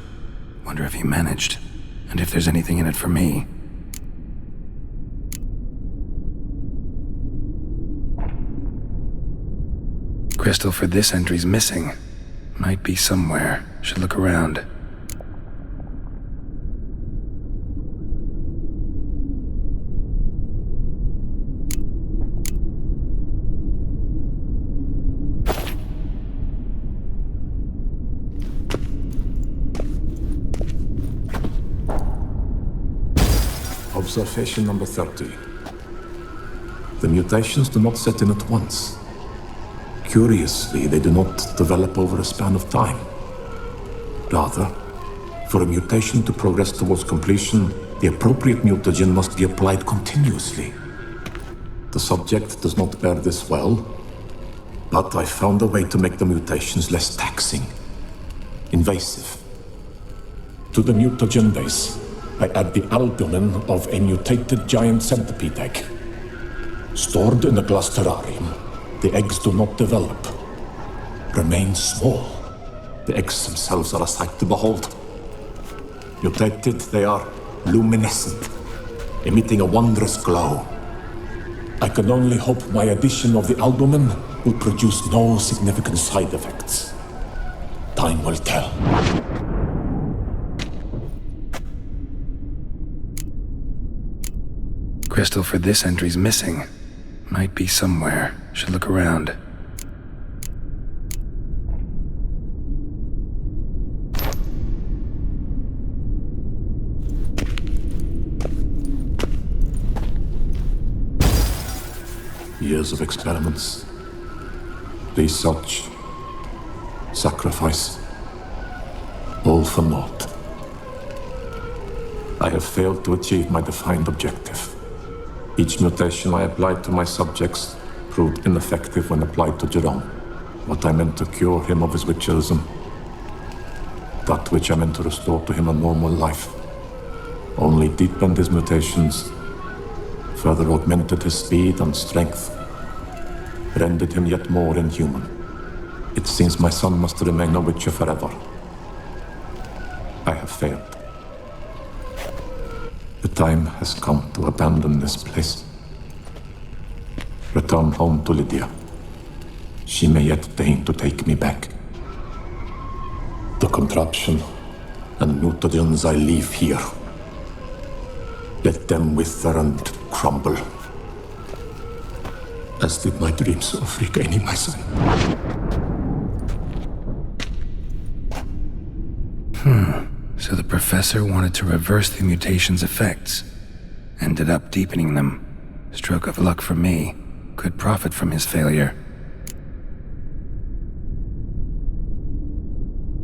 Wonder if he managed, and if there's anything in it for me. Crystal for this entry's missing. Might be somewhere. Should look around. Observation number 30. The mutations do not set in at once. Curiously, they do not develop over a span of time. Rather, for a mutation to progress towards completion, the appropriate mutagen must be applied continuously. The subject does not bear this well, but I found a way to make the mutations less taxing, invasive. To the mutagen base, I add the albumin of a mutated giant centipede egg. Stored in a glass terrarium, the eggs do not develop, remain small. The eggs themselves are a sight to behold. Mutated, they are luminescent, emitting a wondrous glow. I can only hope my addition of the albumin will produce no significant side effects. Time will tell. Crystal for this entry's missing. Might be somewhere. Should look around. Years of experiments, research, sacrifice, all for naught. I have failed to achieve my defined objective. Each mutation I applied to my subjects proved ineffective when applied to Jerome. What I meant to cure him of his witcherism, that which I meant to restore to him a normal life, only deepened his mutations, further augmented his speed and strength, rendered him yet more inhuman. It seems my son must remain a witcher forever. I have failed. The time has come to abandon this place. Return home to Lydia. She may yet deign to take me back. The contraption and mutagens I leave here, let them wither and crumble, as did my dreams of regaining my son. So the professor wanted to reverse the mutation's effects. Ended up deepening them. Stroke of luck for me. Could profit from his failure.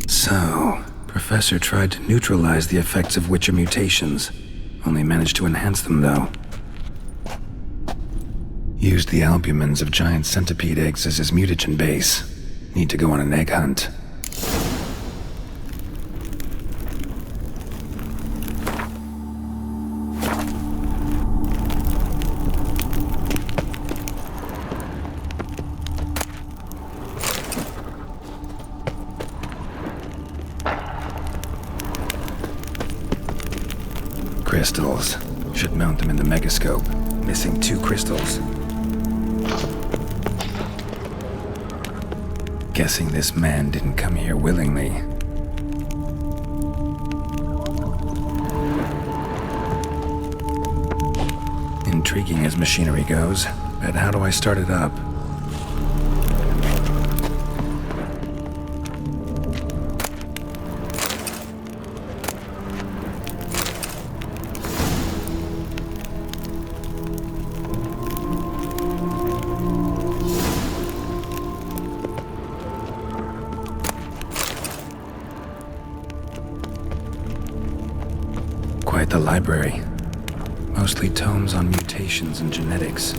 So, Professor tried to neutralize the effects of Witcher mutations. Only managed to enhance them, though. Used the albumins of giant centipede eggs as his mutagen base. Need to go on an egg hunt. crystals. Should mount them in the megascope. Missing 2 crystals. Guessing this man didn't come here willingly. Intriguing as machinery goes, but how do I start it up? Quite the library. Mostly tomes on mutations and genetics.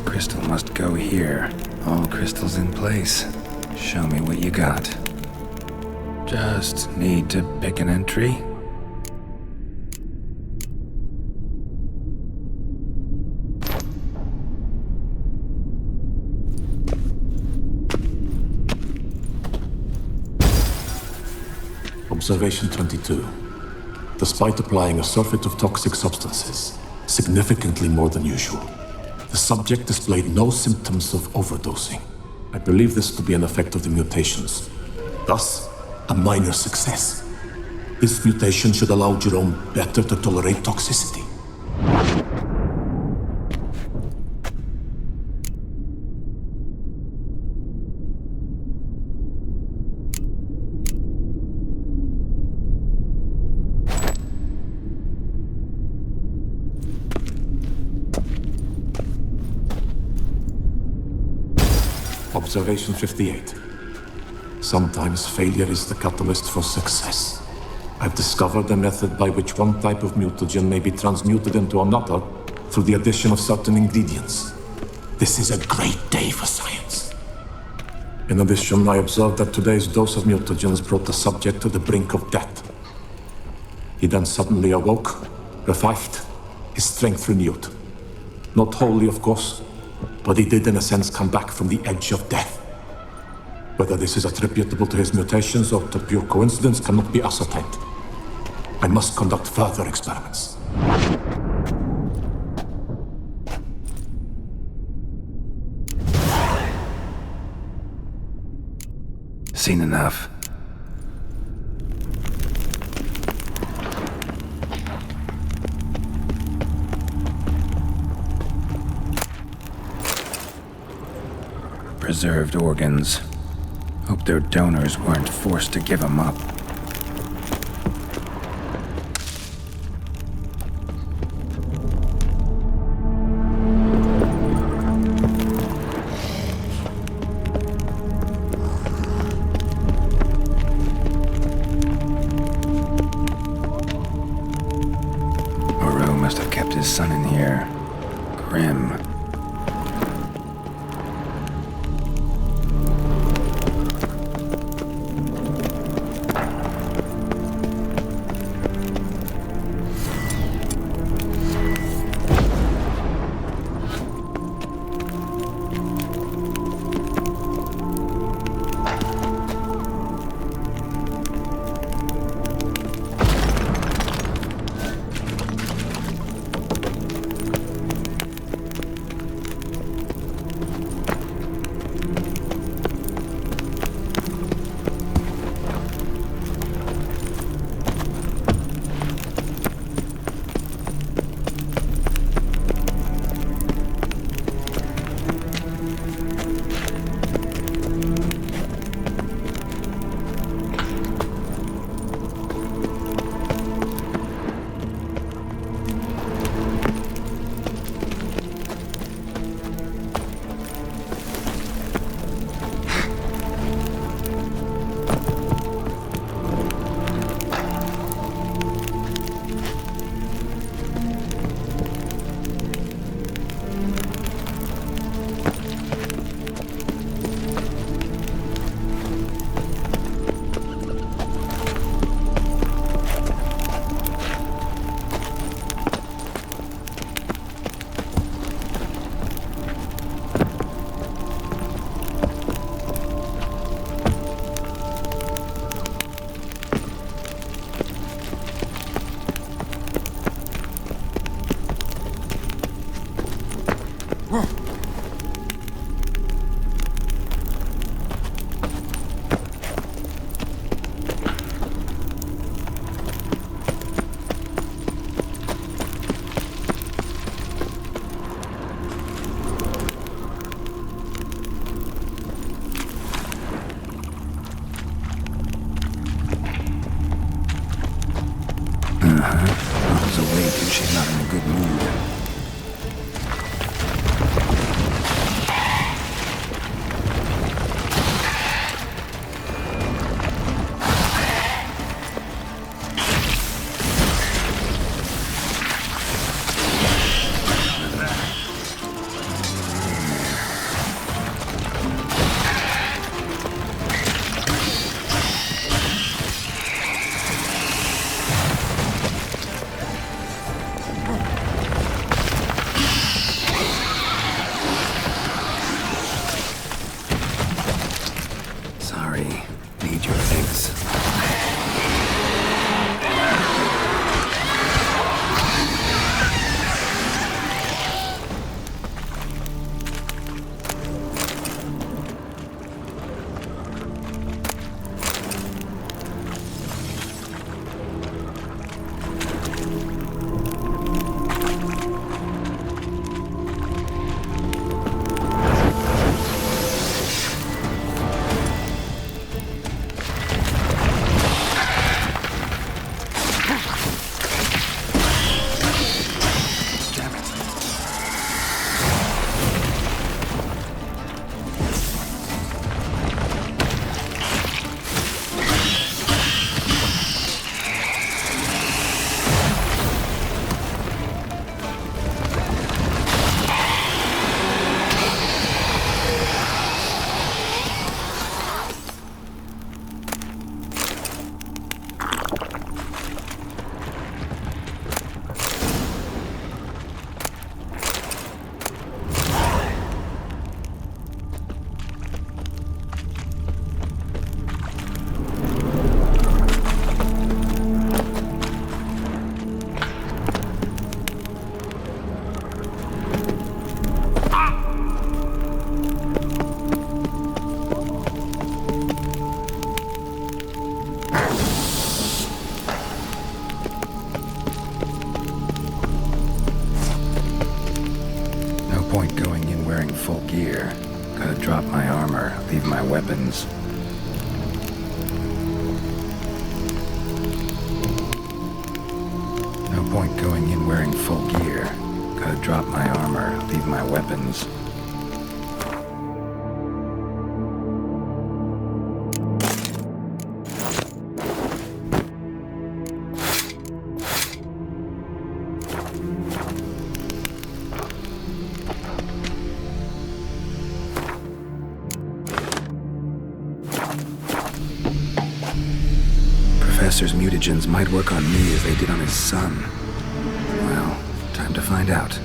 Crystal must go here. All crystals in place. Show me what you got. Just need to pick an entry. Observation 22. Despite applying a surfeit of toxic substances, significantly more than usual, the subject displayed no symptoms of overdosing. I believe this to be an effect of the mutations. Thus, a minor success. This mutation should allow Jerome better to tolerate toxicity. Observation 58. Sometimes failure is the catalyst for success. I've discovered a method by which one type of mutagen may be transmuted into another through the addition of certain ingredients. This is a great day for science. In addition, I observed that today's dose of mutagens brought the subject to the brink of death. He then suddenly awoke, revived, his strength renewed. Not wholly, of course, but he did in a sense come back from the edge of death. Whether this is attributable to his mutations or to pure coincidence cannot be ascertained. I must conduct further experiments. Seen enough. Preserved organs. Hope their donors weren't forced to give them up. Moreau must have kept his son in here. Grim. Mom's awake and she's not in a good mood. Sorry, need your eggs. Point going in wearing full gear. Gotta drop my armor, leave my weapons. No point going in wearing full gear. Gotta drop my armor, leave my weapons. Professor's mutagens might work on me as they did on his son. Well, time to find out.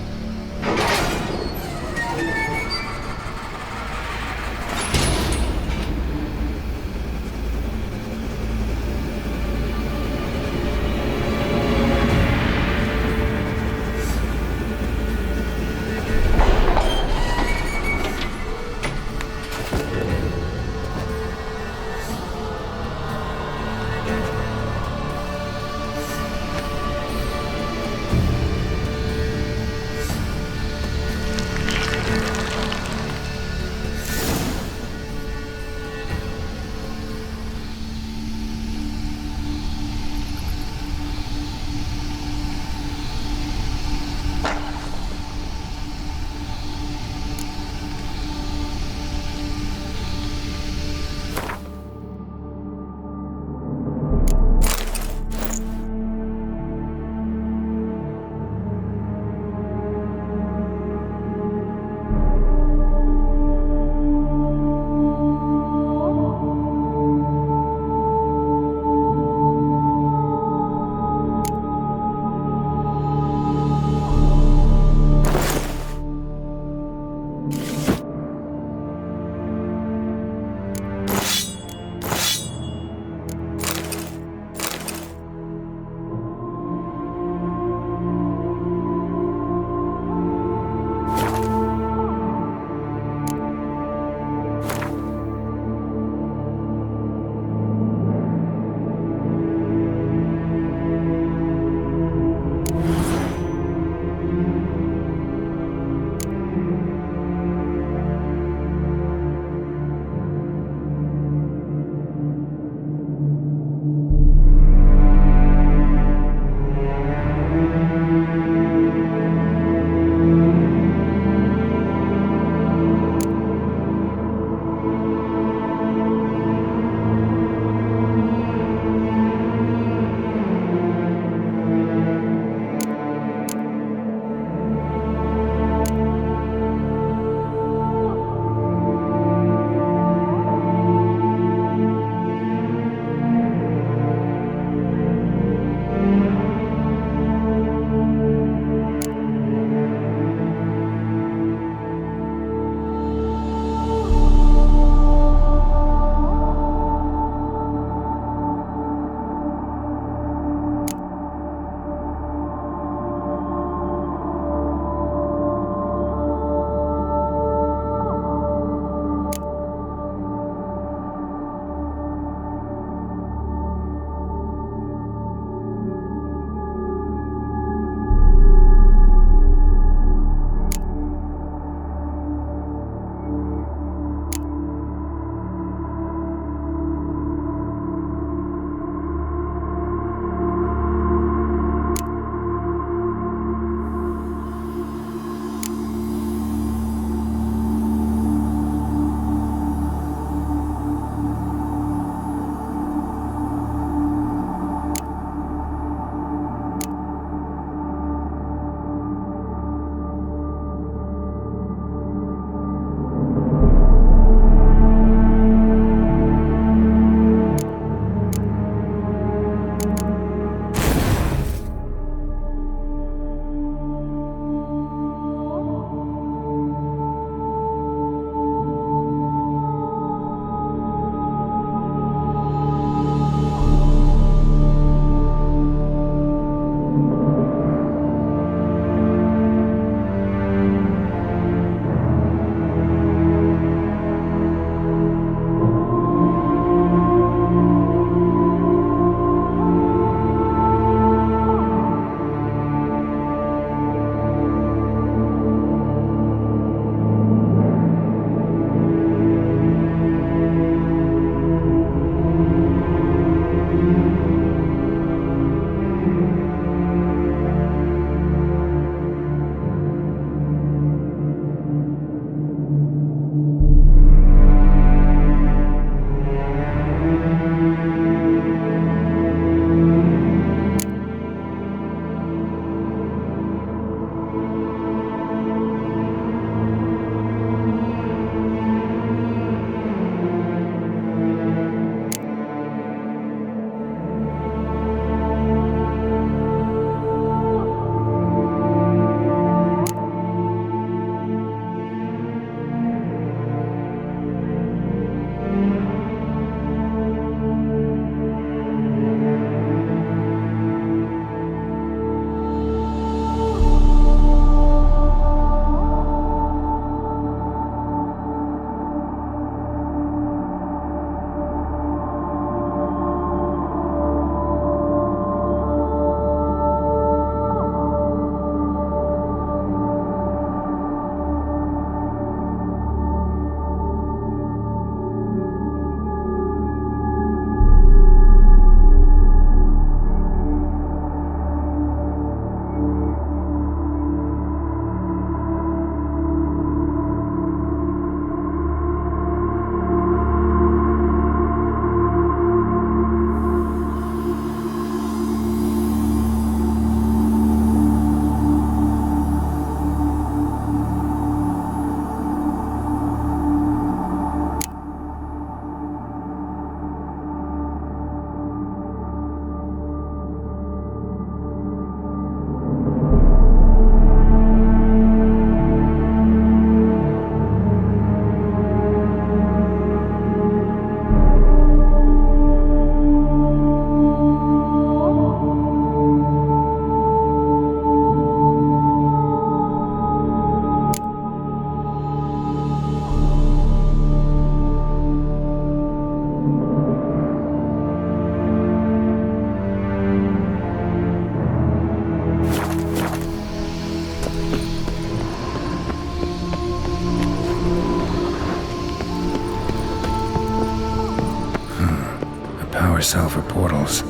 poor cell for portals.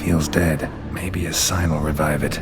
Feels dead. Maybe a sign will revive it.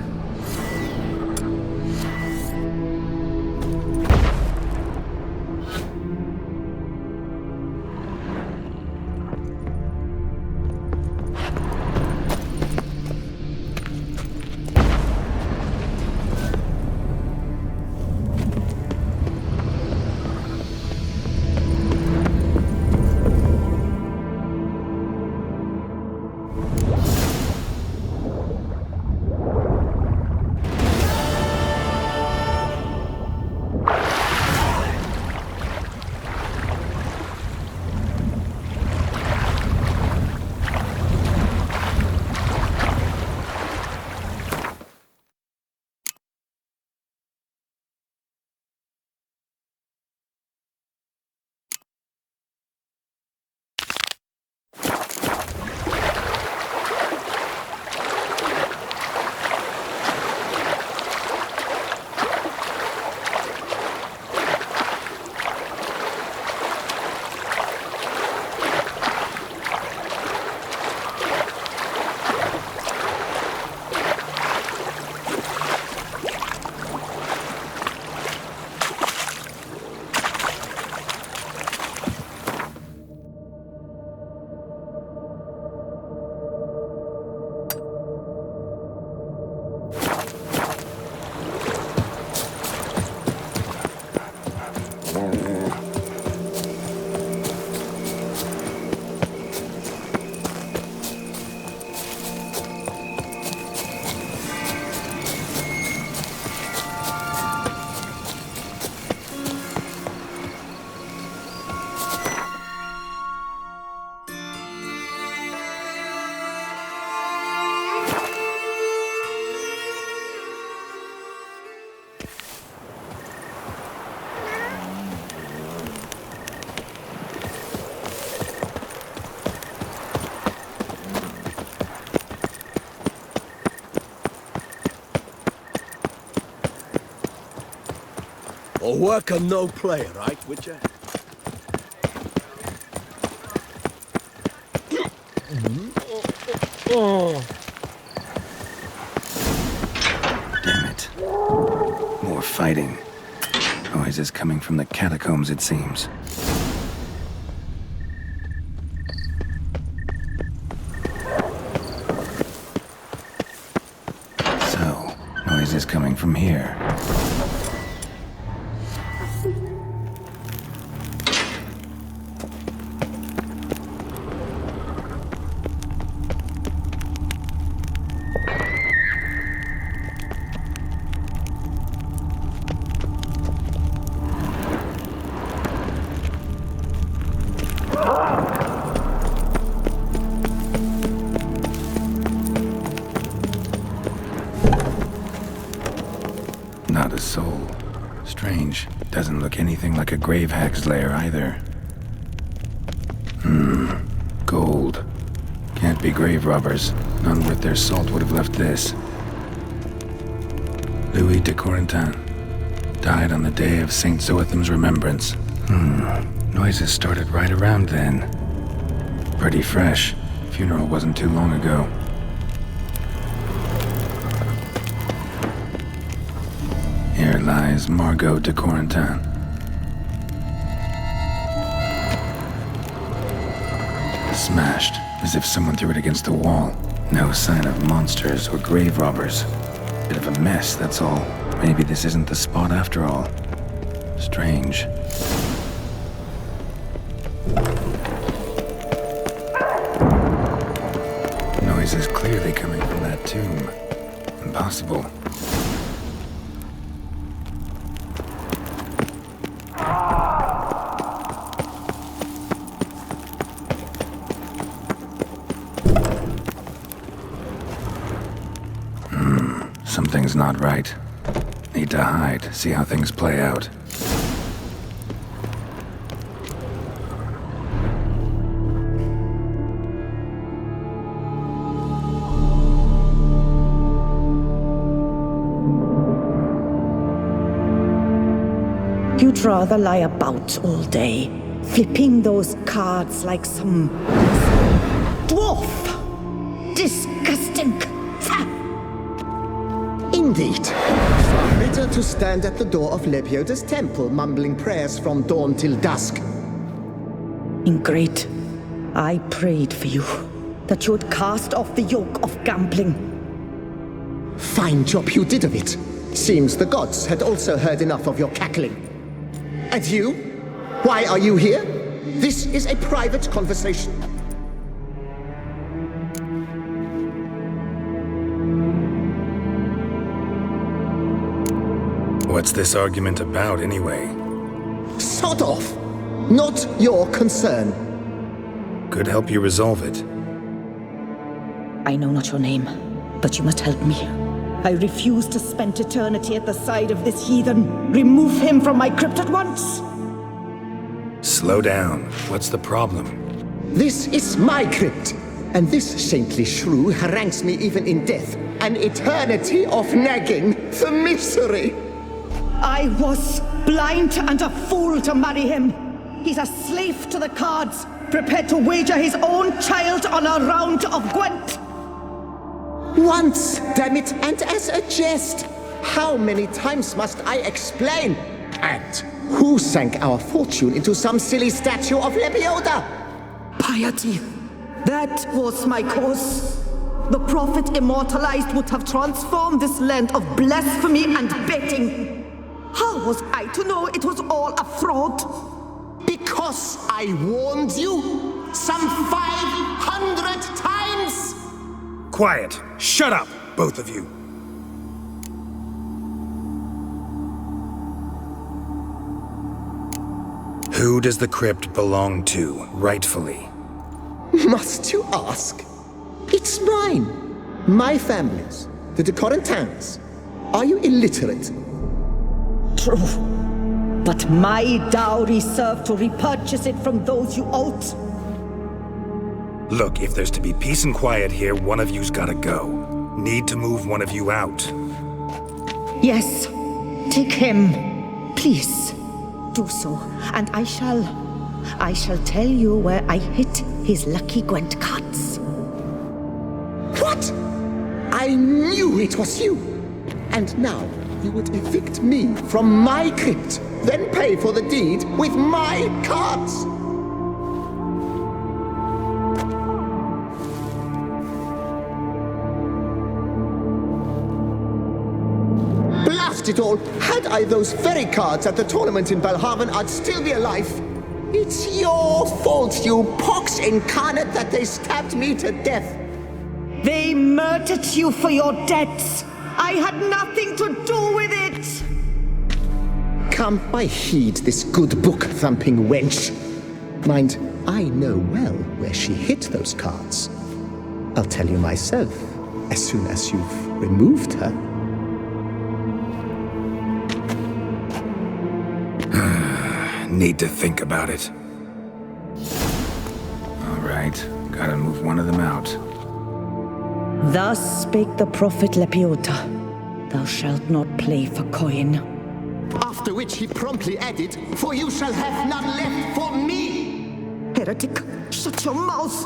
A worker, no play, right, Witcher? Damn it. More fighting. Noises coming from the catacombs, it seems. So, noises coming from here. Not a soul. Strange. Doesn't look anything like a grave hag's lair either. Gold. Can't be grave robbers. None worth their salt would have left this. Louis de Corentin. Died on the day of St. Zoetham's remembrance. Noises started right around then. Pretty fresh. Funeral wasn't too long ago. Here lies Margot de Corentin. Smashed, as if someone threw it against the wall. No sign of monsters or grave robbers. Bit of a mess, that's all. Maybe this isn't the spot after all. Strange. Noise is clearly coming from that tomb. Impossible. Something's not right. Need to hide, see how things play out. You'd rather lie about all day, flipping those cards like some dwarf! Disgusting! Indeed. Far better to stand at the door of Lebioda's temple, mumbling prayers from dawn till dusk. Ingrate, I prayed for you, that you would cast off the yoke of gambling. Fine job you did of it. Seems the gods had also heard enough of your cackling. And you? Why are you here? This is a private conversation. What's this argument about, anyway? Sod off! Not your concern. Could help you resolve it. I know not your name, but you must help me. I refuse to spend eternity at the side of this heathen. Remove him from my crypt at once! Slow down. What's the problem? This is my crypt, and this saintly shrew harangues me even in death. An eternity of nagging, the misery! I was blind and a fool to marry him. He's a slave to the cards, prepared to wager his own child on a round of Gwent. Once, damn it, and as a jest. How many times must I explain? And who sank our fortune into some silly statue of Lebioda? Piety. That was my cause. The prophet immortalized would have transformed this land of blasphemy and betting. How was I to know it was all a fraud? Because I warned you some 500 times! Quiet. Shut up, both of you. Who does the crypt belong to, rightfully? Must you ask? It's mine. My family's. The de Corentins. Are you illiterate? True. But my dowry served to repurchase it from those you owed. Look, if there's to be peace and quiet here, one of you's gotta go. Need to move one of you out. Yes. Take him. Please. Do so, and I shall tell you where I hid his lucky Gwent cards. What? I knew it was you! And now you would evict me from my crypt, then pay for the deed with my cards! Blast it all! Had I those very cards at the tournament in Belhaven, I'd still be alive. It's your fault, you pox incarnate, that they stabbed me to death. They murdered you for your debts. I had nothing to do with it. Come, I heed this good book-thumping wench. Mind, I know well where she hid those cards. I'll tell you myself, as soon as you've removed her. Need to think about it. All right, gotta move one of them out. Thus spake the prophet Lebioda. Thou shalt not play for coin. After which he promptly added, "For you shall have none left for me!" Heretic, shut your mouth!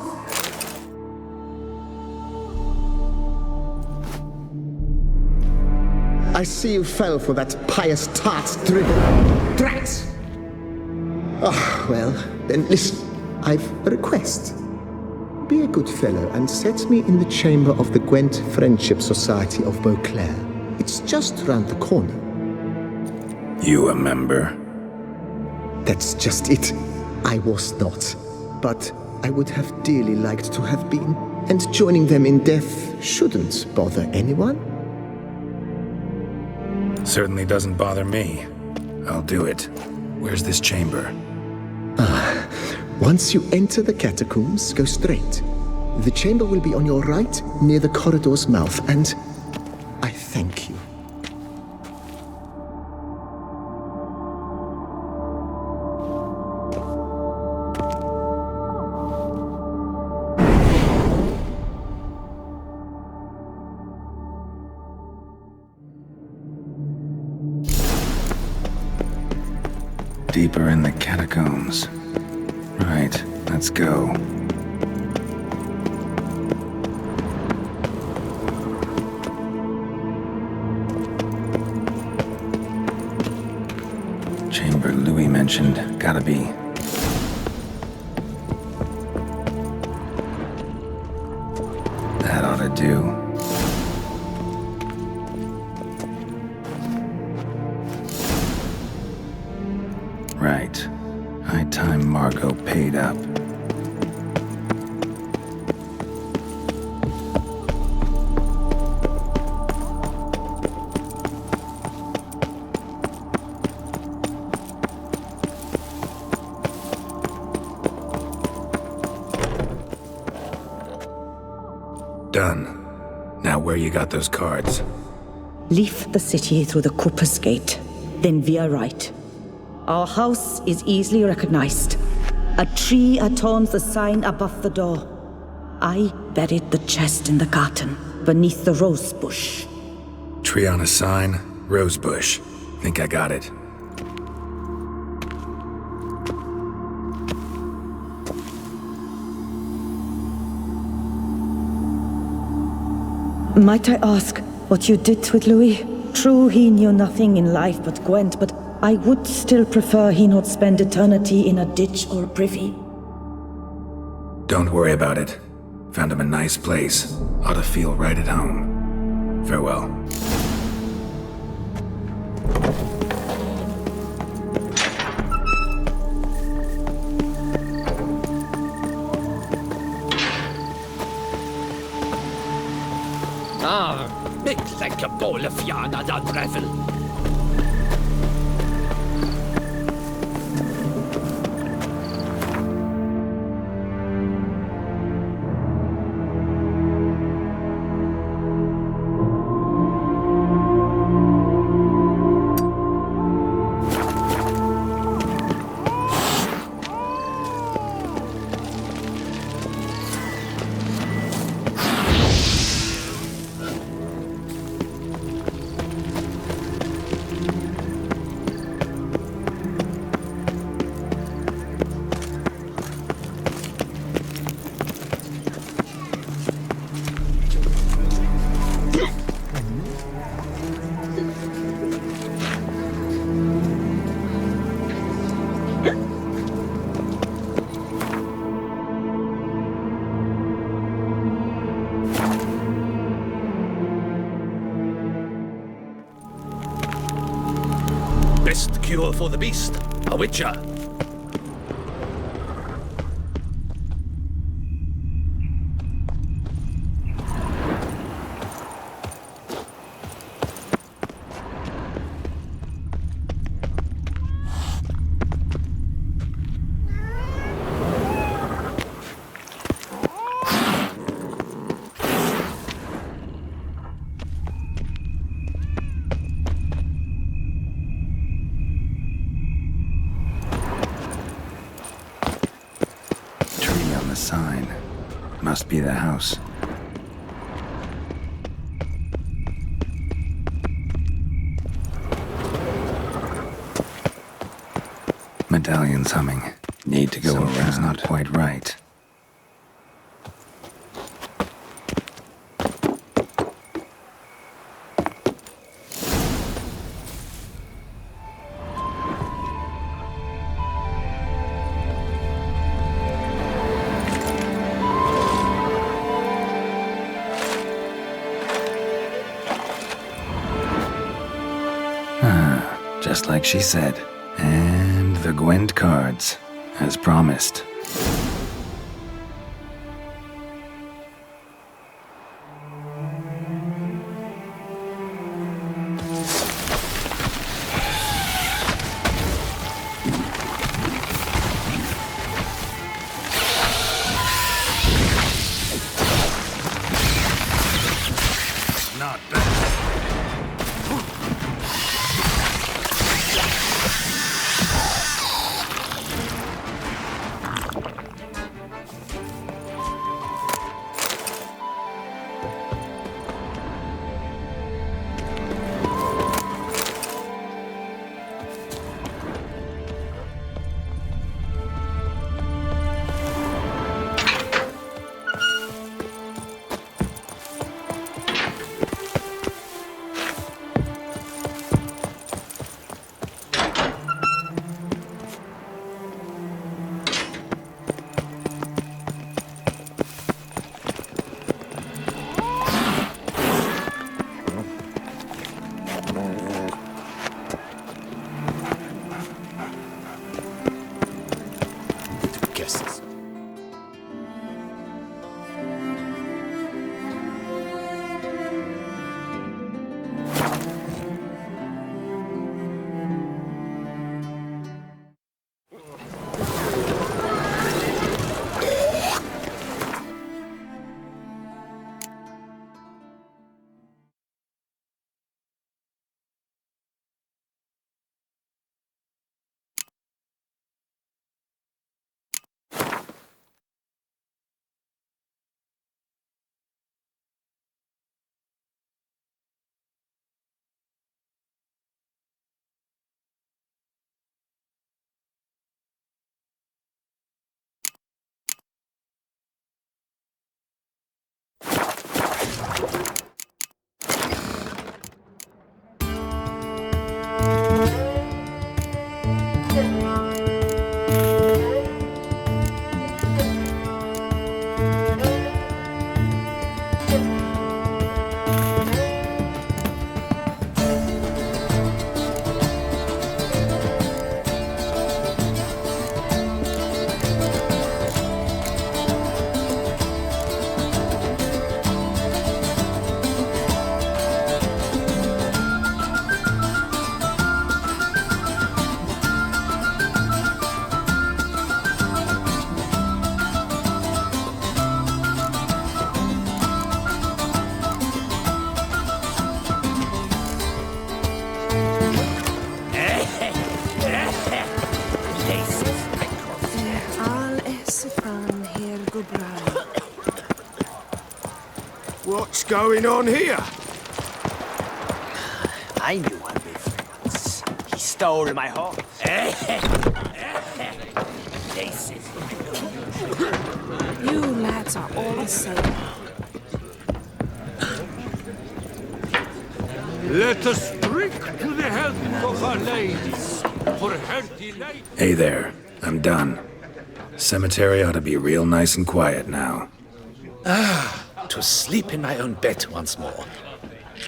I see you fell for that pious tart's dribble. Drat! Ah, well, then listen. I've a request. Be a good fellow and set me in the chamber of the Gwent Friendship Society of Beauclair. It's just round the corner. You a member? That's just it. I was not. But I would have dearly liked to have been. And joining them in death shouldn't bother anyone. Certainly doesn't bother me. I'll do it. Where's this chamber? Once you enter the catacombs, go straight. The chamber will be on your right, near the corridor's mouth, and I thank you. Deeper in the catacombs. Right, let's go. Whatever Louis mentioned, gotta be. That ought to do. Right. High time Margot paid up. Done. Now where you got those cards? Leave the city through the Cooper's Gate, then via right. Our house is easily recognized. A tree adorns the sign above the door. I buried the chest in the garden, beneath the rose bush. Tree on a sign, rose bush. Think I got it. Might I ask what you did with Louis? True, he knew nothing in life but Gwent, but I would still prefer he not spend eternity in a ditch or a privy. Don't worry about it. Found him a nice place. Ought to feel right at home. Farewell. Big like a bowl of Fianna da Breville. Best cure for the beast, a witcher. Sign. Must be the house. Medallion's humming. Need to go around. Not quite right. Just like she said. And the Gwent cards, as promised. Not bad. guesses. What's going on here? I knew one before once. He stole my horse. You lads are all the same. Let us drink to the health of our ladies, for healthy life. Hey there, I'm done. Cemetery ought to be real nice and quiet now. To sleep in my own bed once more.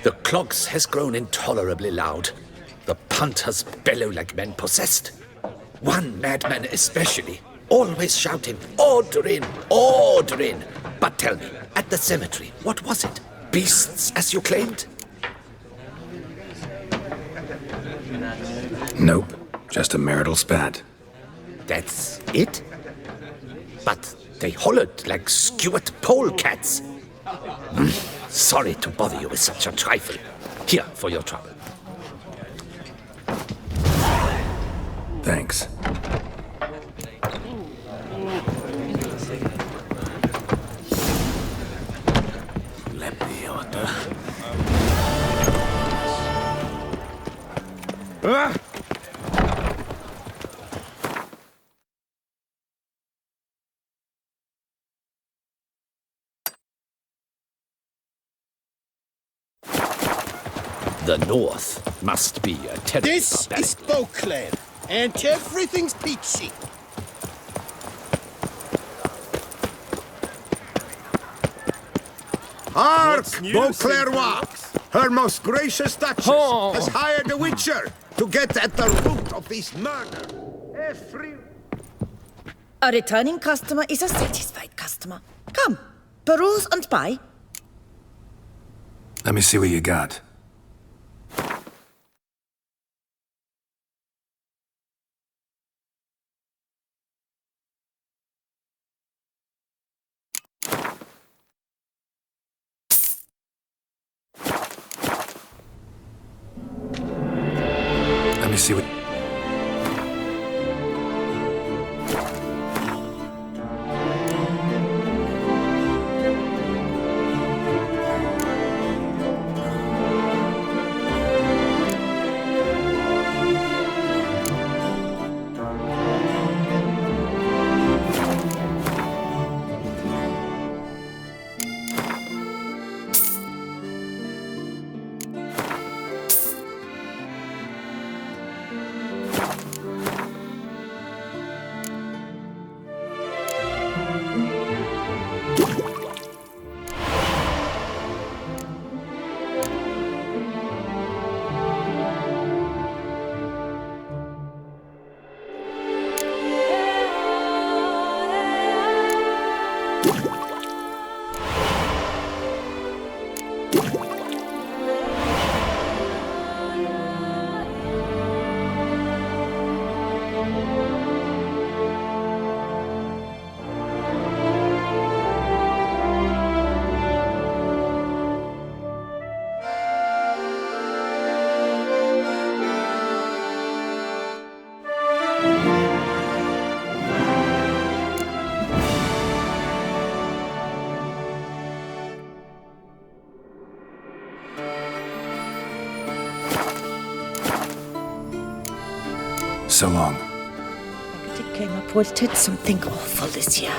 The clogs has grown intolerably loud. The punters bellow like men possessed. One madman especially, always shouting, "Order in! Order in!" But tell me, at the cemetery, what was it? Beasts, as you claimed? Nope, just a marital spat. That's it? But they hollered like skewered polecats. Sorry to bother you with such a trifle. Here for your trouble. Thanks. Let me order. The North must be a terrible This is Beauclair, and everything's peachy. Hark, Beauclervois! Her most gracious Duchess has hired a witcher to get at the root of this murder. A returning customer is a satisfied customer. Come, peruse and buy. Let me see what you got. Let me see what... so long. Dick came reported something awful this year.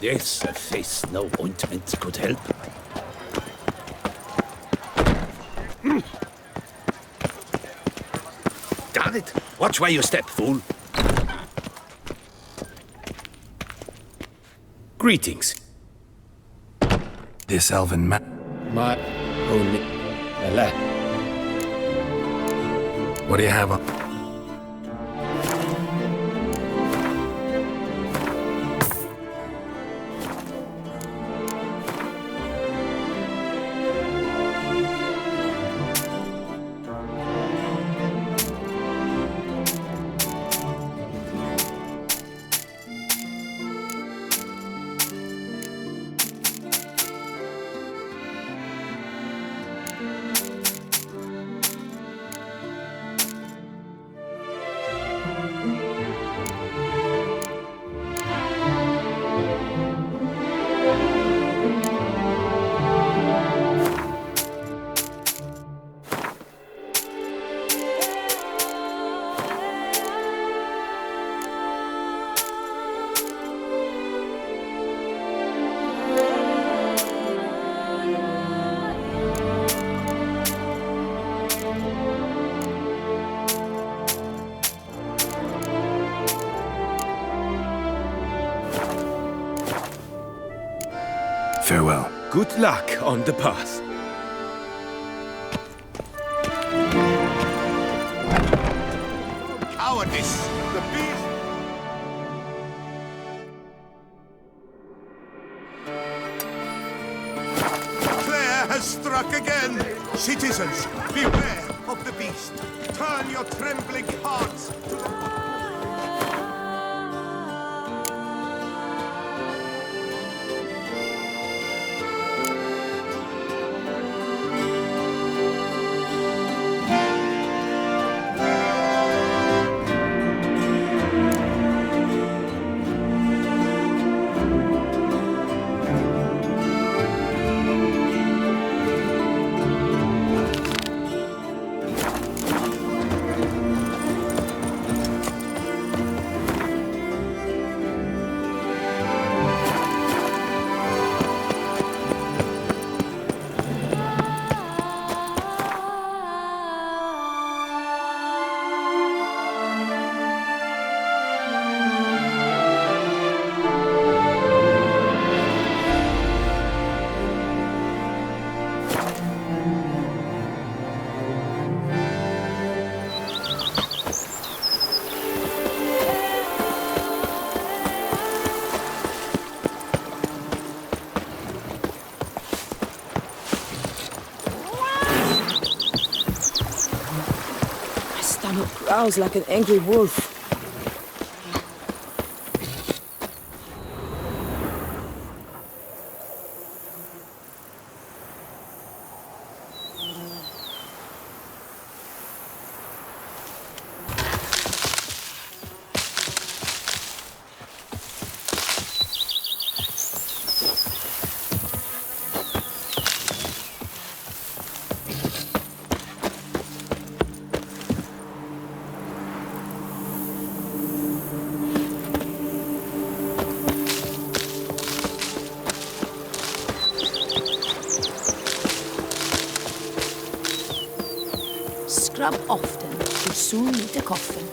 This face no ointment could help. Damn it! Watch where you step, fool. Greetings. This elven man. My only. What do you have up? Farewell. Good luck on the path. Cowardice! The beast! Claire has struck again! Citizens, beware of the beast! Turn your trembling hearts to the... Growls like an angry wolf. Scrub often, you soon meet a coffin.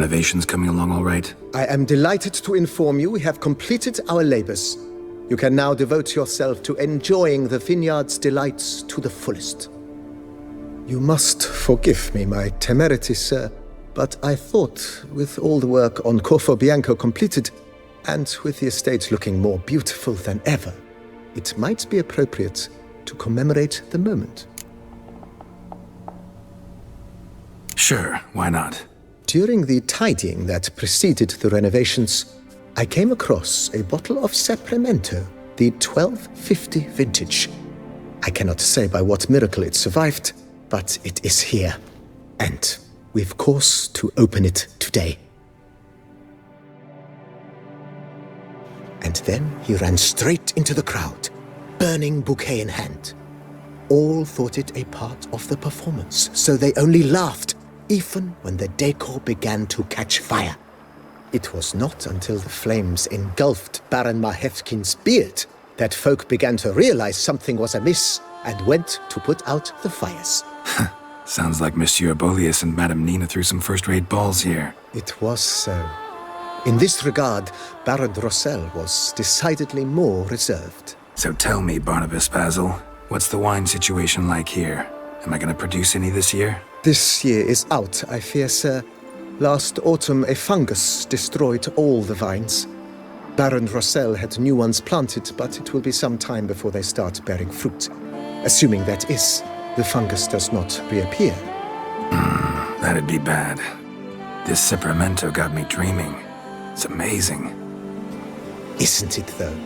renovations coming along all right? I am delighted to inform you we have completed our labors. You can now devote yourself to enjoying the vineyard's delights to the fullest. You must forgive me my temerity, sir, but I thought, with all the work on Corvo Bianco completed, and with the estate looking more beautiful than ever, it might be appropriate to commemorate the moment. Sure, why not? During the tidying that preceded the renovations, I came across a bottle of Sapramento, the 1250 vintage. I cannot say by what miracle it survived, but it is here, and we've cause to open it today. And then he ran straight into the crowd, burning bouquet in hand. All thought it a part of the performance, so they only laughed, even when the decor began to catch fire. It was not until the flames engulfed Baron Mahevkin's beard that folk began to realize something was amiss and went to put out the fires. Sounds like Monsieur Bolius and Madame Nina threw some first-rate balls here. It was so. In this regard, Baron Rossel was decidedly more reserved. So tell me, Barnabas Basil, what's the wine situation like here? Am I going to produce any this year? This year is out, I fear, sir. Last autumn, a fungus destroyed all the vines. Baron Rossel had new ones planted, but it will be some time before they start bearing fruit. Assuming that is, the fungus does not reappear. That'd be bad. This Sapramento got me dreaming. It's amazing. Isn't it, though?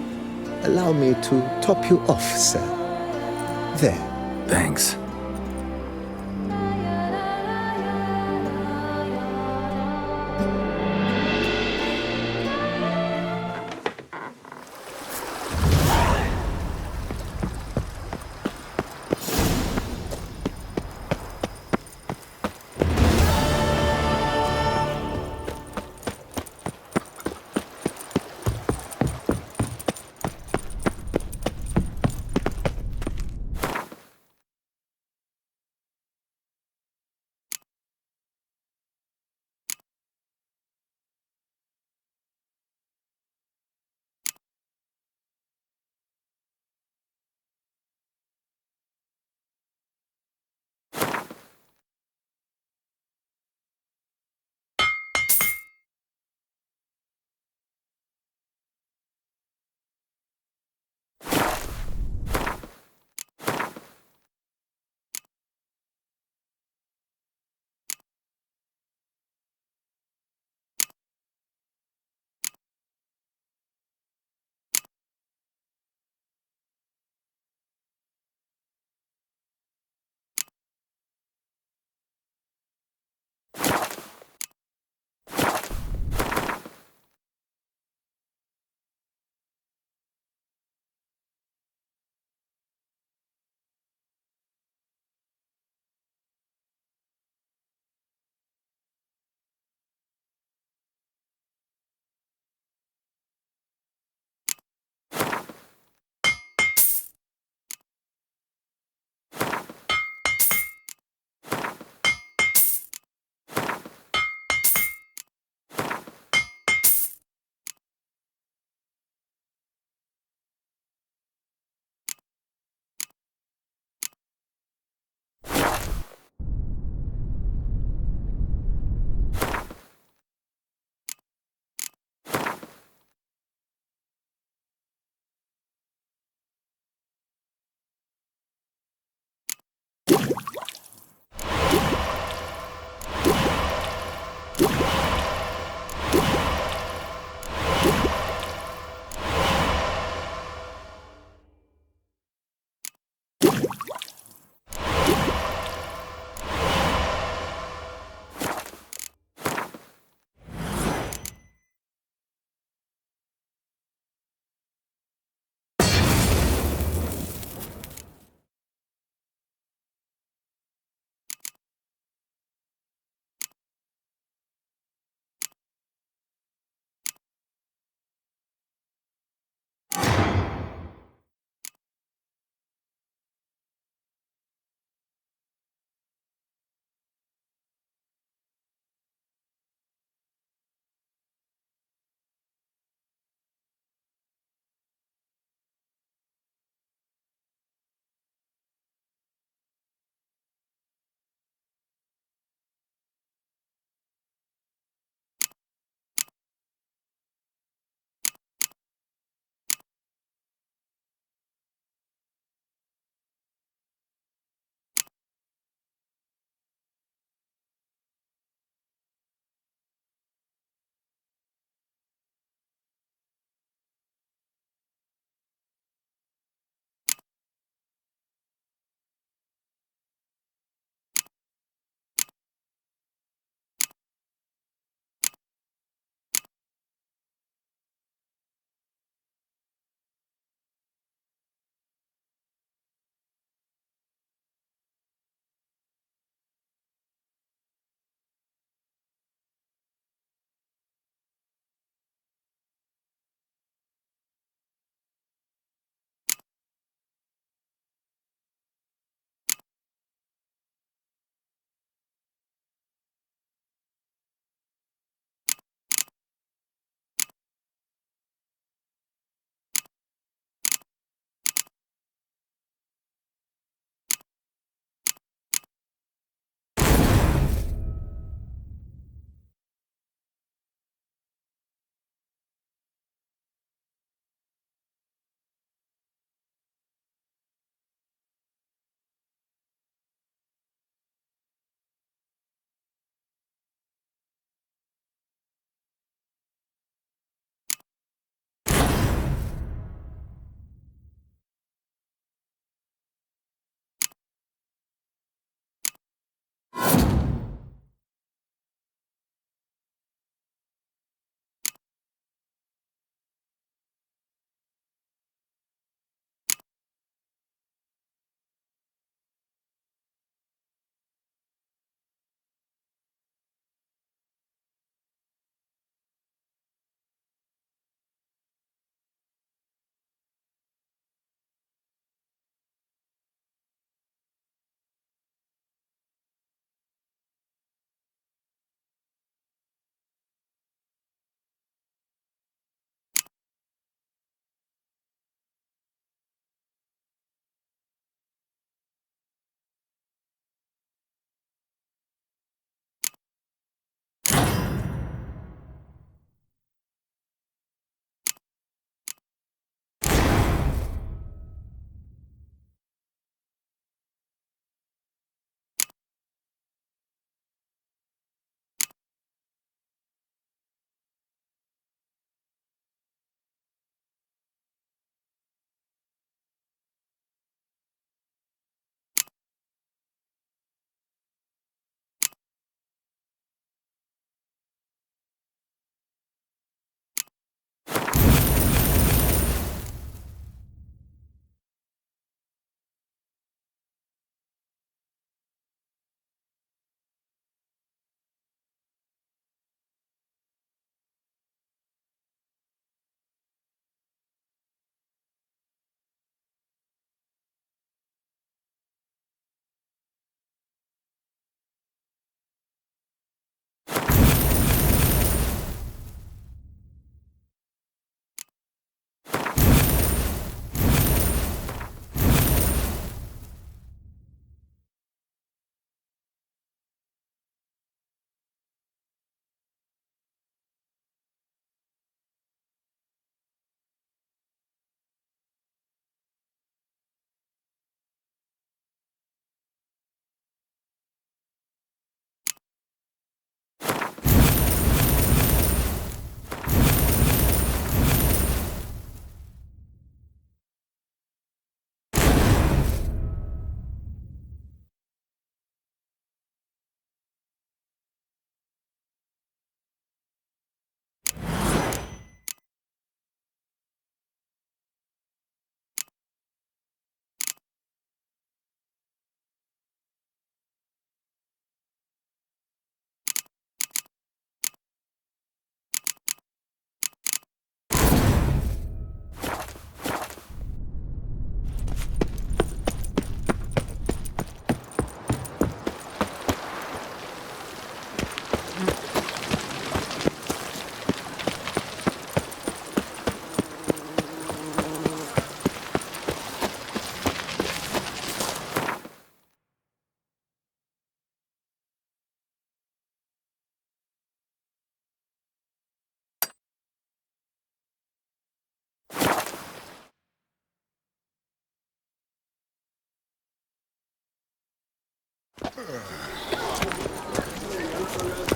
Allow me to top you off, sir. There. Thanks.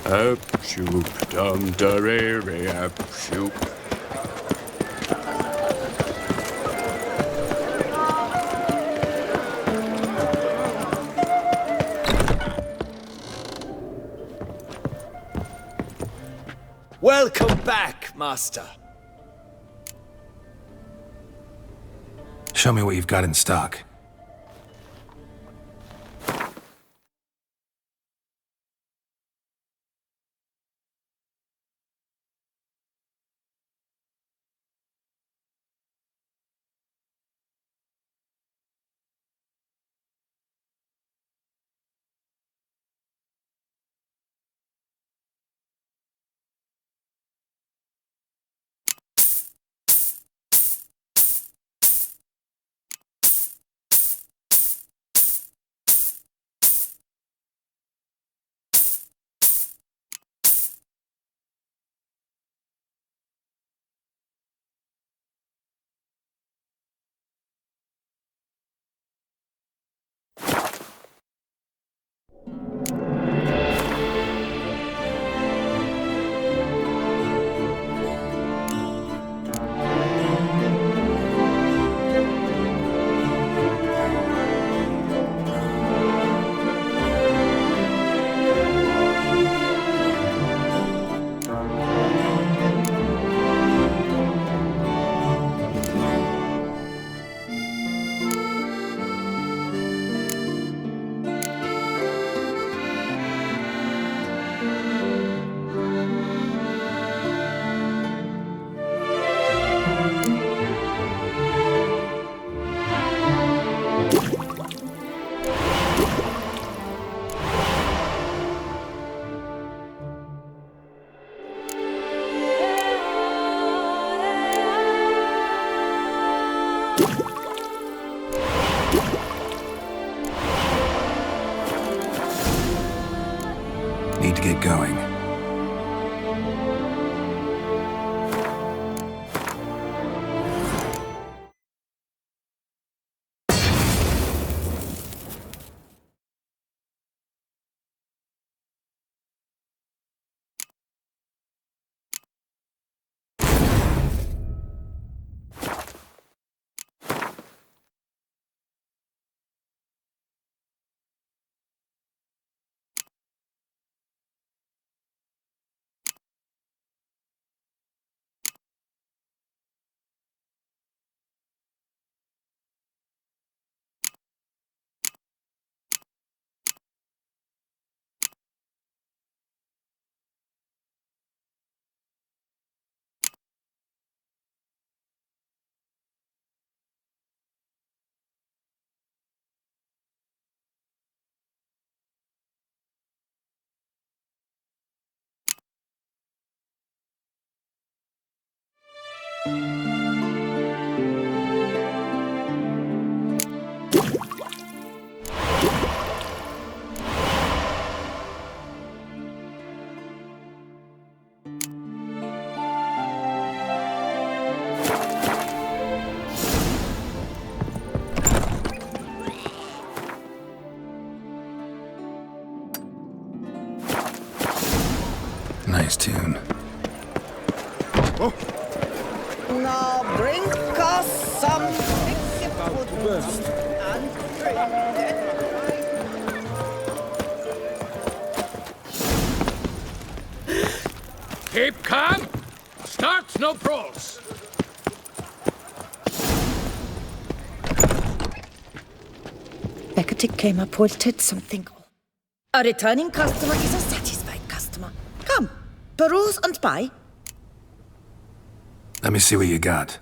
Up shoop dum derere up shoop. Welcome back, Master. Show me what you've got in stock. Need to get going. Nice tune. Now bring us some and Keep calm. Start no brawls. Hecate came up with something. A returning customer is a satisfied customer. Come, peruse and buy. Let me see what you got.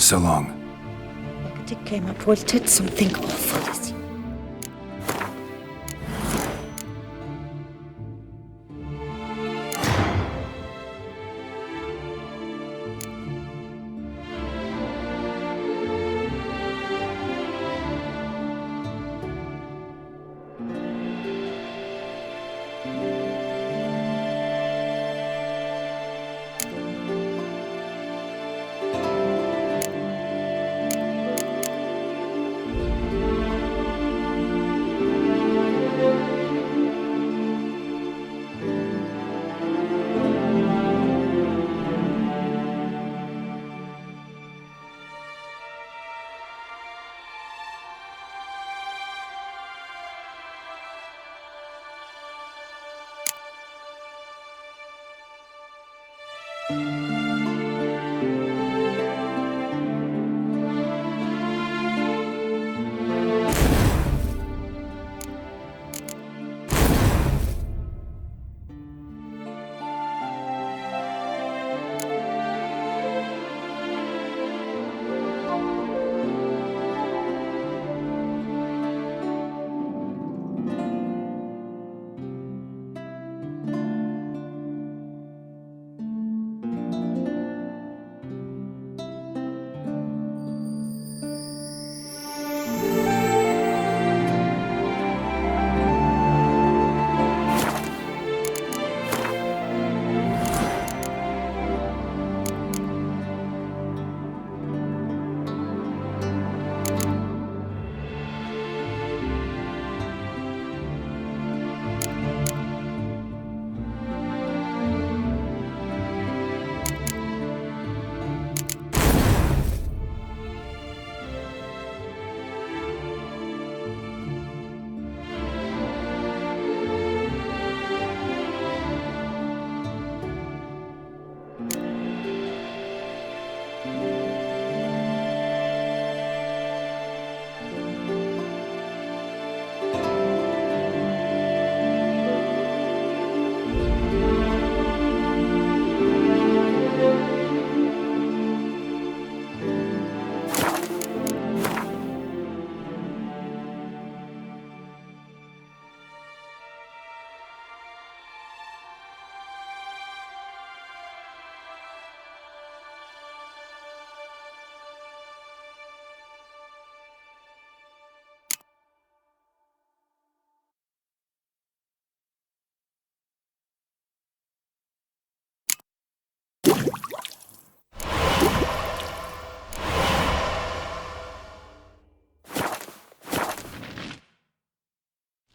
So long. Det gav mig på tæt something awful.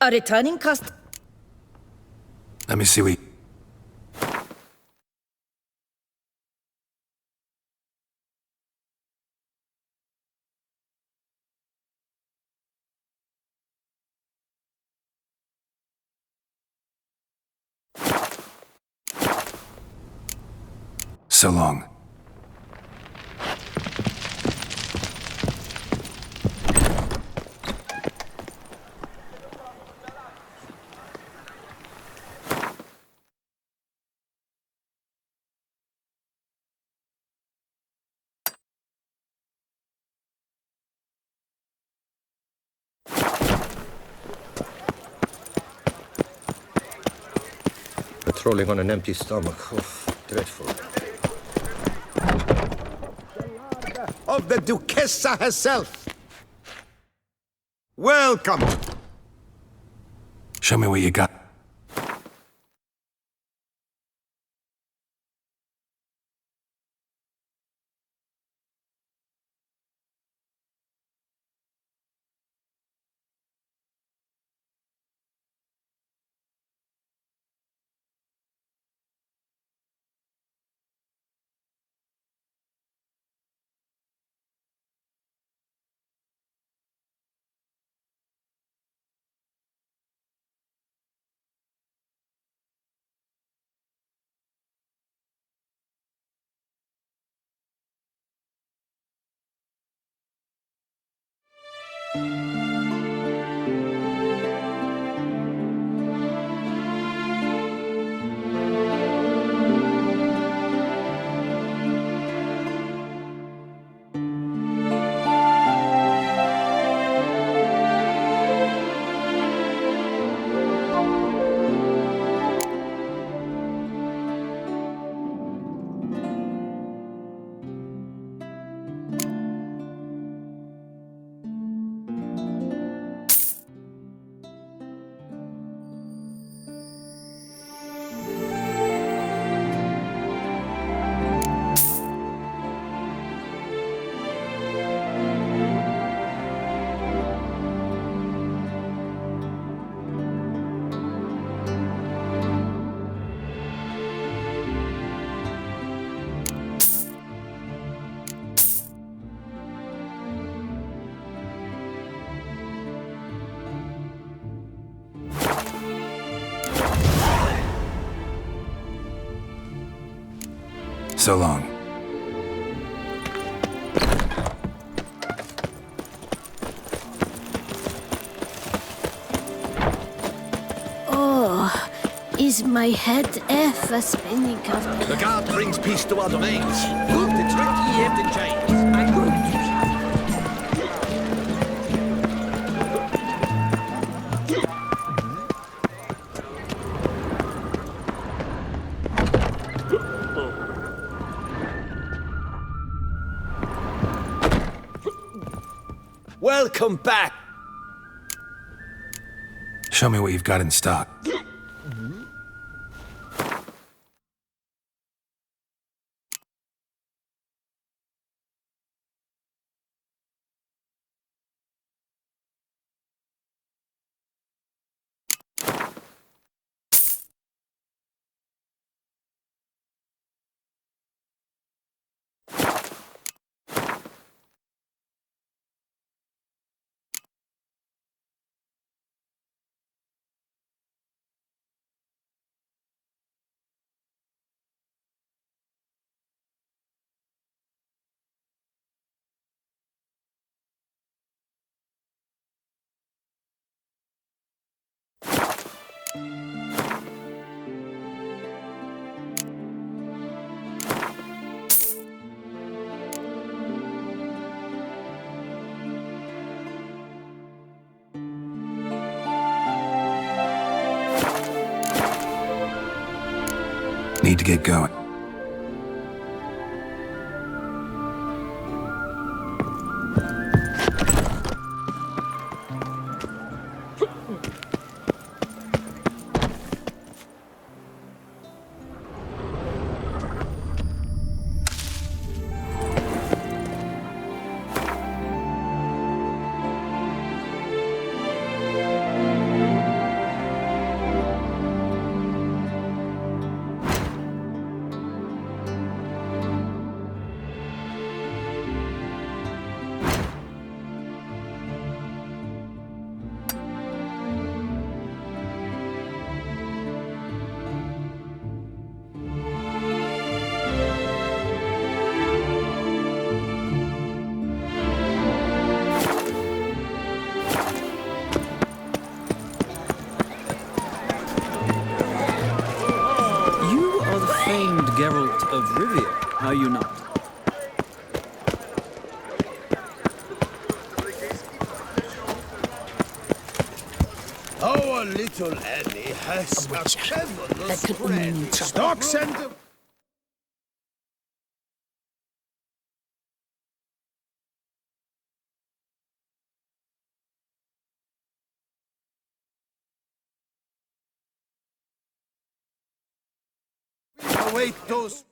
A returning customer. Let me see what... So long. Patrolling on an empty stomach. Oh, dreadful. Of the Duchessa herself. Welcome. Show me what you got. So long. Oh, is my head ever spinning of me? The guard brings peace to our domains. The tricky yet in chains. Welcome back. Show me what you've got in stock. Need to get going. Geralt of Rivia, are you not? Our little Annie has a clever friend. Stocks and... Await those...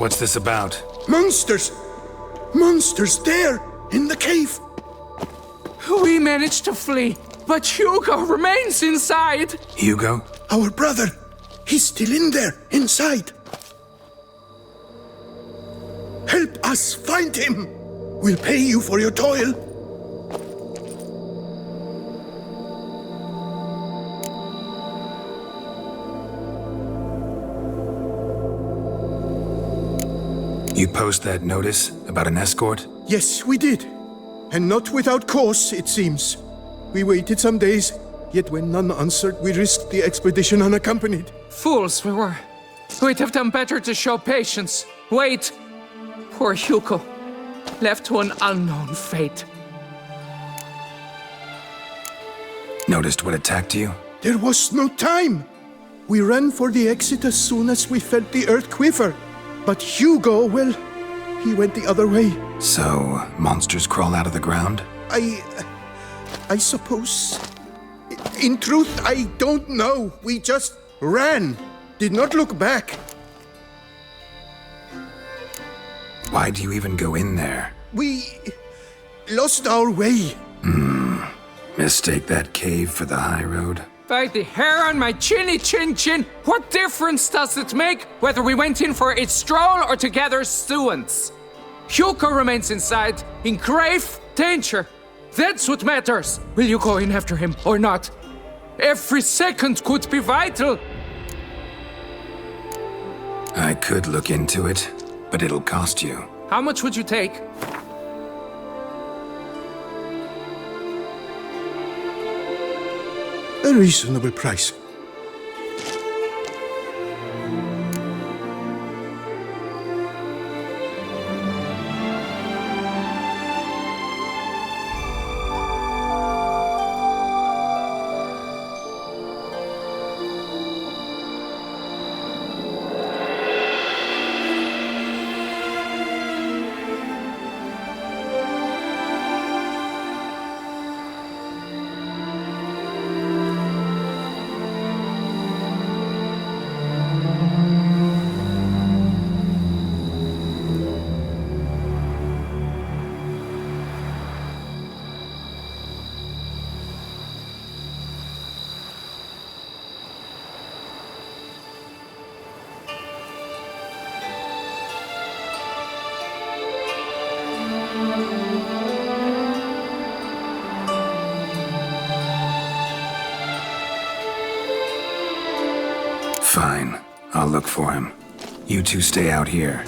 What's this about? Monsters! Monsters there, in the cave! We managed to flee, but Hugo remains inside! Hugo? Our brother! He's still in there, inside! Help us find him! We'll pay you for your toil! You post that notice about an escort? Yes, we did. And not without cause, it seems. We waited some days, yet when none answered, we risked the expedition unaccompanied. Fools we were. We'd have done better to show patience. Wait. Poor Hugo. Left to an unknown fate. Noticed what attacked you? There was no time. We ran for the exit as soon as we felt the earth quiver. But Hugo, well, he went the other way. So, monsters crawl out of the ground? I suppose. In truth, I don't know. We just ran. Did not look back. Why do you even go in there? We lost our way. Mistake that cave for the high road? By the hair on my chinny chin chin, what difference does it make whether we went in for a stroll or to gather students? Hugo remains inside, in grave danger. That's what matters. Will you go in after him or not? Every second could be vital. I could look into it, but it'll cost you. How much would you take? A reasonable price. Fine. I'll look for him. You two stay out here.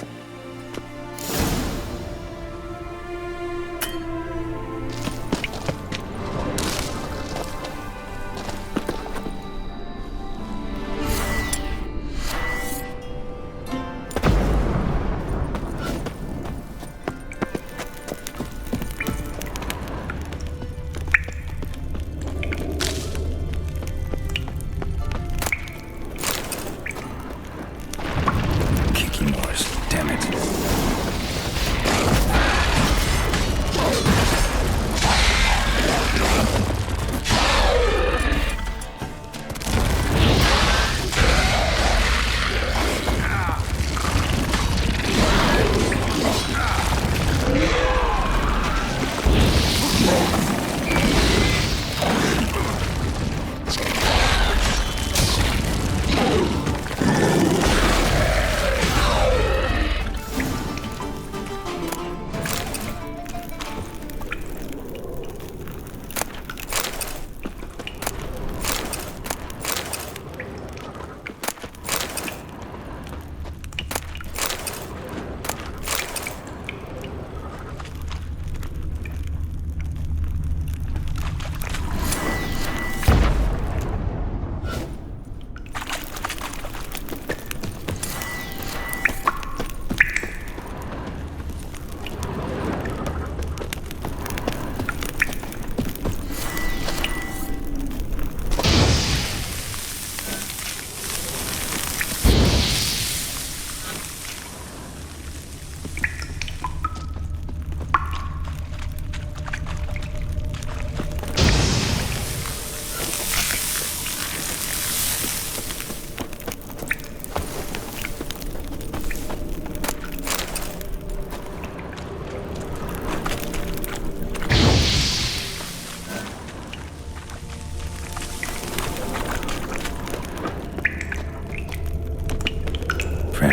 Damn it.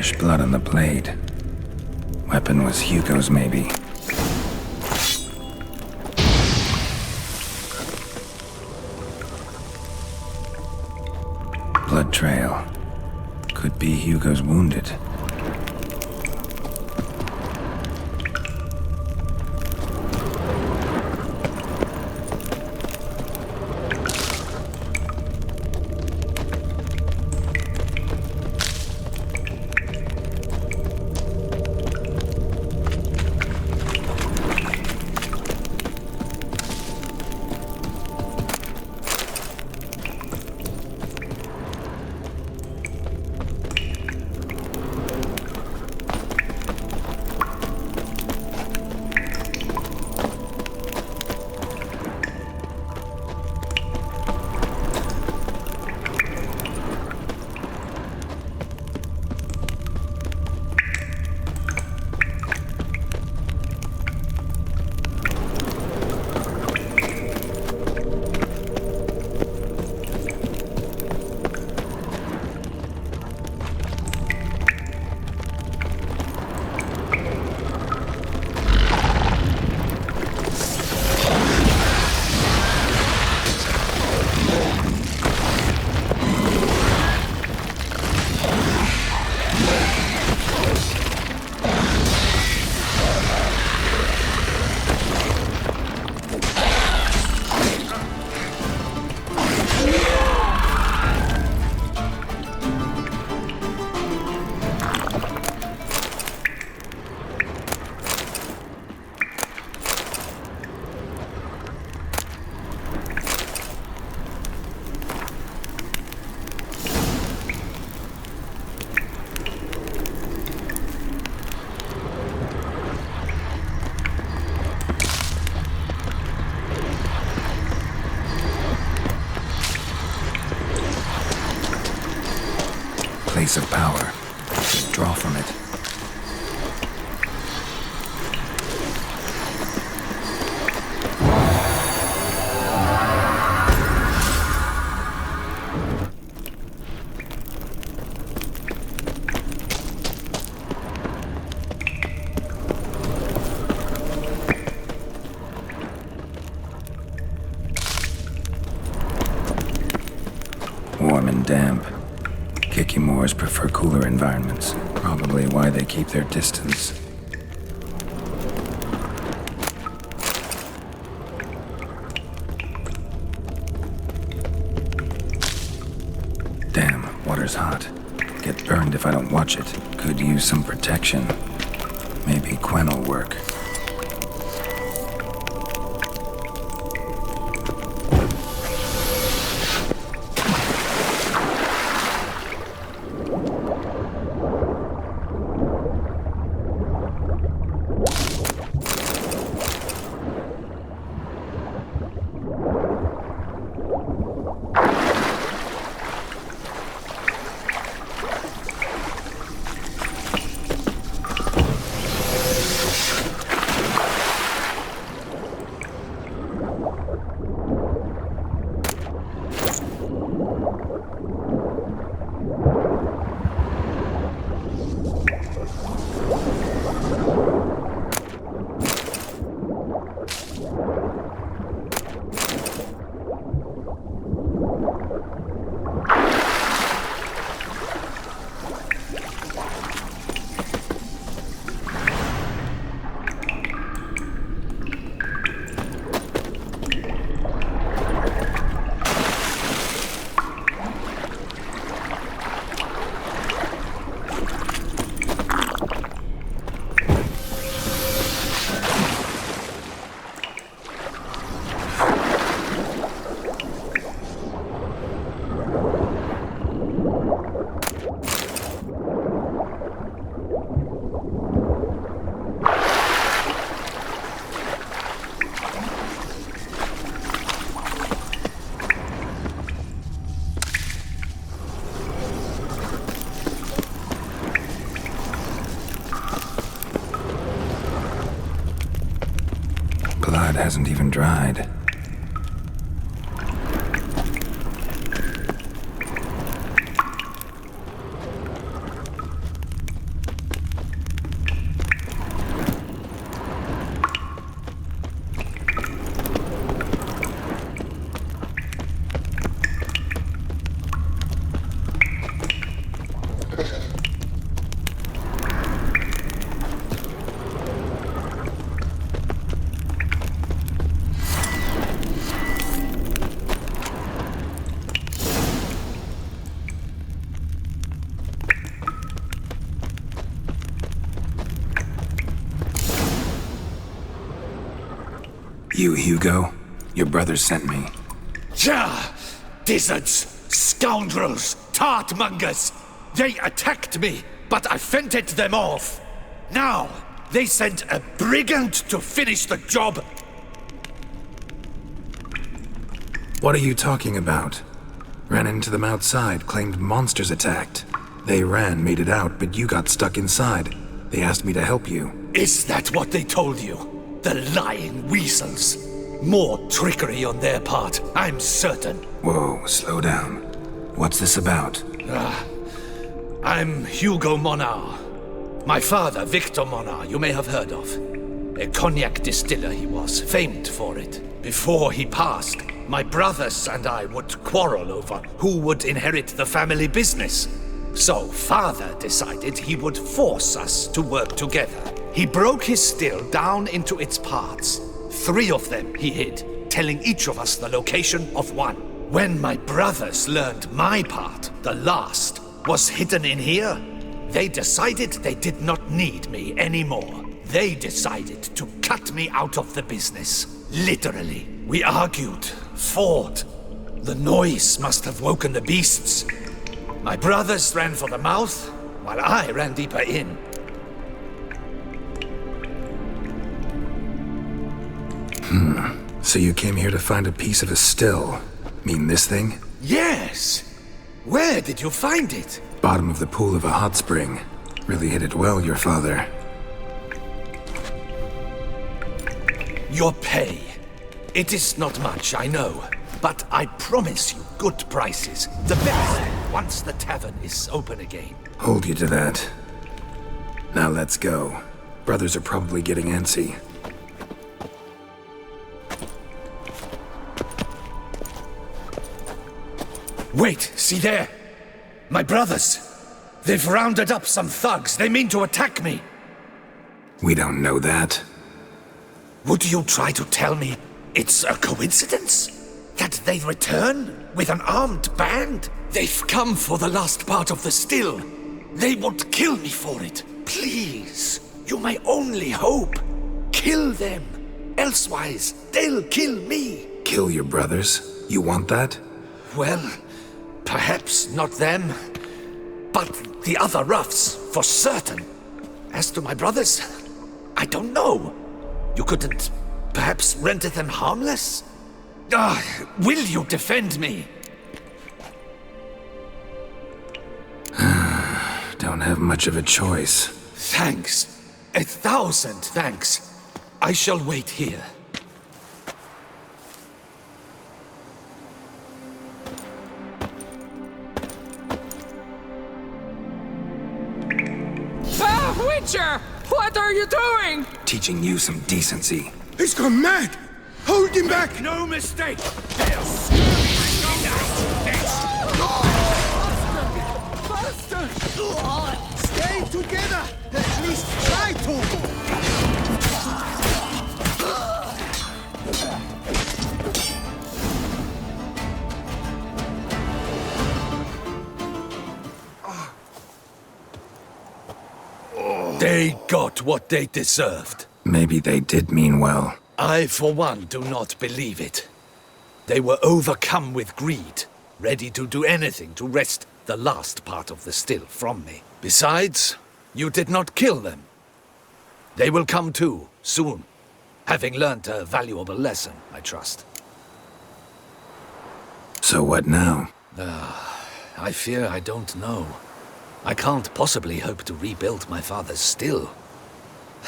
Fresh blood on the blade. Weapon was Hugo's, maybe. Blood trail. Could be Hugo's wounded. Place of power. Draw from it. Warm and damp. Kikimores prefer cooler environments. Probably why they keep their distance. Damn, water's hot. Get burned if I don't watch it. Could use some protection. Maybe Quen will work. Blood hasn't even dried. You, Hugo? Your brother sent me. Ja! Dizzards! Scoundrels! Tartmongers! They attacked me, but I fended them off. Now, they sent a brigand to finish the job. What are you talking about? Ran into them outside, claimed monsters attacked. They ran, made it out, but you got stuck inside. They asked me to help you. Is that what they told you? The lying weasels. More trickery on their part, I'm certain. Whoa, slow down. What's this about? I'm Hugo Monar. My father, Victor Monar, you may have heard of. A cognac distiller he was, famed for it. Before he passed, my brothers and I would quarrel over who would inherit the family business. So father decided he would force us to work together. He broke his still down into its parts. 3 of them he hid, telling each of us the location of one. When my brothers learned my part, the last, was hidden in here, they decided they did not need me anymore. They decided to cut me out of the business. Literally. We argued, fought. The noise must have woken the beasts. My brothers ran for the mouth, while I ran deeper in. So you came here to find a piece of a still. Mean this thing? Yes! Where did you find it? Bottom of the pool of a hot spring. Really hit it well, your father. Your pay. It is not much, I know. But I promise you good prices. The best, once the tavern is open again. Hold you to that. Now let's go. Brothers are probably getting antsy. Wait, see there? My brothers. They've rounded up some thugs. They mean to attack me. We don't know that. Would you try to tell me it's a coincidence? That they return with an armed band? They've come for the last part of the still. They would kill me for it. Please, you're my only hope. Kill them. Elsewise, they'll kill me. Kill your brothers? You want that? Well, perhaps not them, but the other roughs, for certain. As to my brothers, I don't know. You couldn't perhaps render them harmless? Will you defend me? Don't have much of a choice. Thanks. 1,000 thanks. I shall wait here. Witcher! What are you doing? Teaching you some decency. He's gone mad! Hold him back! No mistake! Stay together! At least try to! They got what they deserved. Maybe they did mean well. I, for one, do not believe it. They were overcome with greed, ready to do anything to wrest the last part of the still from me. Besides, you did not kill them. They will come too, soon, having learnt a valuable lesson, I trust. So what now? I fear I don't know. I can't possibly hope to rebuild my father's still.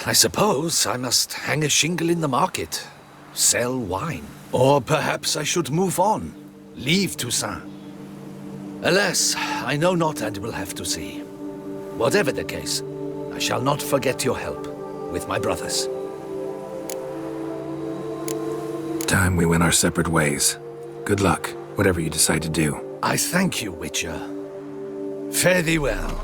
I suppose I must hang a shingle in the market, sell wine. Or perhaps I should move on, leave Toussaint. Alas, I know not and will have to see. Whatever the case, I shall not forget your help with my brothers. Time we went our separate ways. Good luck, whatever you decide to do. I thank you, Witcher. Fare thee well.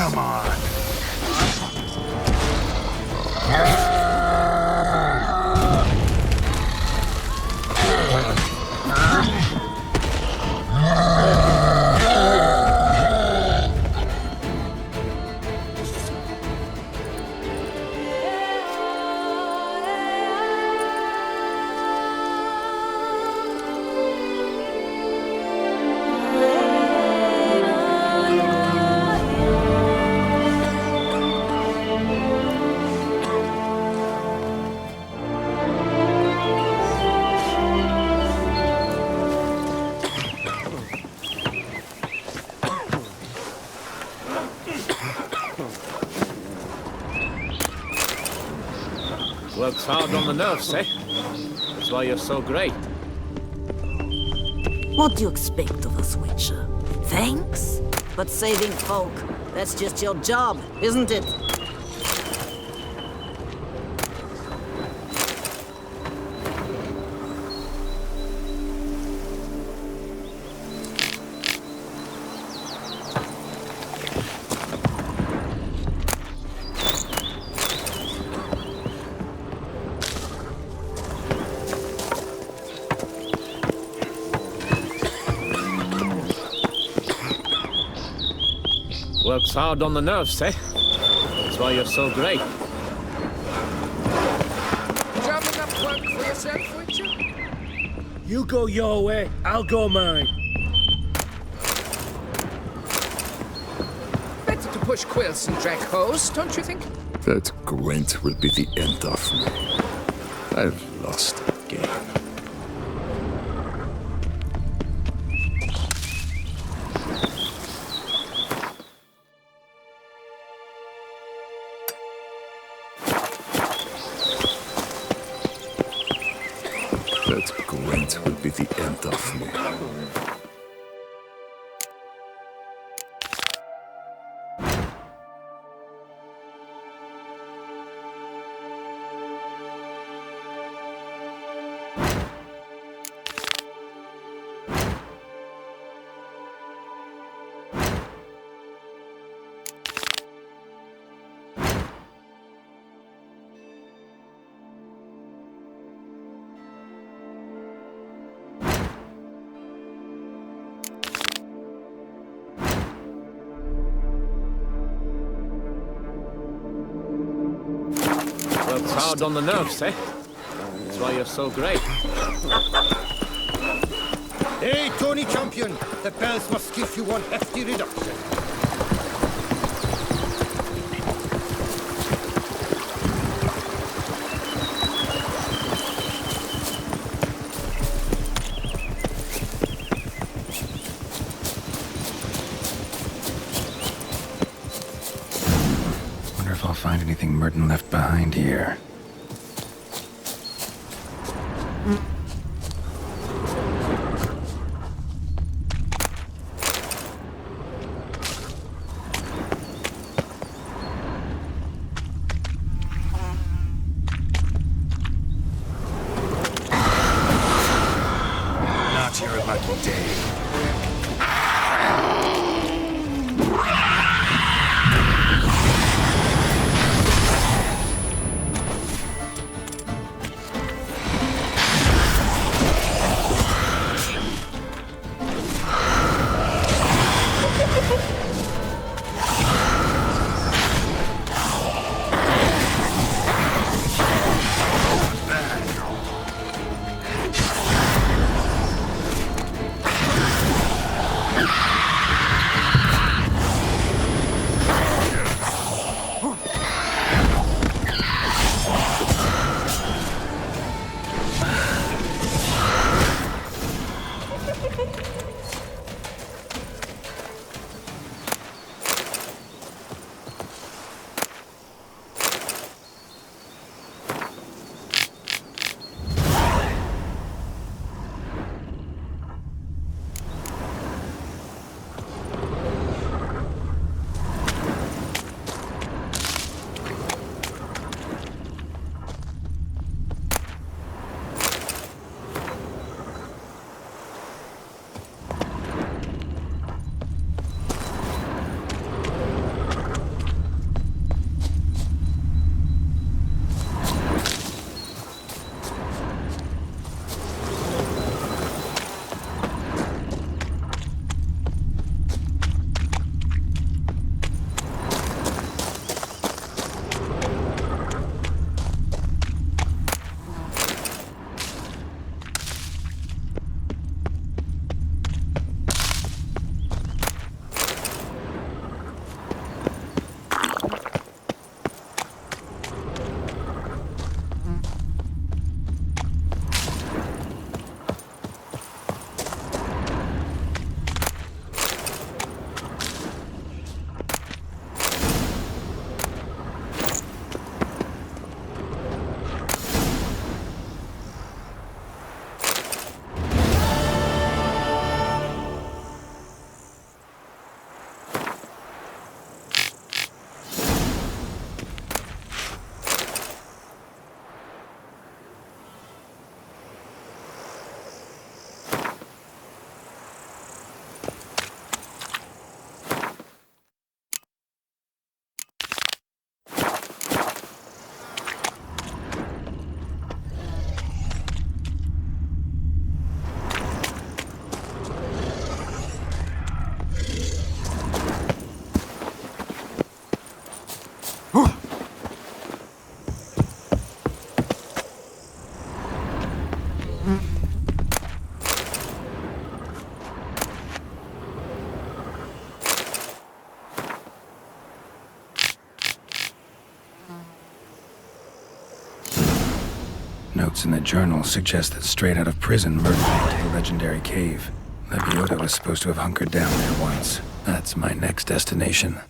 Come on. Works hard on the nerves, eh? That's why you're so great. What do you expect of us, Witcher? Thanks? But saving folk, that's just your job, isn't it? Works hard on the nerves, eh? That's why you're so great. Drumming up work for yourself, Witcher? You go your way, I'll go mine. Better to push quills and drag hose, don't you think? That Gwent will be the end of me. I've lost again. That Gwent will be the end of me. Works hard on the nerves, eh? That's why you're so great. Hey, Tony Champion! The bells must give you one hefty reduction. Wonder if I'll find anything Merton left behind here. Not your lucky day. notes in the journal suggest that straight out of prison, murdered into the legendary cave. Lebioda was supposed to have hunkered down there once. That's my next destination.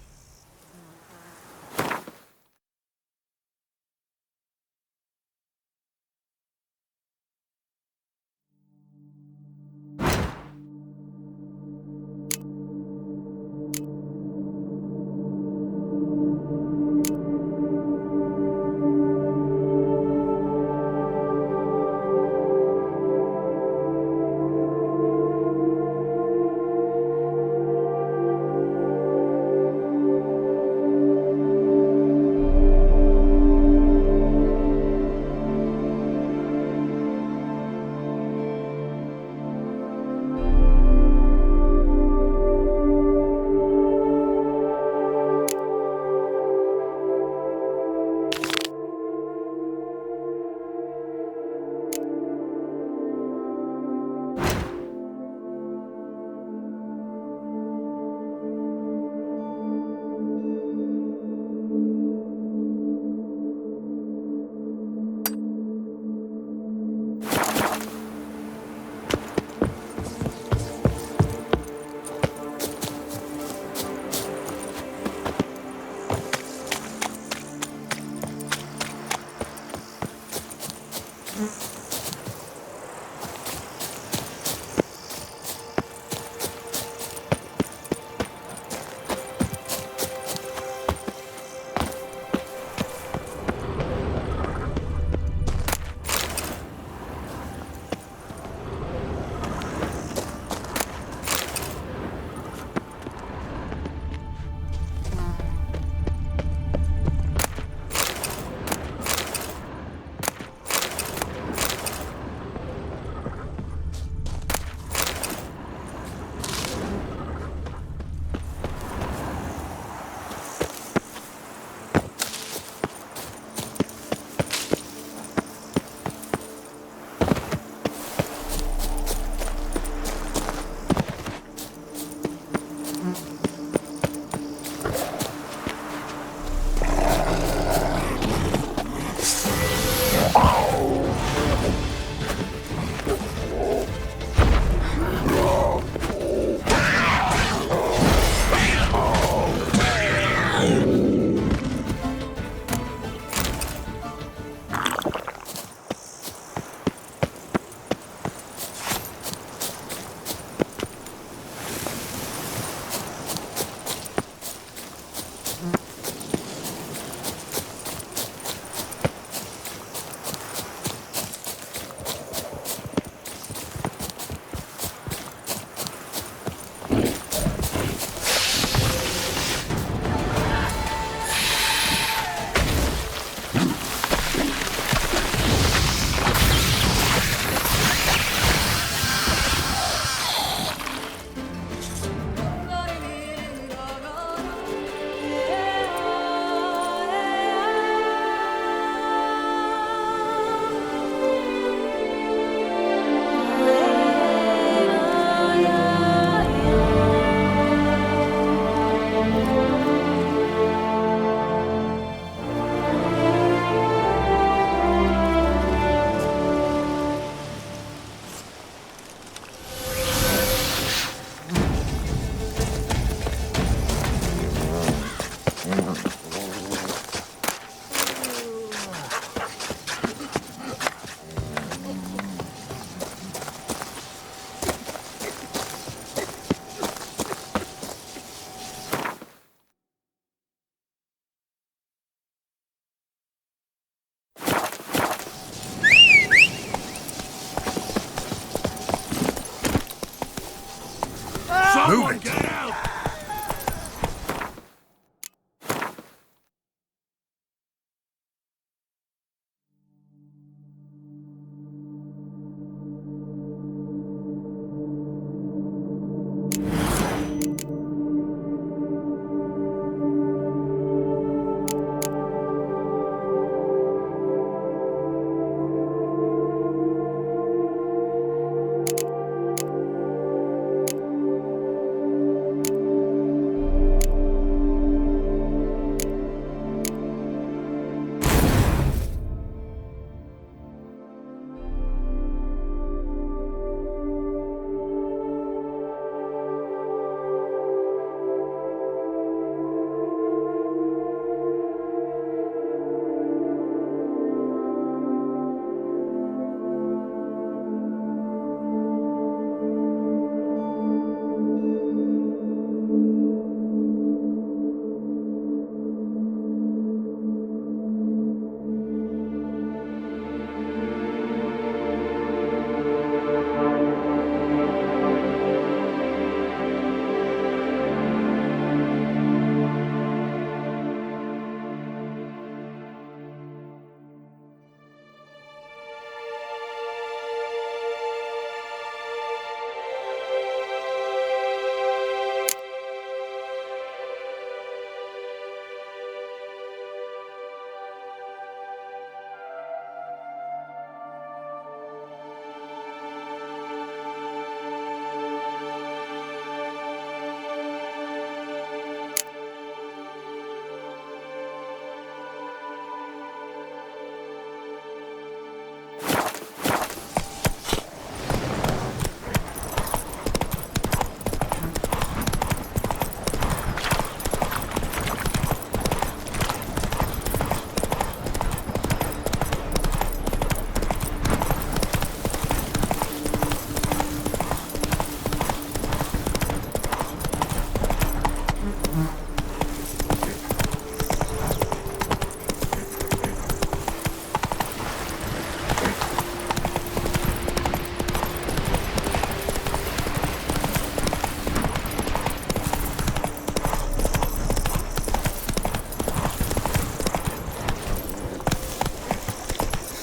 Move it! Get out!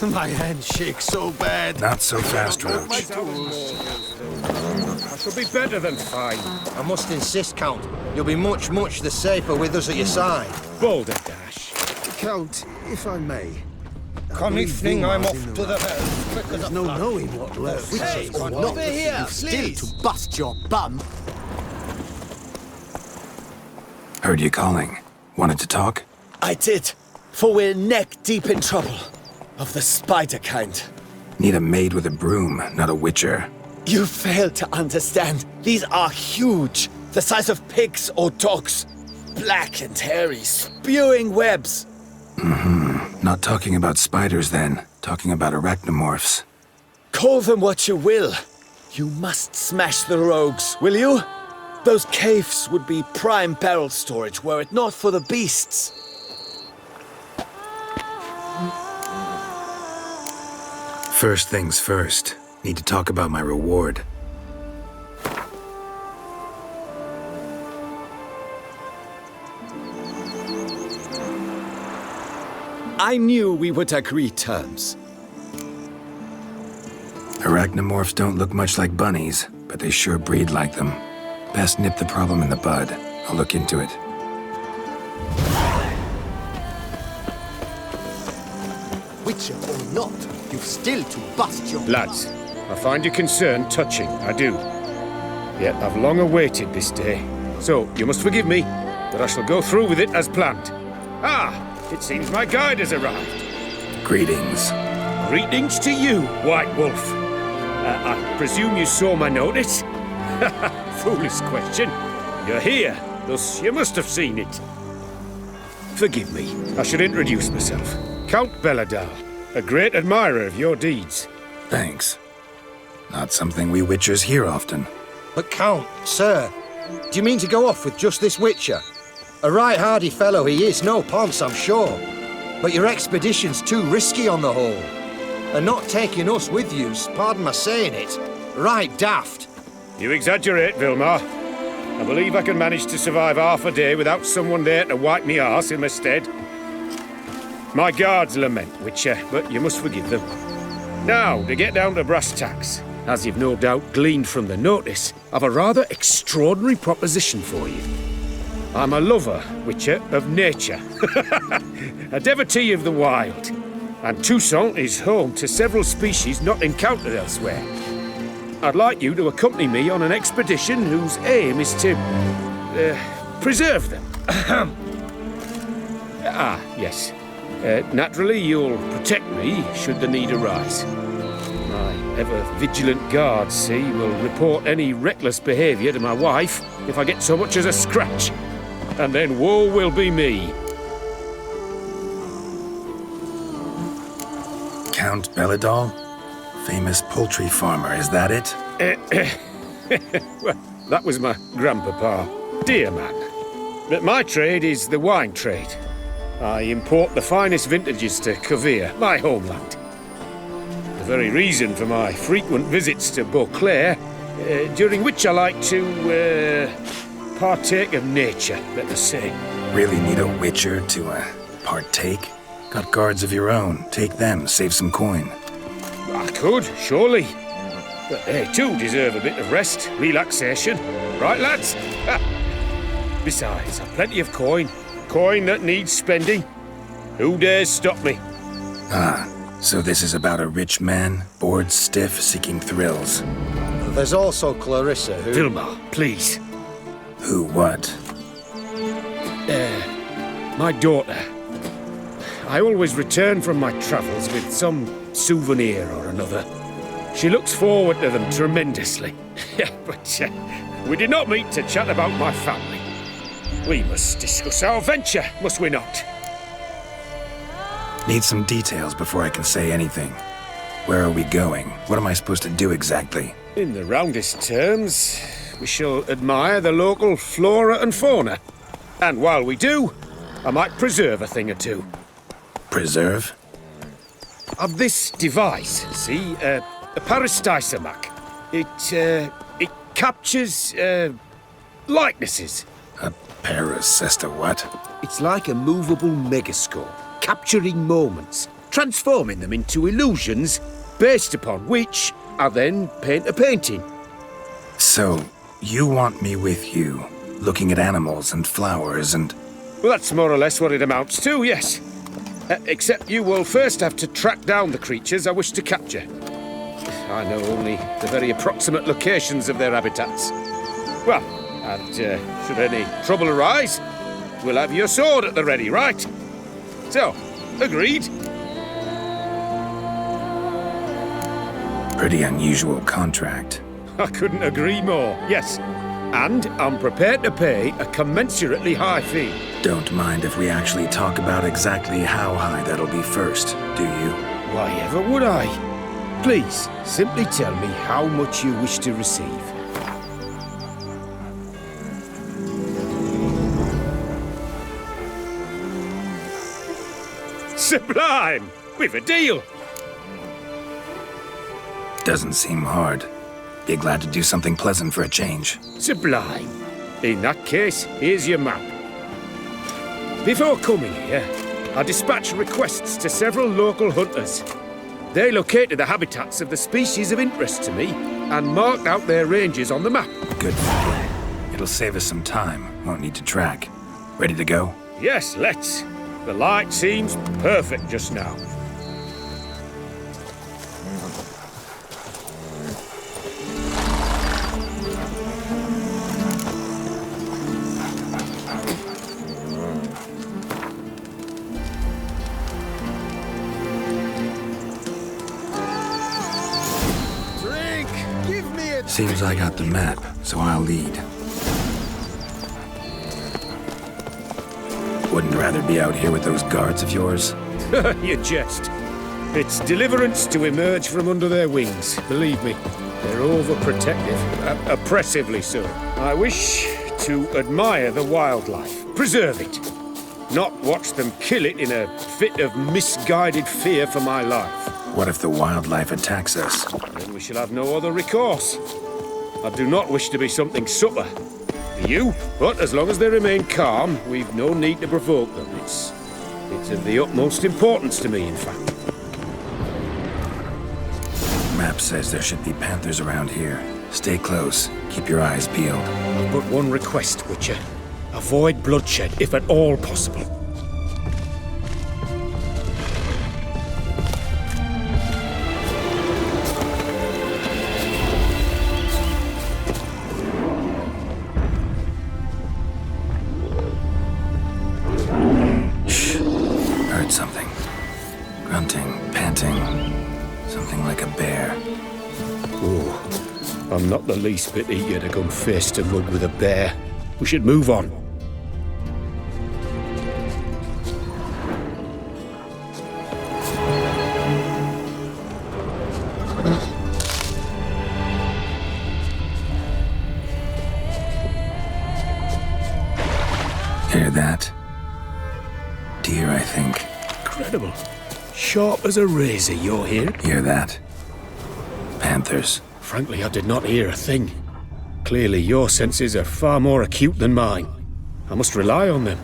My hand shakes so bad. Not so fast, Roach. My tools. I shall be better than fine. I must insist, Count. You'll be much the safer with us at your side. Balderdash. Count, if I may. Come evening, I'm off to the hell. There's no knowing what lurks. Witches or not, over here, you've still please. to bust your bum. Heard you calling. Wanted to talk? I did, for we're neck deep in trouble. Of the spider kind. Need a maid with a broom, not a witcher. You fail to understand. These are huge. The size of pigs or dogs. Black and hairy, spewing webs. Not talking about spiders then. Talking about arachnomorphs. Call them what you will. You must smash the rogues, will you? Those caves would be prime barrel storage were it not for the beasts. First things first. Need to talk about my reward. I knew we would agree terms. Arachnomorphs don't look much like bunnies, but they sure breed like them. Best nip the problem in the bud. I'll look into it. Witcher or not, you've still to bust your Lads, I find your concern touching, I do. Yet I've long awaited this day. So, you must forgive me, but I shall go through with it as planned. Ah, it seems my guide has arrived. Greetings. Greetings to you, White Wolf. I presume you saw my notice? Foolish question. You're here, thus you must have seen it. Forgive me, I should introduce myself. Count Belladal, a great admirer of your deeds. Thanks. Not something we witchers hear often. But Count, sir, do you mean to go off with just this witcher? A right hardy fellow he is, no ponce, I'm sure. But your expedition's too risky on the whole. And not taking us with you's, pardon my saying it, right daft. You exaggerate, Vilmar. I believe I can manage to survive half a day without someone there to wipe me arse in my stead. My guards lament, Witcher, but you must forgive them. Now, to get down to brass tacks. As you've no doubt gleaned from the notice, I've a rather extraordinary proposition for you. I'm a lover, Witcher, of nature. A devotee of the wild. And Toussaint is home to several species not encountered elsewhere. I'd like you to accompany me on an expedition whose aim is to... preserve them. Yes. Naturally, you'll protect me should the need arise. My ever-vigilant guards, see, will report any reckless behaviour to my wife if I get so much as a scratch. And then woe will be me. Count Belladal? Famous poultry farmer, is that it? Well, that was my grandpapa. Dear man. But my trade is the wine trade. I import the finest vintages to Kovir, my homeland. The very reason for my frequent visits to Beauclair, during which I like to, partake of nature, let us say. Really need a witcher to, partake? Got guards of your own. Take them, save some coin. I could, surely. But they too deserve a bit of rest, relaxation. Right, lads? Besides, I've plenty of coin. Coin that needs spending. Who dares stop me? Ah, so this is about a rich man, bored stiff, seeking thrills. There's also Clarissa who... Vilmar, please. Who what? My daughter. I always return from my travels with some souvenir or another. She looks forward to them tremendously. But we did not meet to chat about my family. We must discuss our venture, must we not? Need some details before I can say anything. Where are we going? What am I supposed to do exactly? In the roundest terms, we shall admire the local flora and fauna. And while we do, I might preserve a thing or two. Preserve? Of this device, see, a Parastysamac. It captures, likenesses. A Parasesta what? It's like a movable megascope, capturing moments, transforming them into illusions based upon which I then paint a painting. So, you want me with you, looking at animals and flowers and... Well, that's more or less what it amounts to, yes. Except you will first have to track down the creatures I wish to capture. I know only the very approximate locations of their habitats. Well, and should any trouble arise, we'll have your sword at the ready, right? So, agreed? Pretty unusual contract. I couldn't agree more, yes. And I'm prepared to pay a commensurately high fee. Don't mind if we actually talk about exactly how high that'll be first, do you? Why ever would I? Please, simply tell me how much you wish to receive. Sublime! We've a deal! Doesn't seem hard. Be glad to do something pleasant for a change. Sublime. In that case, here's your map. Before coming here, I dispatched requests to several local hunters. They located the habitats of the species of interest to me and marked out their ranges on the map. Good thinking. It'll save us some time. Won't need to track. Ready to go? Yes, let's. The light seems perfect just now. Seems I got the map, so I'll lead. Wouldn't rather be out here with those guards of yours? You jest. It's deliverance to emerge from under their wings, believe me. They're overprotective, oppressively so. I wish to admire the wildlife, preserve it, not watch them kill it in a fit of misguided fear for my life. What if the wildlife attacks us? Then we shall have no other recourse. I do not wish to be something subtler to you, but as long as they remain calm, we've no need to provoke them. It's of the utmost importance to me, in fact. Map says there should be panthers around here. Stay close. Keep your eyes peeled. I've but one request, Witcher. Avoid bloodshed, if at all possible. Something. Grunting, panting. Something like a bear. Ooh, I'm not the least bit eager to come face to mud with a bear. We should move on. Hear that? Deer, I think. Incredible. Sharp as a razor, you're here. Hear that? Panthers. Frankly, I did not hear a thing. Clearly, your senses are far more acute than mine. I must rely on them.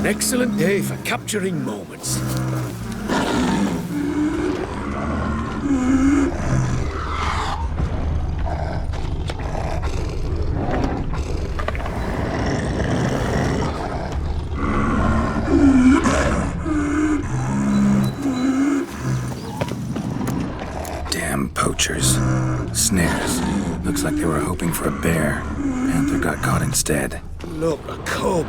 Excellent day for capturing moments. Damn poachers. Snares. Looks like they were hoping for a bear. Panther got caught instead. Look, a cub.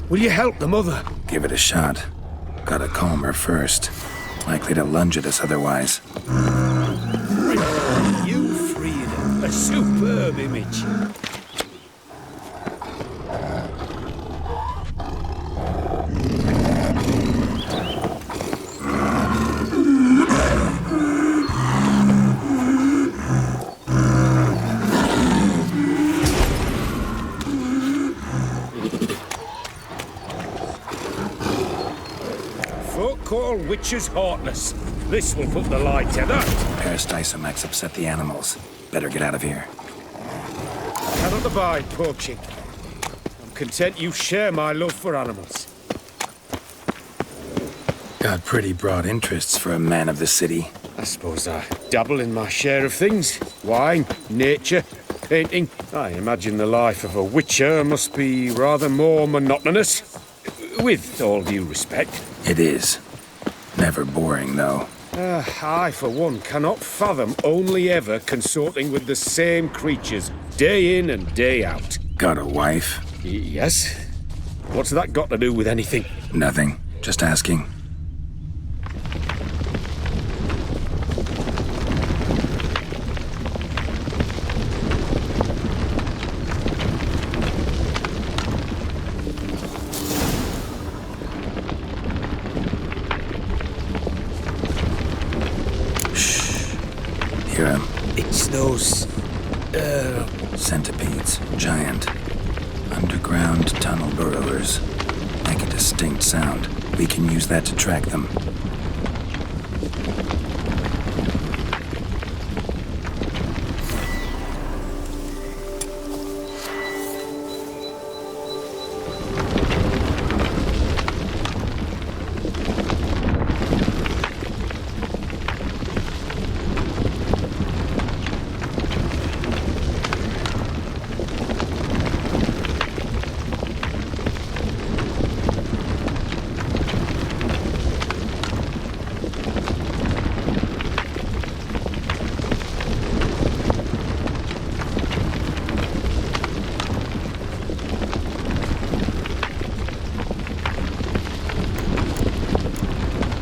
Will you help the mother? Give it a shot. Gotta calm her first. Likely to lunge at us otherwise. You freed a superb image. Folk call witches heartless. This will put the lie to that. Peristysomax upset the animals. Better get out of here. I cannot abide poaching. I'm content you share my love for animals. Got pretty broad interests for a man of the city. I suppose I dabble in my share of things. Wine, nature, painting. I imagine the life of a witcher must be rather more monotonous. With all due respect. It is. Never boring, though. I, for one, cannot fathom only ever consorting with the same creatures, day in and day out. Got a wife? Yes. What's that got to do with anything? Nothing. Just asking. Hear him? It's those... Centipedes. Giant. Underground tunnel burrowers. Make a distinct sound. We can use that to track them.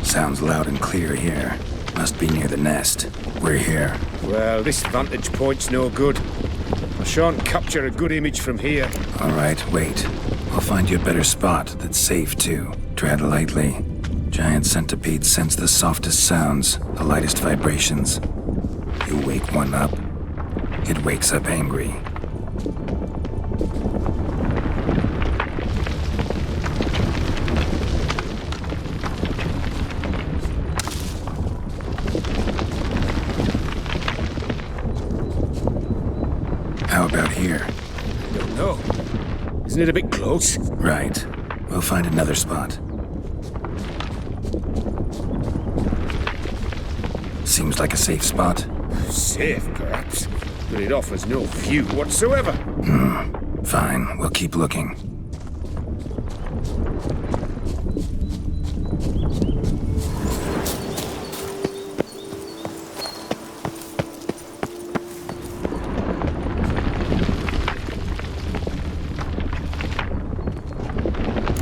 Sounds loud and clear here. Must be near the nest. We're here. Well, this vantage point's no good. I shan't capture a good image from here. All right, wait. I'll find you a better spot that's safe, too. Tread lightly. Giant centipedes sense the softest sounds, the lightest vibrations. You wake one up, it wakes up angry. How about here? Don't know. Isn't it a bit close? Right. We'll find another spot. Seems like a safe spot. Safe, perhaps. But it offers no view whatsoever. Fine, we'll keep looking.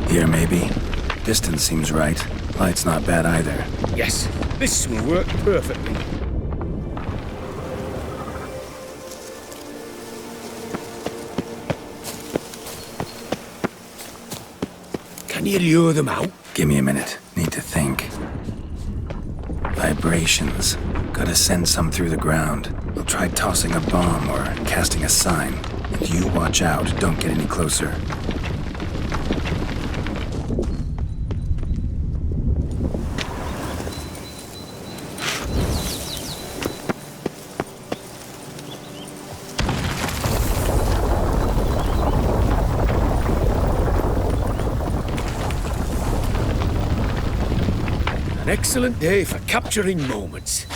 Here, maybe. Distance seems right. Light's not bad either. Yes, this will work perfectly. Can you lure them out? Give me a minute. Need to think. Vibrations. Gotta send some through the ground. I'll try tossing a bomb or casting a sign. And you watch out. Don't get any closer. An excellent day for capturing moments.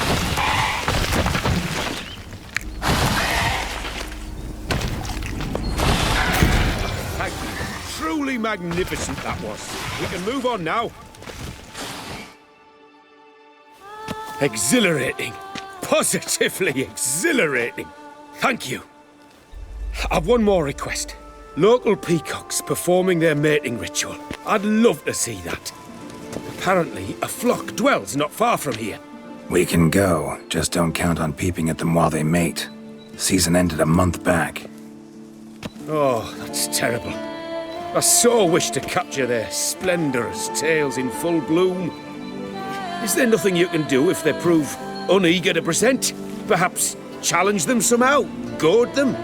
Thank you. Truly magnificent that was. We can move on now. Exhilarating. Positively exhilarating. Thank you. I've one more request. Local peacocks performing their mating ritual. I'd love to see that. Apparently, a flock dwells not far from here. We can go, just don't count on peeping at them while they mate. Season ended a month back. Oh, that's terrible. I so wish to capture their splendorous tails in full bloom. Is there nothing you can do if they prove uneager to present? Perhaps challenge them somehow? Goad them?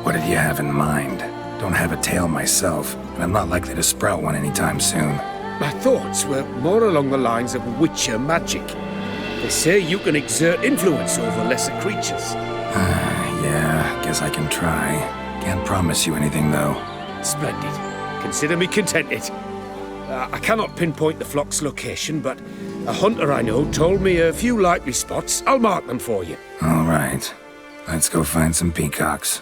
What did you have in mind? Don't have a tail myself, and I'm not likely to sprout one anytime soon. My thoughts were more along the lines of Witcher magic. They say you can exert influence over lesser creatures. Yeah, guess I can try. Can't promise you anything, though. Splendid. Consider me contented. I cannot pinpoint the flock's location, but a hunter I know told me a few likely spots. I'll mark them for you. All right. Let's go find some peacocks.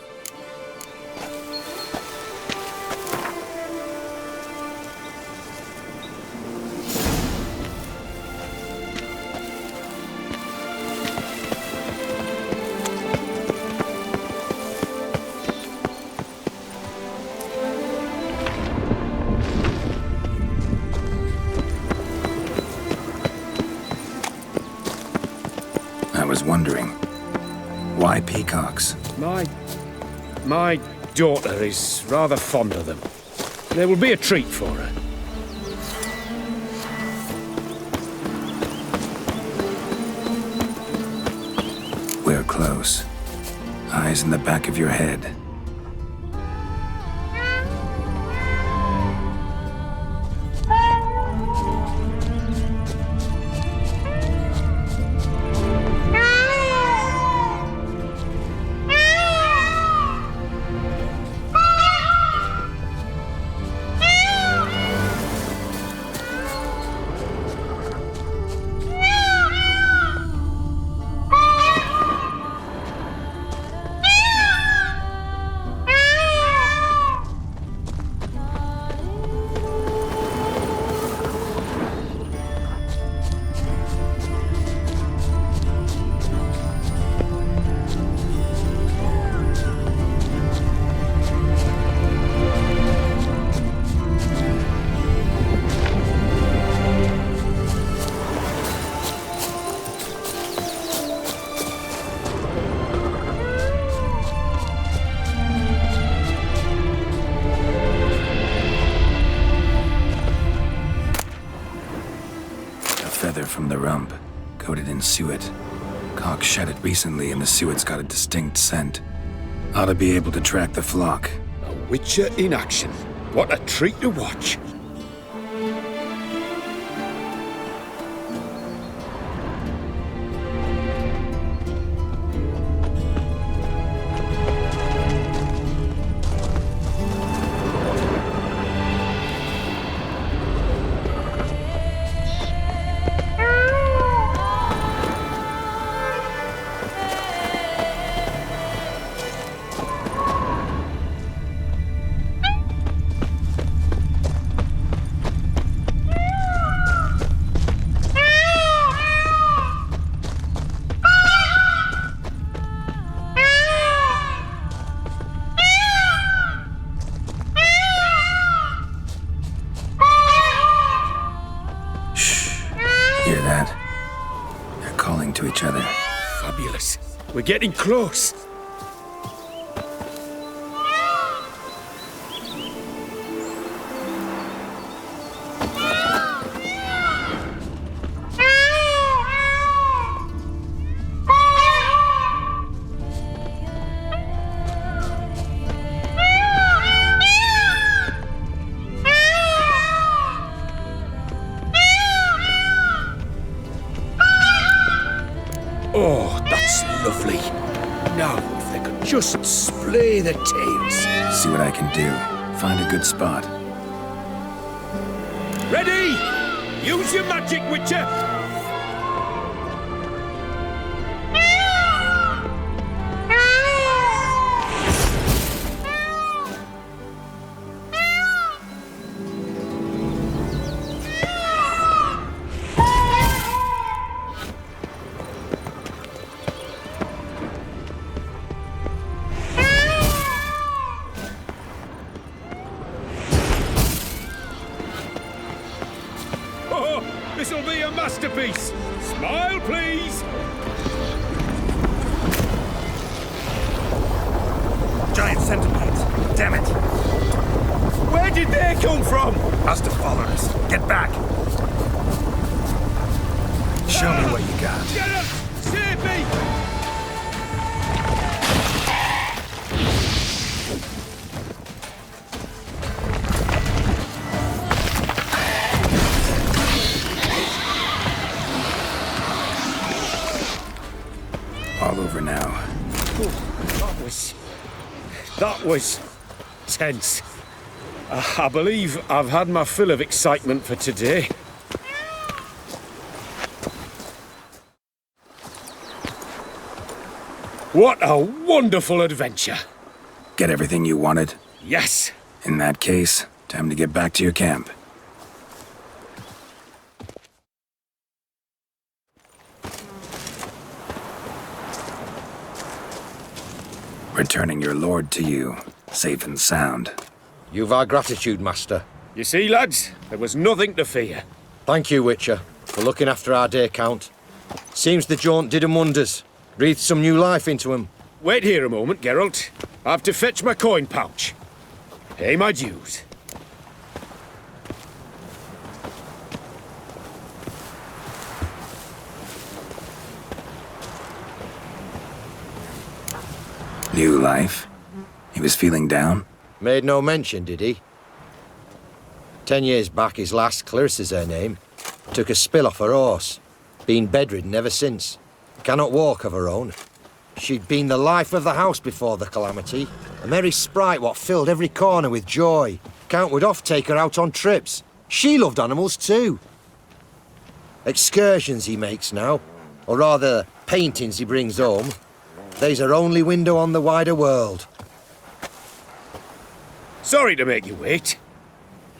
I was wondering, why peacocks? My daughter is rather fond of them. There will be a treat for her. We're close. Eyes in the back of your head. Feather from the rump, coated in suet. Cock shed it recently and the suet's got a distinct scent. Ought to be able to track the flock. A Witcher in action. What a treat to watch. Hear that? They're calling to each other. Fabulous. We're getting close. Oh, that's lovely. Now, if they could just splay the tails. See what I can do. Find a good spot. Ready? Use your magic, Witcher! This'll be a masterpiece. Smile, please. Giant centipedes. Damn it. Where did they come from? Must have followed us. Get back. Show me what you got. Get up! Save me! All over now. That was tense. I believe I've had my fill of excitement for today. What a wonderful adventure. Get everything you wanted? Yes. In that case, time to get back to your camp. Returning your lord to you, safe and sound. You've our gratitude, Master. You see, lads, there was nothing to fear. Thank you, Witcher, for looking after our day count. Seems the jaunt did 'em wonders. Breathed some new life into 'em. Wait here a moment, Geralt. I have to fetch my coin pouch. Pay my dues. New life? He was feeling down? Made no mention, did he? 10 years back, his lass, Clarissa's her name, took a spill off her horse. Been bedridden ever since. Cannot walk of her own. She'd been the life of the house before the calamity. A merry sprite what filled every corner with joy. Count would oft take her out on trips. She loved animals too. Excursions he makes now, or rather, paintings he brings home. They's her only window on the wider world. Sorry to make you wait.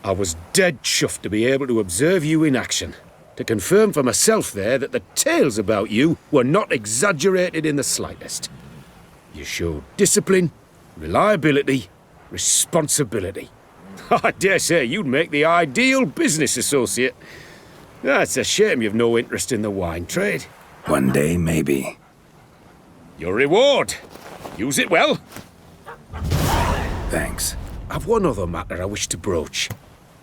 I was dead chuffed to be able to observe you in action. To confirm for myself there that the tales about you were not exaggerated in the slightest. You showed discipline, reliability, responsibility. I dare say you'd make the ideal business associate. It's a shame you've no interest in the wine trade. One day, maybe. Your reward. Use it well. Thanks. I've one other matter I wish to broach.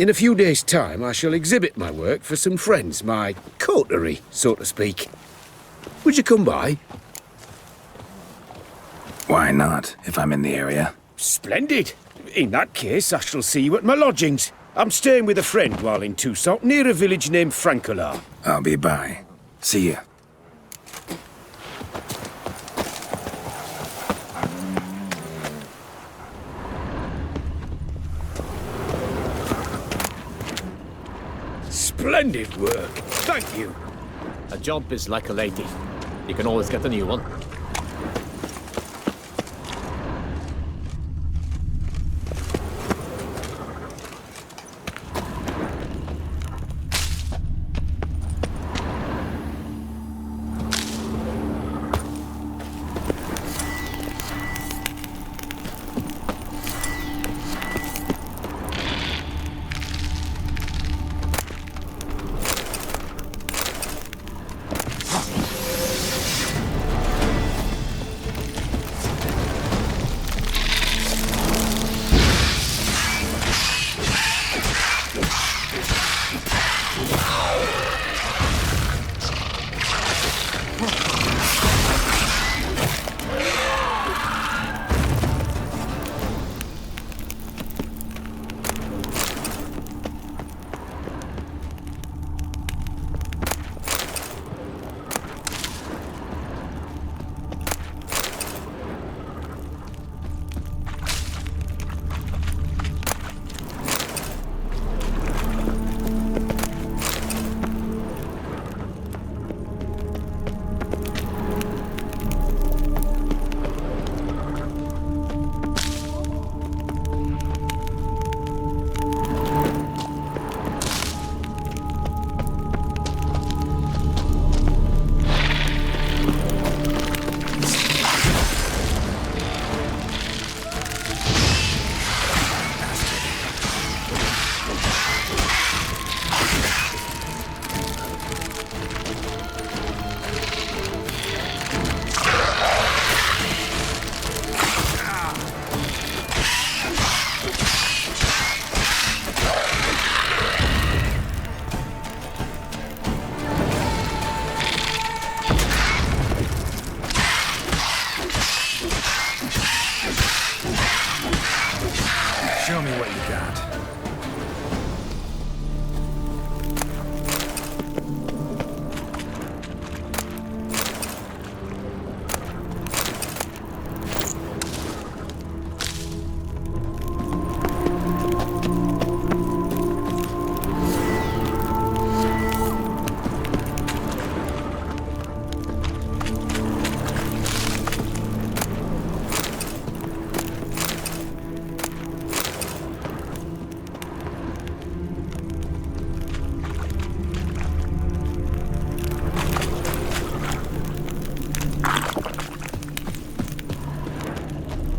In a few days' time, I shall exhibit my work for some friends, my coterie, so to speak. Would you come by? Why not, if I'm in the area? Splendid. In that case, I shall see you at my lodgings. I'm staying with a friend while in Toussaint, near a village named Francolar. I'll be by. See ya. Splendid work. Thank you. A job is like a lady. You can always get a new one.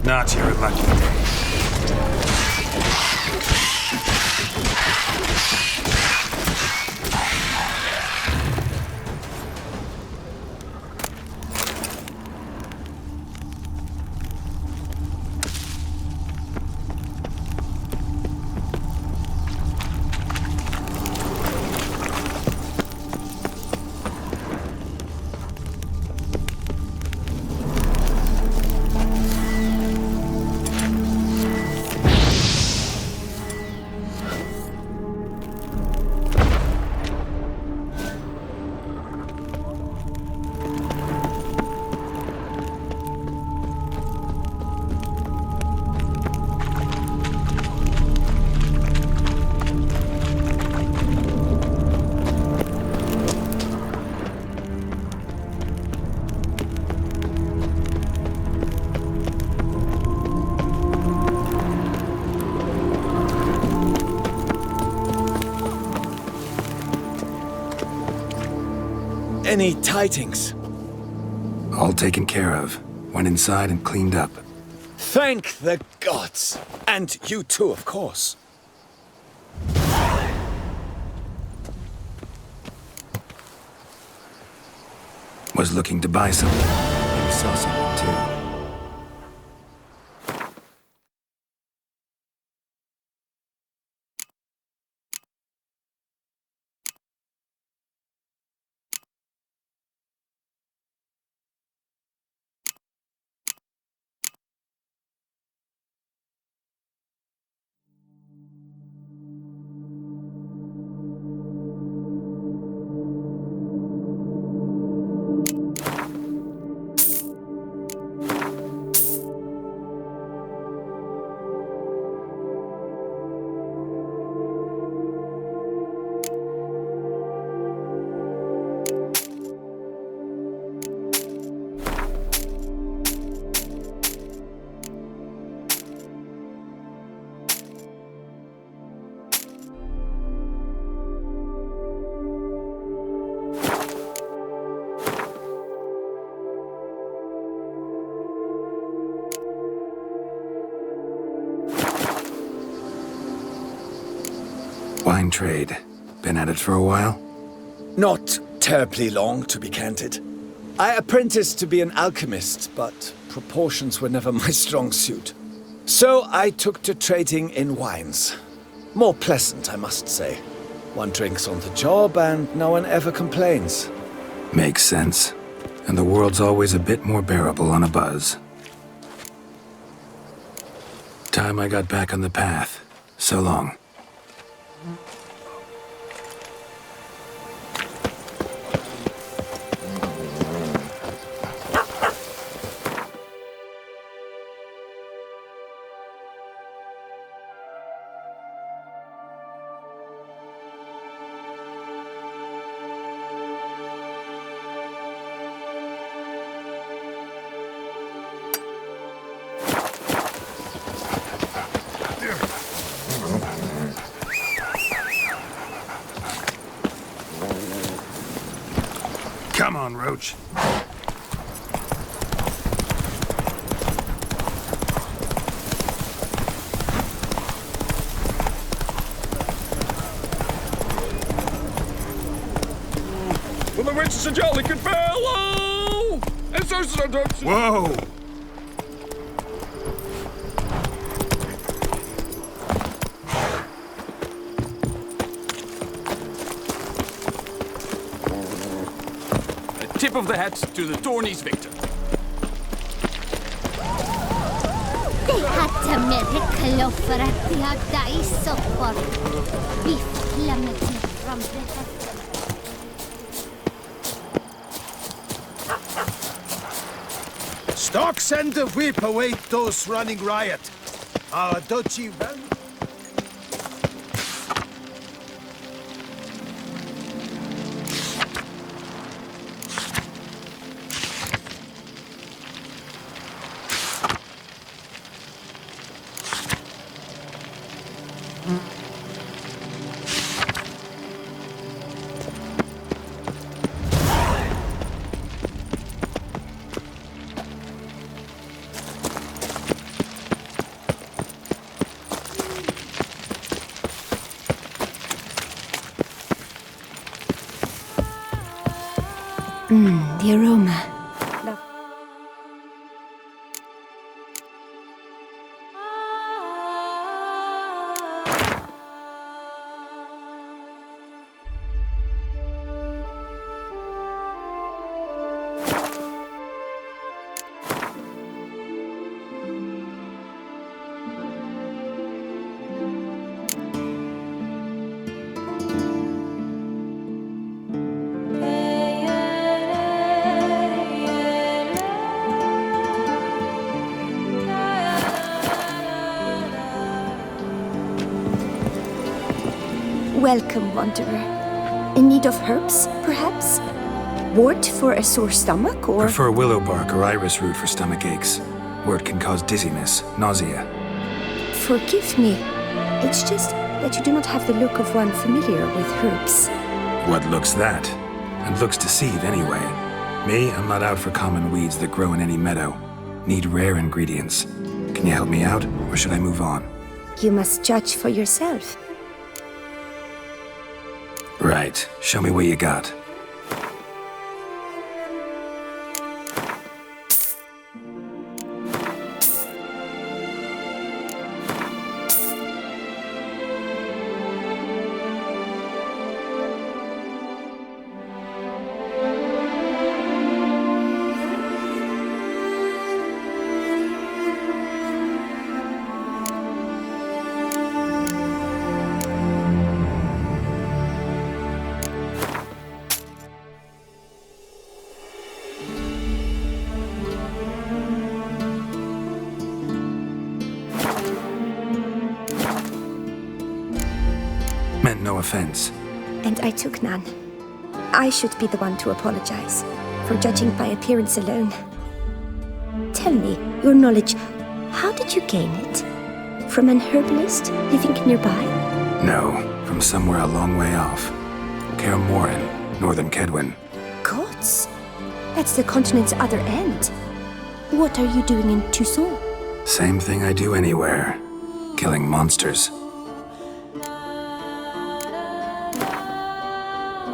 Not your lucky day. Any tidings? All taken care of. Went inside and cleaned up. Thank the gods! And you too, of course. Was looking to buy something. Maybe sell something too. Wine trade. Been at it for a while? Not terribly long, to be candid. I apprenticed to be an alchemist, but proportions were never my strong suit. So I took to trading in wines. More pleasant, I must say. One drinks on the job and no one ever complains. Makes sense. And the world's always a bit more bearable on a buzz. Time I got back on the path. So long. Come on, Roach. Well, the witch is a jolly good fellow! And so Whoa! Tip of the hat to the Tourneys victor. Det hade mirakel för att jag dig så fort. Vi flammar till framtiden. Stock send the whip await those running riot. Our duchy well. The aroma. Welcome, wanderer. In need of herbs, perhaps? Wort for a sore stomach, or...? Prefer willow bark or iris root for stomach aches. Wort can cause dizziness, nausea. Forgive me. It's just that you do not have the look of one familiar with herbs. What looks that? And looks deceive anyway. Me, I'm not out for common weeds that grow in any meadow. Need rare ingredients. Can you help me out, or should I move on? You must judge for yourself. Right. Show me what you got. Meant no offense. And I took none. I should be the one to apologize for judging by appearance alone. Tell me, your knowledge, how did you gain it? From an herbalist living nearby? No, from somewhere a long way off. Kaer Morhen, northern Kedwen. Gods? That's the continent's other end. What are you doing in Toussaint? Same thing I do anywhere. Killing monsters.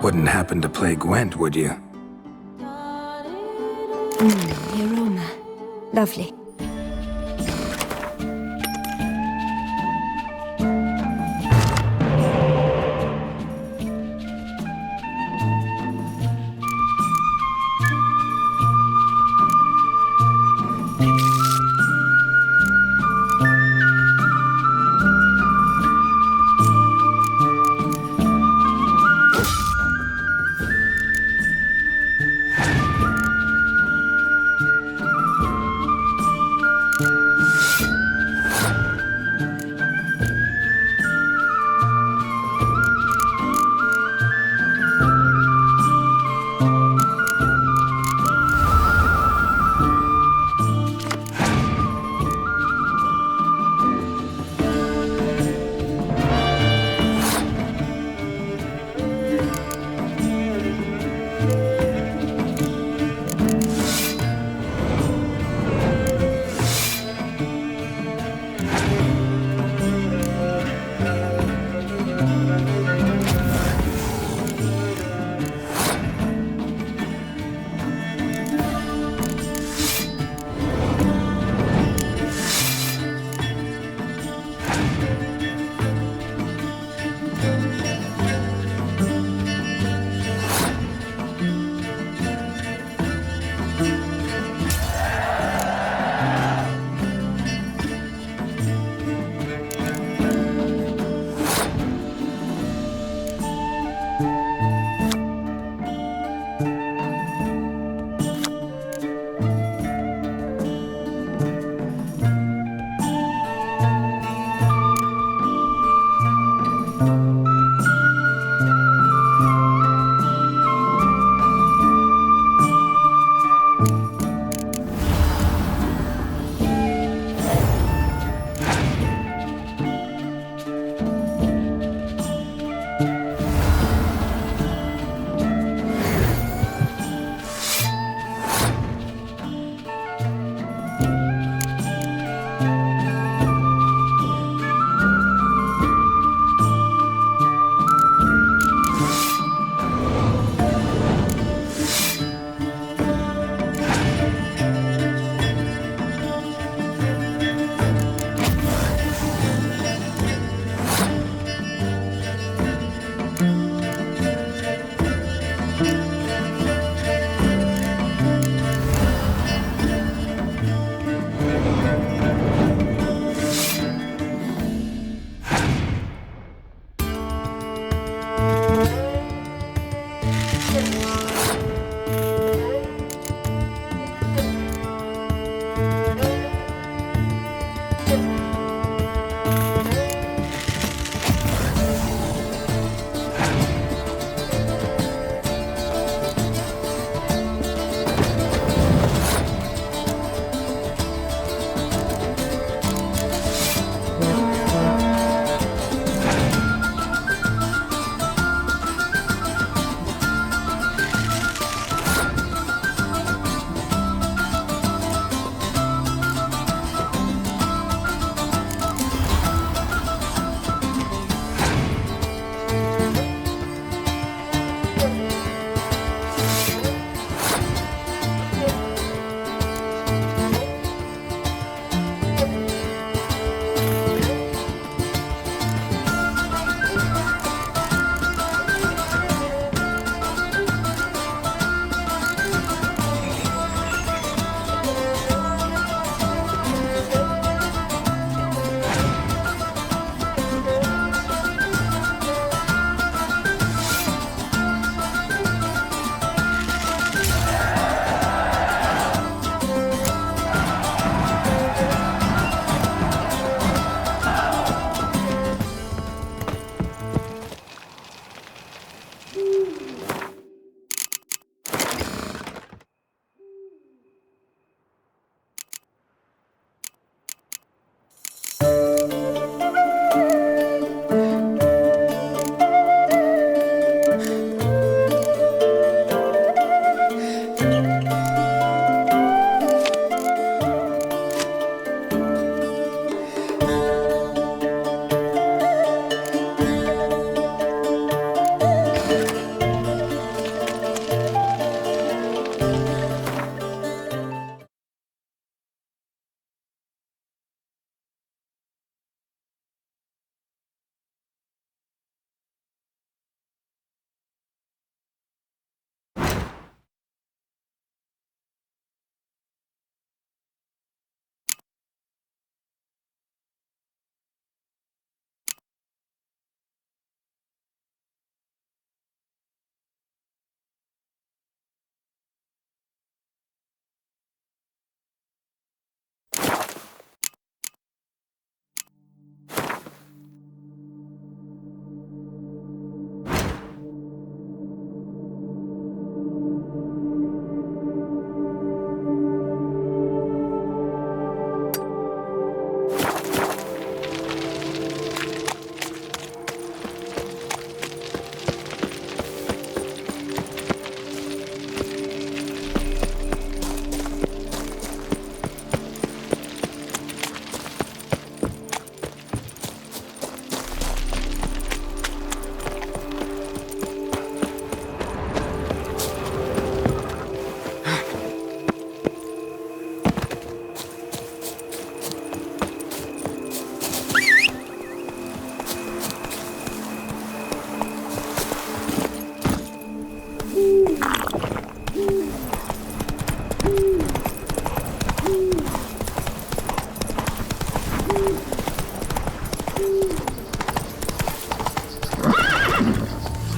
Wouldn't happen to play Gwent, would you? The aroma. Lovely.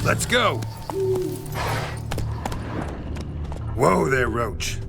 Let's go! Whoa there, Roach.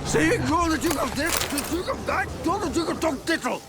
Säg går det tycker det, du tycker det, du tycker tog titel.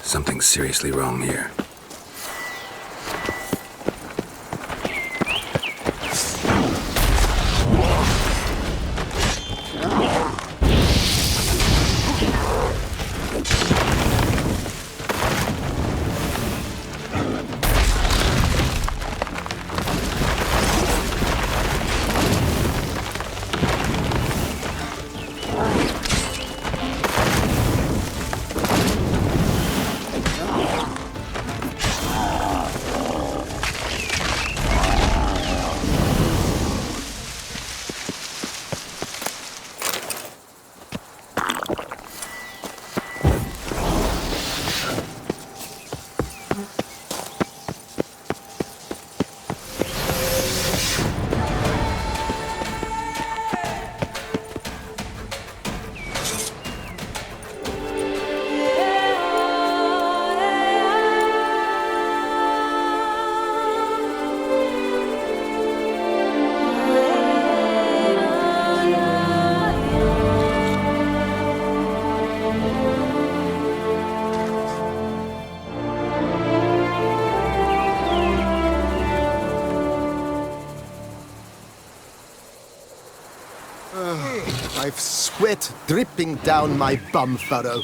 Something's seriously wrong here. I've sweat dripping down my bum furrow.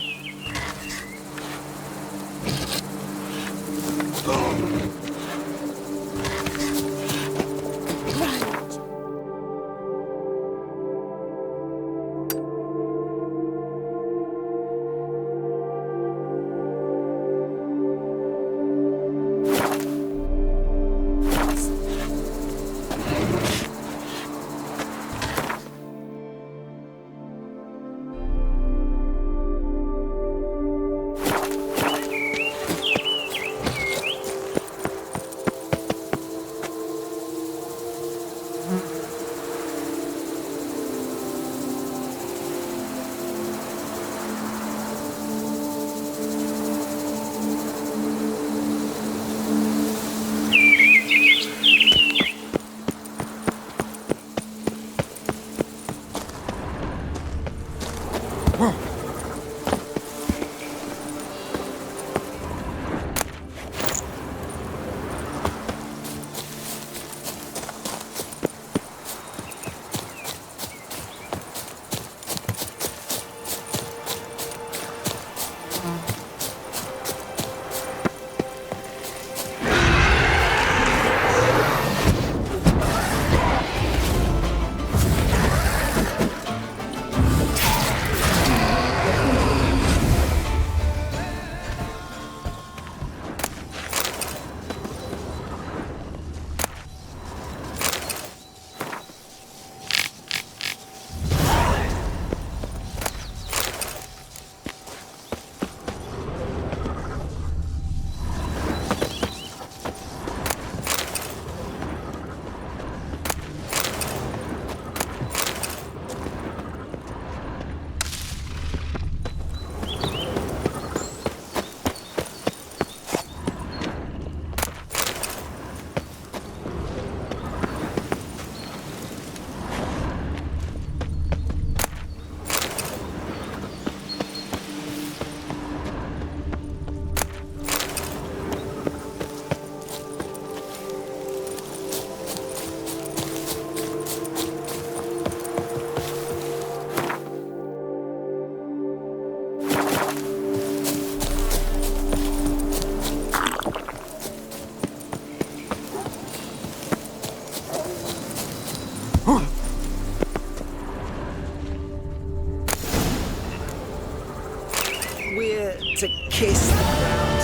to kiss the ground.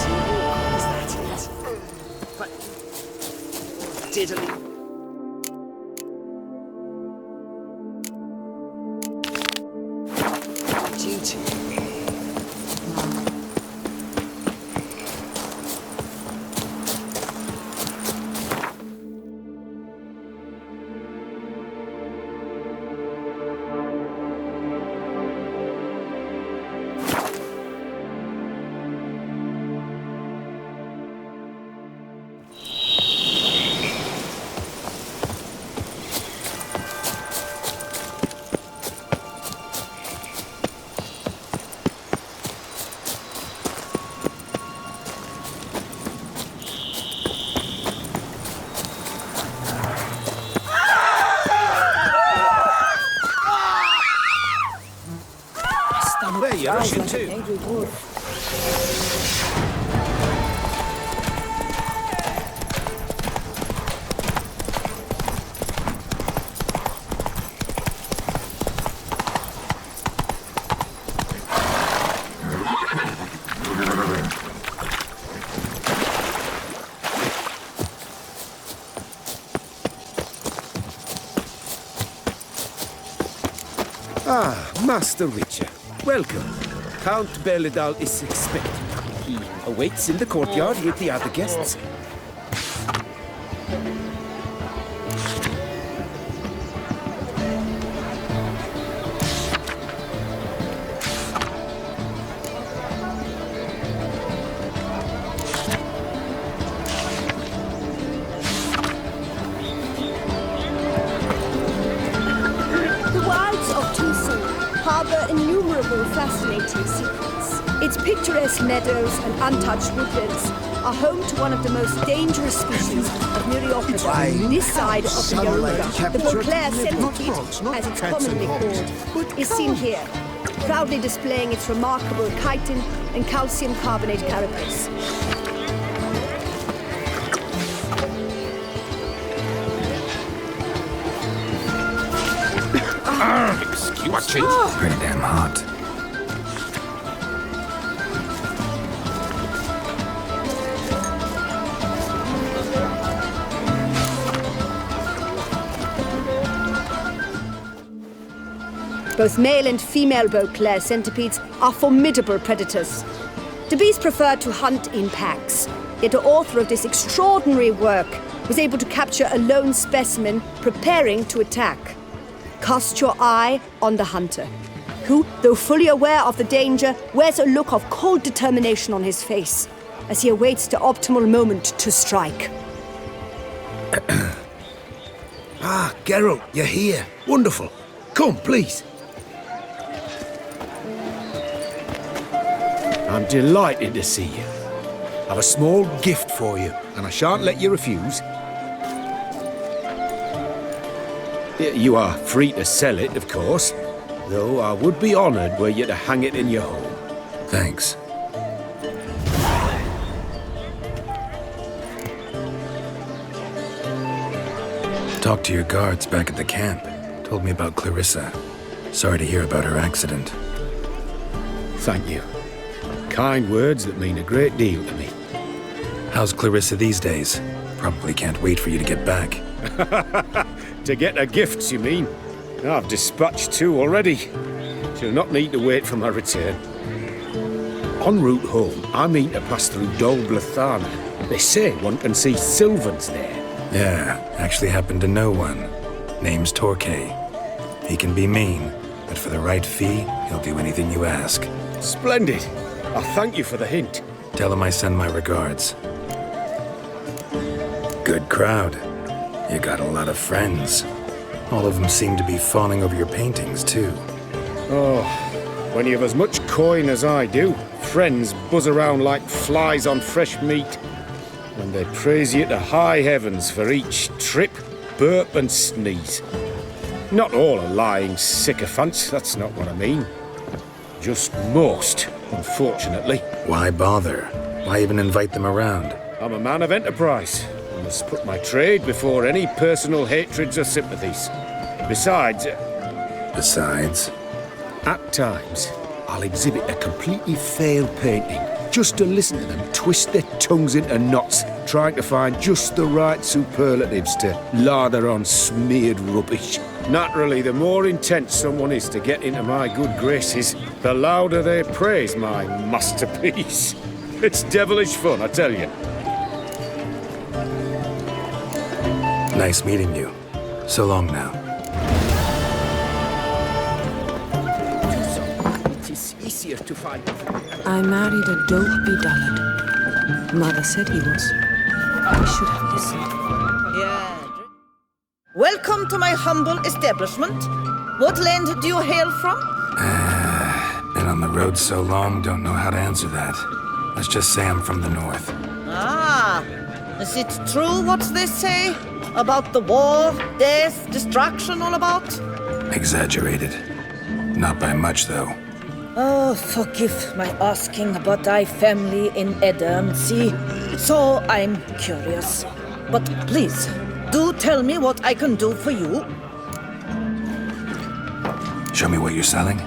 Is that it? But diddly. Duty. Where you're rushing to? Angry wolf. Ah, Master Witcher. Welcome. Count Berledal is expected. He awaits in the courtyard with the other guests. The wilds of Tucson harbor innumerable fascinating secrets. Its picturesque meadows and untouched woodlands are home to one of the most dangerous species of Myriopodon this side of the Yoruba. The Beauclair centipede, as it's commonly called, is seen here, proudly displaying its remarkable chitin and calcium carbonate carapace. Excuse me. Pretty damn hot. Both male and female Beauclair centipedes are formidable predators. The beast preferred to hunt in packs, yet the author of this extraordinary work was able to capture a lone specimen preparing to attack. Cast your eye on the hunter, who, though fully aware of the danger, wears a look of cold determination on his face as he awaits the optimal moment to strike. Ah, Geralt, you're here. Wonderful. Come, please. I'm delighted to see you. I've a small gift for you, and I shan't let you refuse. You are free to sell it, of course, though I would be honoured were you to hang it in your home. Thanks. Talked to your guards back at the camp. Told me about Clarissa. Sorry to hear about her accident. Thank you. Kind words that mean a great deal to me. How's Clarissa these days? Probably can't wait for you to get back. To get her gifts, you mean? I've dispatched 2 already. She'll not need to wait for my return. En route home, I mean to pass through Dol Blathana. They say one can see Sylvans there. Yeah, actually happen to know one. Name's Torquay. He can be mean, but for the right fee, he'll do anything you ask. Splendid. I thank you for the hint. Tell him I send my regards. Good crowd. You got a lot of friends. All of them seem to be fawning over your paintings, too. Oh, when you have as much coin as I do, friends buzz around like flies on fresh meat. When they praise you to high heavens for each trip, burp and sneeze. Not all are lying sycophants, that's not what I mean. Just most, unfortunately. Why bother? Why even invite them around? I'm a man of enterprise. I must put my trade before any personal hatreds or sympathies. Besides... Besides? At times, I'll exhibit a completely failed painting just to listen to them twist their tongues into knots, trying to find just the right superlatives to lather on smeared rubbish. Naturally, the more intent someone is to get into my good graces, the louder they praise my masterpiece. It's devilish fun, I tell you. Nice meeting you. So long now. It is easier to find. I married a dopey dullard. Mother said he was. I should have listened. Yeah. Welcome to my humble establishment. What land do you hail from? Been on the road so long, don't know how to answer that. Let's just say I'm from the north. Ah, is it true what they say? About the war, death, destruction all about? Exaggerated. Not by much, though. Oh, forgive my asking about thy family in Ederncy. So I'm curious. But please, do tell me what I can do for you. Show me what you're selling.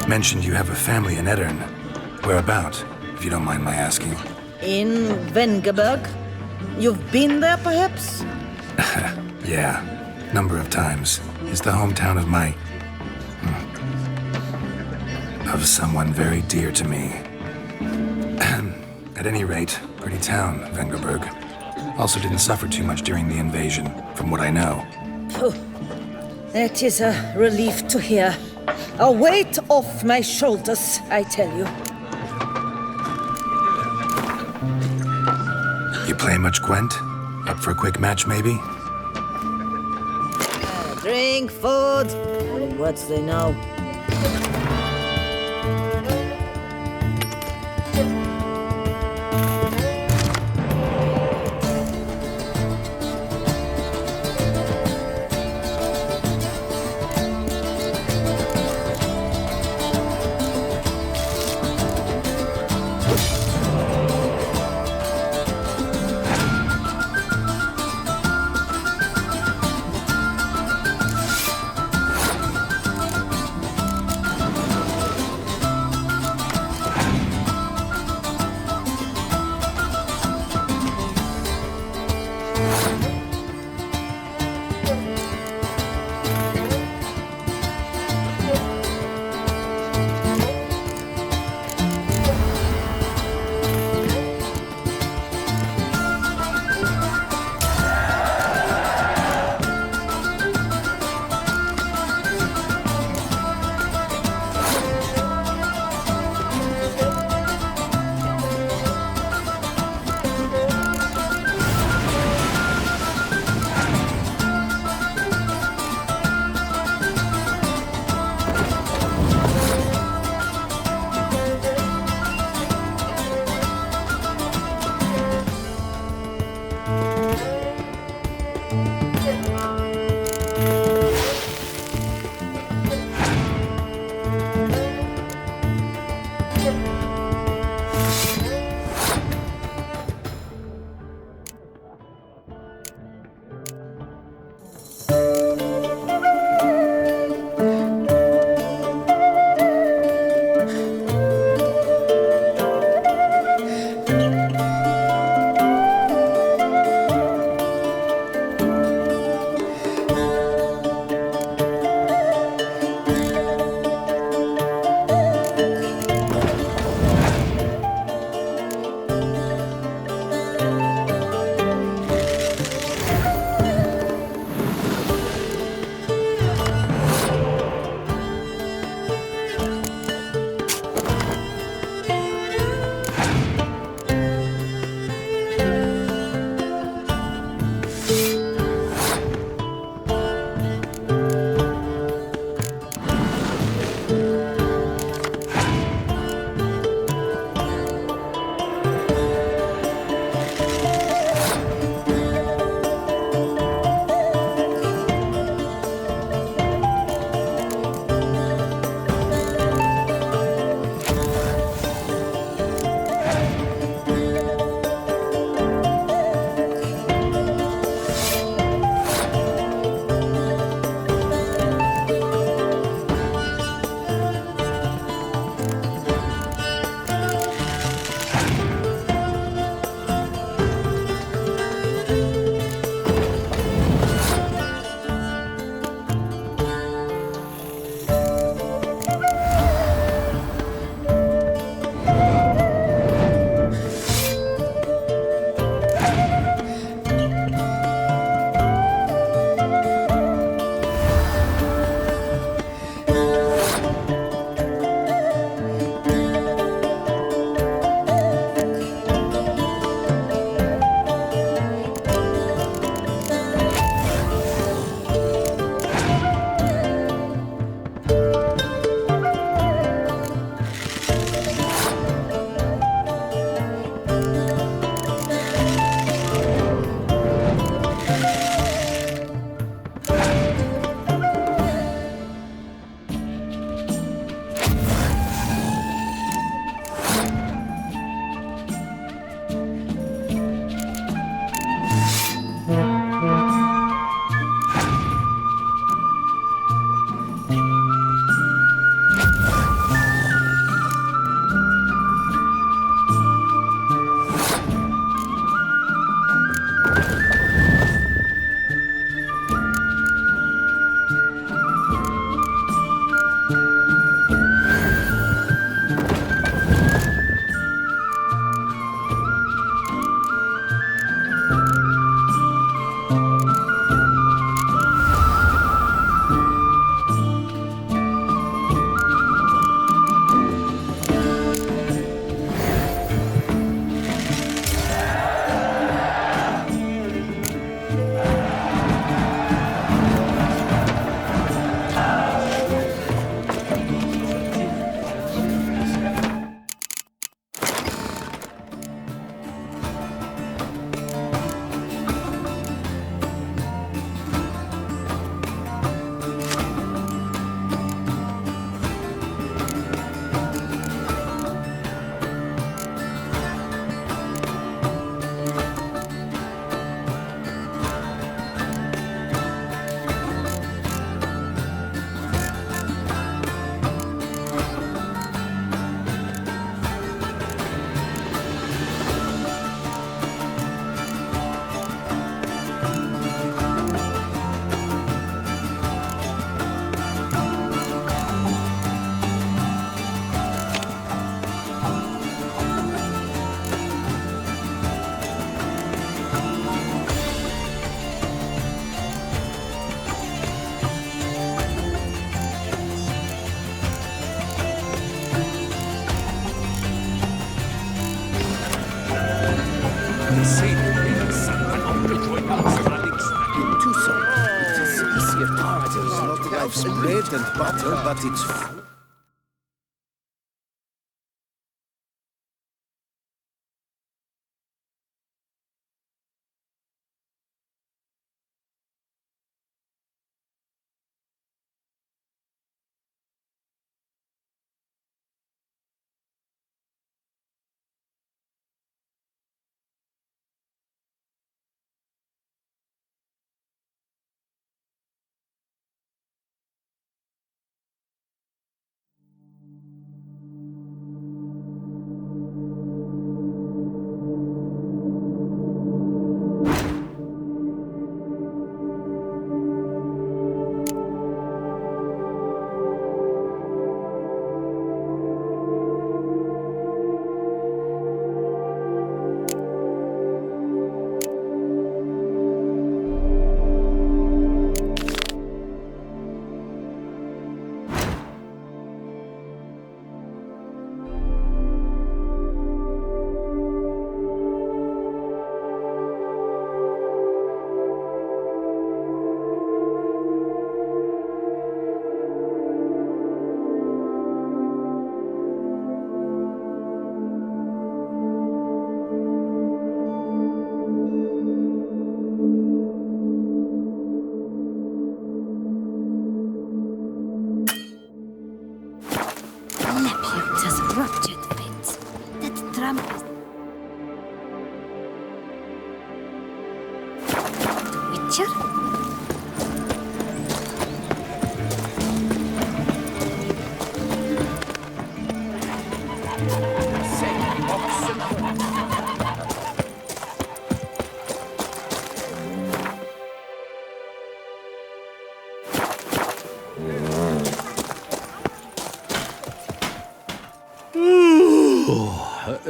Mentioned you have a family in Eddern. Whereabout, if you don't mind my asking? In Vengerberg? You've been there, perhaps? Yeah, number of times. It's the hometown of my... of someone very dear to me. At any rate, pretty town, Vengerberg. Also didn't suffer too much during the invasion, from what I know. Phew. That is a relief to hear. A weight off my shoulders, I tell you. You play much, Gwent? Up for a quick match, maybe? Drink, food. What's they know? Life's bread and butter, but it's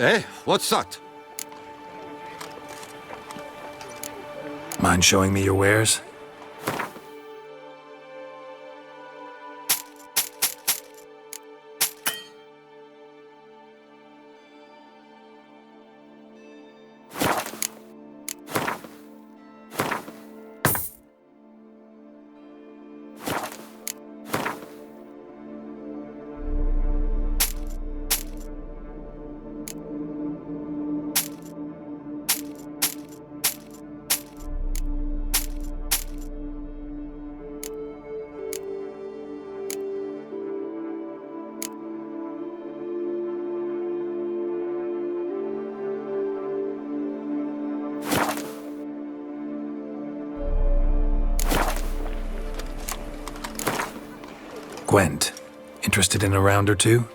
Eh? What's that? Mind showing me your wares? Gwent, interested in a round or two?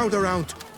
crowd around.